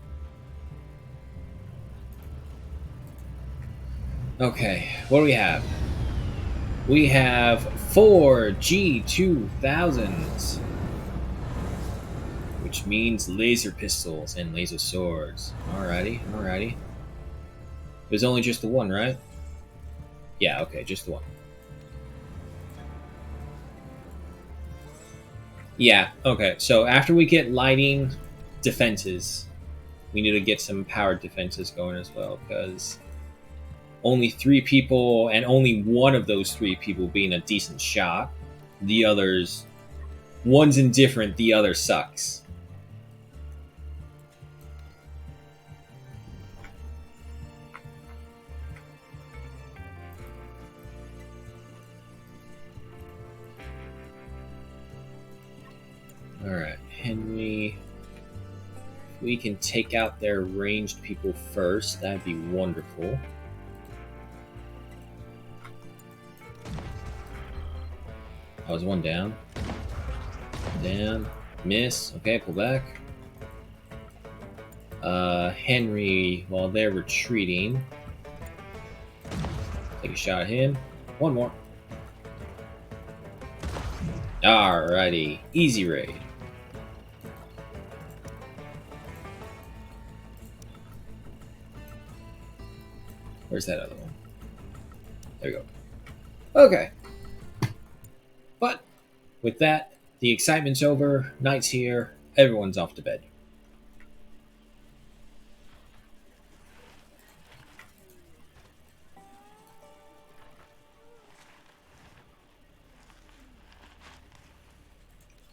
Okay, what do we have? We have 4 G2000s, which means laser pistols and laser swords. Alrighty, alrighty. There's only just the one, right? Yeah, okay, just the one. Yeah, okay. So after we get lighting defenses, we need to get some powered defenses going as well, because only 3 people, and only one of those 3 people being a decent shot. The others, one's indifferent, the other sucks. Alright, Henry. If we can take out their ranged people first, that'd be wonderful. I was one down. Down. Miss. Okay, pull back. Henry, while they're retreating, take a shot at him. One more. Alrighty. Easy raid. Where's that other one? There we go. Okay. But with that, the excitement's over. Night's here. Everyone's off to bed.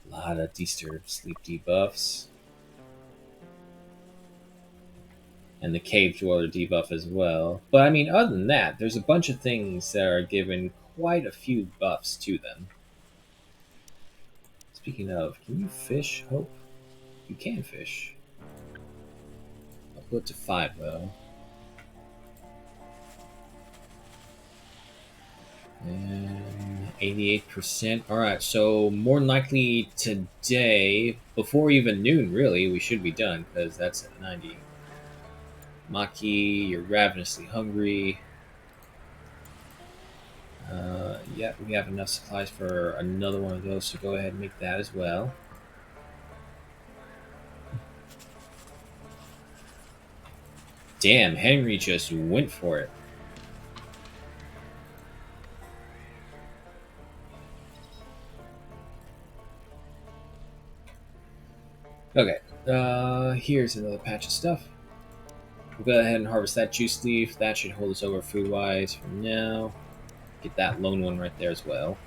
A lot of disturbed sleep debuffs. And the cave dweller debuff as well. But I mean, other than that, there's a bunch of things that are given quite a few buffs to them. Speaking of, can you fish, Hope? You can fish. I'll put it to 5 though. And 88%. Alright, so more than likely today, before even noon, really, we should be done, because that's at 90. Maki, you're ravenously hungry. Yeah, we have enough supplies for another one of those, so go ahead and make that as well. Damn, Henry just went for it. Okay, here's another patch of stuff. We'll go ahead and harvest that juice leaf. That should hold us over food-wise for now. Get that lone one right there as well.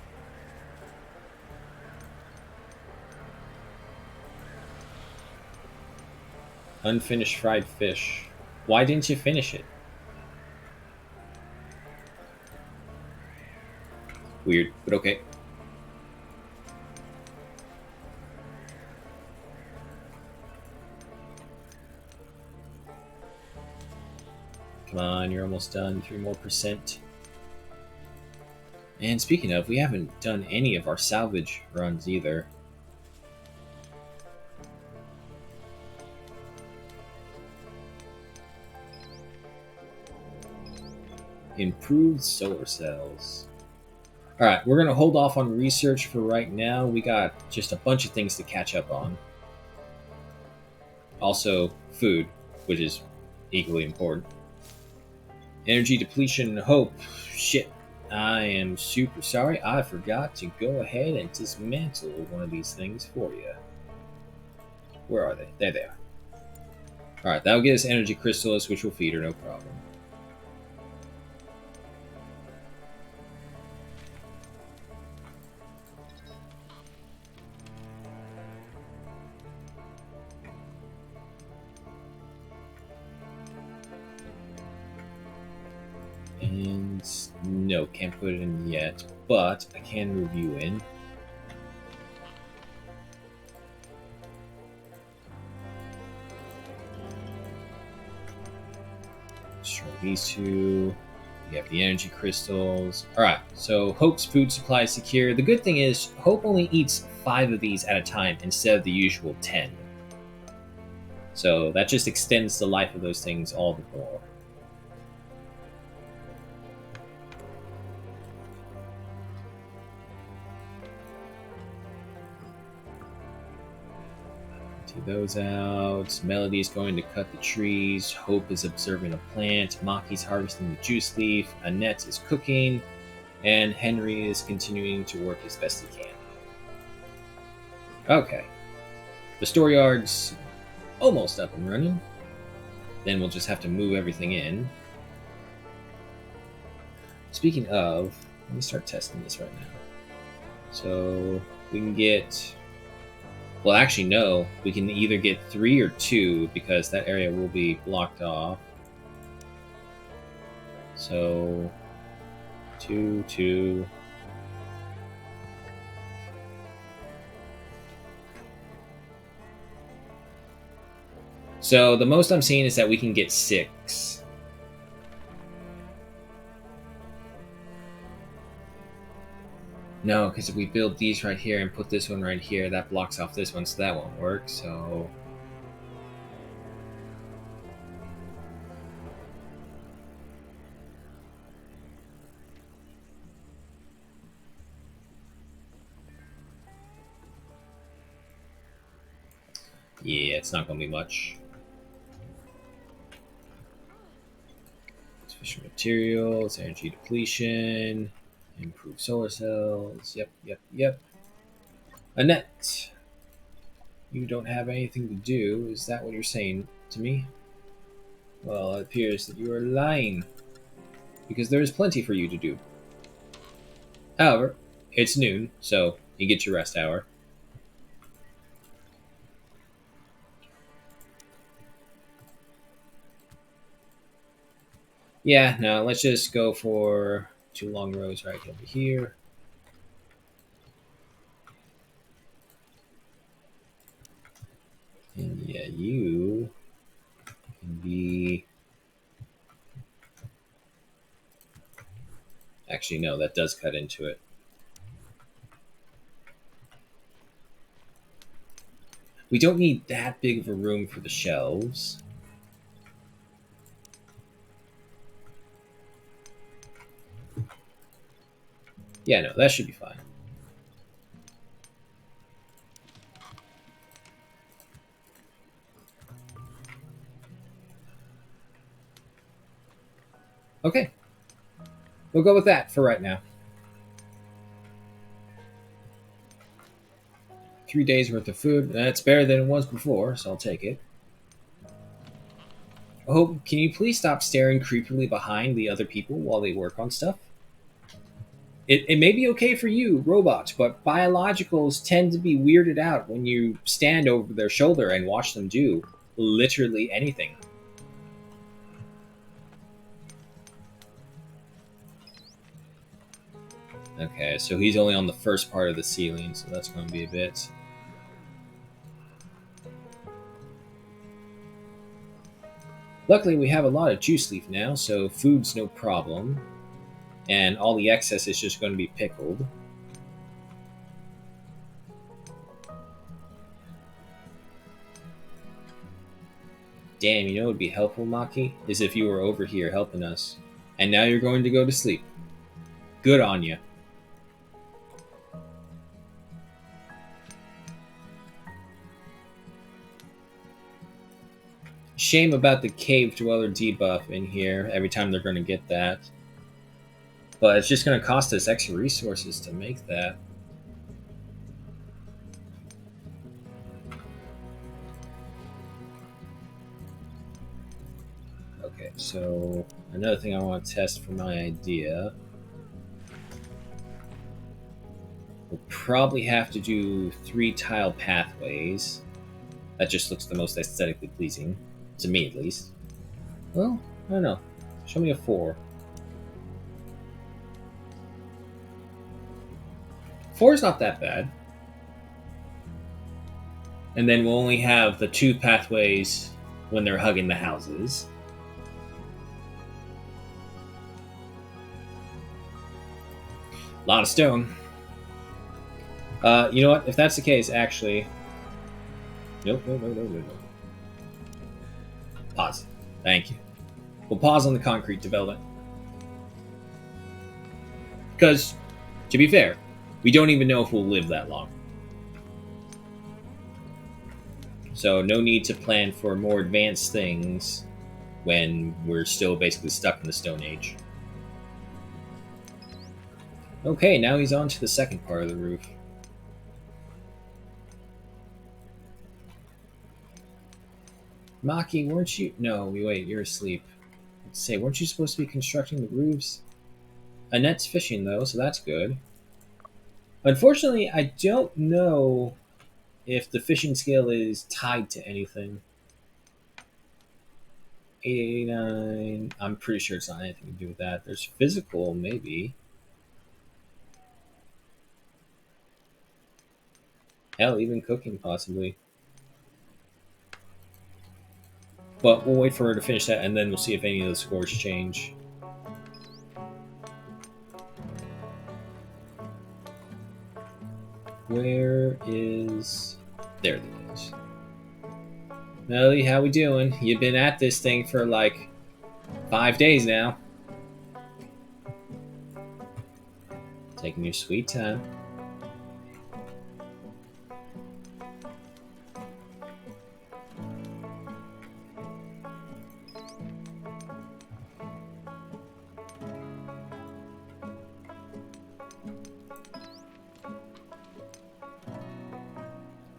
Unfinished fried fish. Why didn't you finish it? Weird, but okay. Come on, you're almost done. 3 more percent. And speaking of, we haven't done any of our salvage runs either. Improved solar cells. Alright, we're going to hold off on research for right now. We got just a bunch of things to catch up on. Also, food, which is equally important. Energy depletion hope. Shit. I am super sorry. I forgot to go ahead and dismantle one of these things for you. Where are they? There they are. Alright, that'll get us energy crystals, which will feed her, no problem. And no, can't put it in yet, but I can move you in. Destroy these two. We have the energy crystals. Alright, so Hope's food supply is secure. The good thing is, Hope only eats 5 of these at a time instead of the usual 10. So that just extends the life of those things all the more. Take those out. Melody's going to cut the trees. Hope is observing a plant. Maki's harvesting the juice leaf. Annette is cooking. And Henry is continuing to work as best he can. Okay. The storeyard's almost up and running. Then we'll just have to move everything in. Speaking of, let me start testing this right now. So we can get... Well, actually, no. We can either get 3 or 2 because that area will be blocked off. So 2, 2. So the most I'm seeing is that we can get 6. No, because if we build these right here and put this one right here, that blocks off this one, so that won't work, so... Yeah, it's not going to be much. Sufficient materials, energy depletion, improved solar cells, yep. Annette, you don't have anything to do, is that what you're saying to me? Well, it appears that you are lying, because there is plenty for you to do. However, it's noon, so you get your rest hour. Yeah, no, let's just go for 2 long rows right over here. And yeah, you can be... Actually, no, that does cut into it. We don't need that big of a room for the shelves. Yeah, no, that should be fine. Okay, we'll go with that for right now. 3 days worth of food. That's better than it was before, so I'll take it. Oh, can you please stop staring creepily behind the other people while they work on stuff? It may be okay for you, robots, but biologicals tend to be weirded out when you stand over their shoulder and watch them do literally anything. Okay, so he's only on the first part of the ceiling, so that's going to be a bit. Luckily, we have a lot of juice leaf now, so food's no problem. And all the excess is just going to be pickled. Damn, you know what would be helpful, Maki? Is if you were over here helping us. And now you're going to go to sleep. Good on you. Shame about the cave dweller debuff in here every time they're going to get that. But it's just going to cost us extra resources to make that. Okay, so another thing I want to test for my idea. We'll probably have to do 3-tile pathways. That just looks the most aesthetically pleasing. To me, at least. Well, I don't know. Show me a 4. 4 is not that bad. And then we'll only have the 2 pathways when they're hugging the houses. A lot of stone. You know what? If that's the case, actually... Nope. Pause. Thank you. We'll pause on the concrete development. Because, to be fair, we don't even know if we'll live that long. So no need to plan for more advanced things when we're still basically stuck in the Stone Age. Okay, now he's on to the second part of the roof. Maki, weren't you... No, wait, you're asleep. Let's say, weren't you supposed to be constructing the roofs? Annette's fishing, though, so that's good. Unfortunately, I don't know if the fishing skill is tied to anything. 889... I'm pretty sure it's not anything to do with that. There's physical, maybe. Hell, even cooking, possibly. But we'll wait for her to finish that, and then we'll see if any of the scores change. Where is... There it is. Melody, how we doing? You've been at this thing for like 5 days now. Taking your sweet time.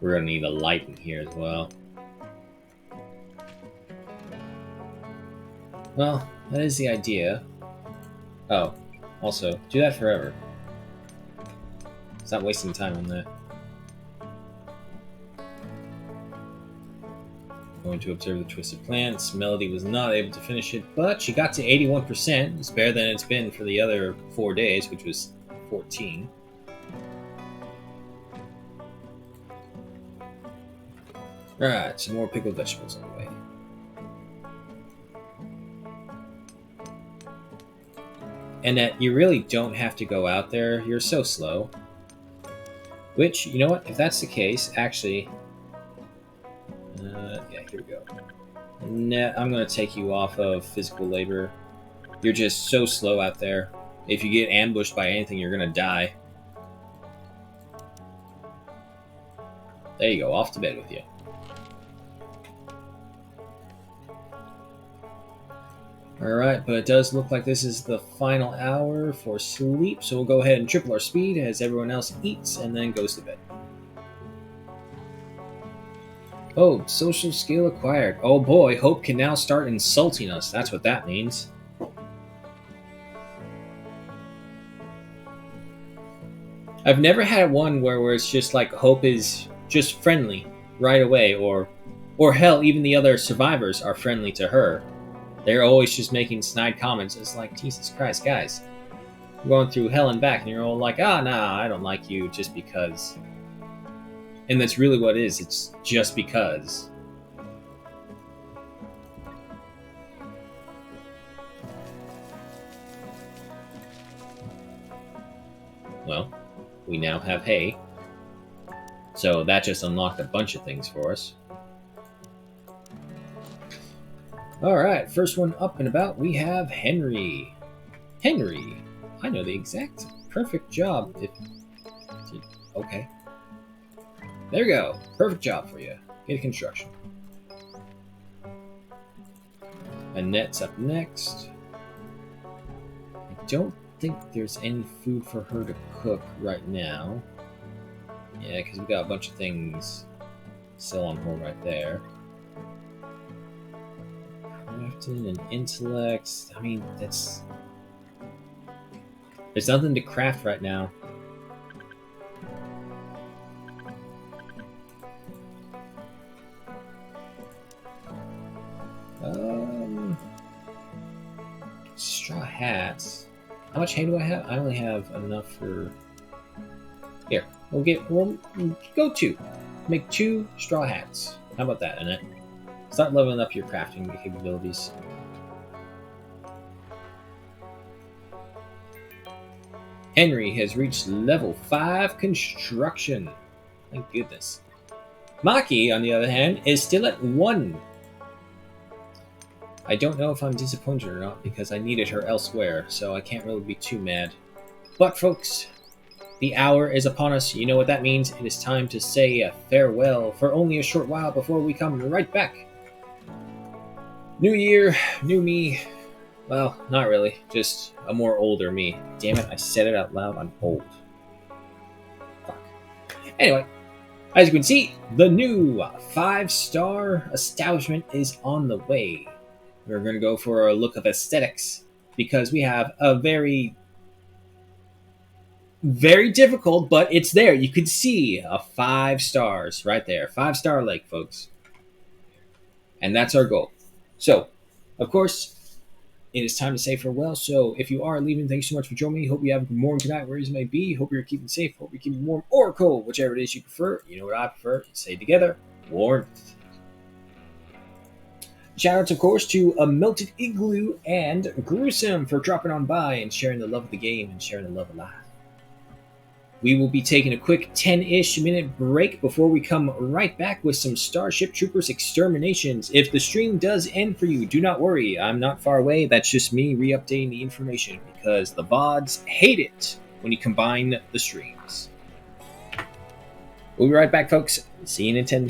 We're gonna need a light in here as well. Well, that is the idea. Oh, also, do that forever. Stop wasting time on that. Going to observe the twisted plants. Melody was not able to finish it, but she got to 81%. It's better than it's been for the other 4 days, which was 14. Alright, some more pickled vegetables on the way. And that you really don't have to go out there. You're so slow. Which, you know what? If that's the case, actually... yeah, here we go. I'm going to take you off of physical labor. You're just so slow out there. If you get ambushed by anything, you're going to die. There you go, off to bed with you. Alright, but it does look like this is the final hour for sleep, so we'll go ahead and triple our speed as everyone else eats and then goes to bed. Oh, social skill acquired. Oh boy, Hope can now start insulting us. That's what that means. I've never had one where it's just like Hope is just friendly right away, or hell, even the other survivors are friendly to her. They're always just making snide comments. It's like, Jesus Christ, guys. You're going through hell and back, and you're all like, ah, nah, I don't like you just because. And that's really what it is. It's just because. Well, we now have hay. So that just unlocked a bunch of things for us. Alright, first one up and about, we have Henry. Henry, I know the exact perfect job if... Okay. There we go. Perfect job for you. Get construction. Annette's up next. I don't think there's any food for her to cook right now. Yeah, because we got a bunch of things still on hold right there. Crafting and intellect. I mean, that's... There's nothing to craft right now. Straw hats. How much hay do I have? I only have enough for... Here, we'll go 2. Make 2 straw hats. How about that, Annette? Start leveling up your crafting capabilities. Henry has reached level 5 construction. Thank goodness. Maki, on the other hand, is still at 1. I don't know if I'm disappointed or not because I needed her elsewhere, so I can't really be too mad. But folks, the hour is upon us. You know what that means. It is time to say a farewell for only a short while before we come right back. New year, new me. Well, not really. Just a more older me. Damn it, I said it out loud. I'm old. Fuck. Anyway, as you can see, the new 5-star establishment is on the way. We're going to go for a look of aesthetics because we have a very, very difficult, but it's there. You can see a 5 stars right there. 5-star lake, folks. And that's our goal. So, of course, it is time to say farewell. So, if you are leaving, thanks so much for joining me. Hope you have a good morning, good night, wherever you may be. Hope you're keeping safe. Hope you're keeping warm or cold, whichever it is you prefer. You know what I prefer. Say together, warmth. Shoutouts, of course, to A Melted Igloo and Gruesome for dropping on by and sharing the love of the game and sharing the love of life. We will be taking a quick 10-ish minute break before we come right back with some Starship Troopers exterminations. If the stream does end for you, do not worry. I'm not far away. That's just me re-updating the information because the VODs hate it when you combine the streams. We'll be right back, folks. See you in 10.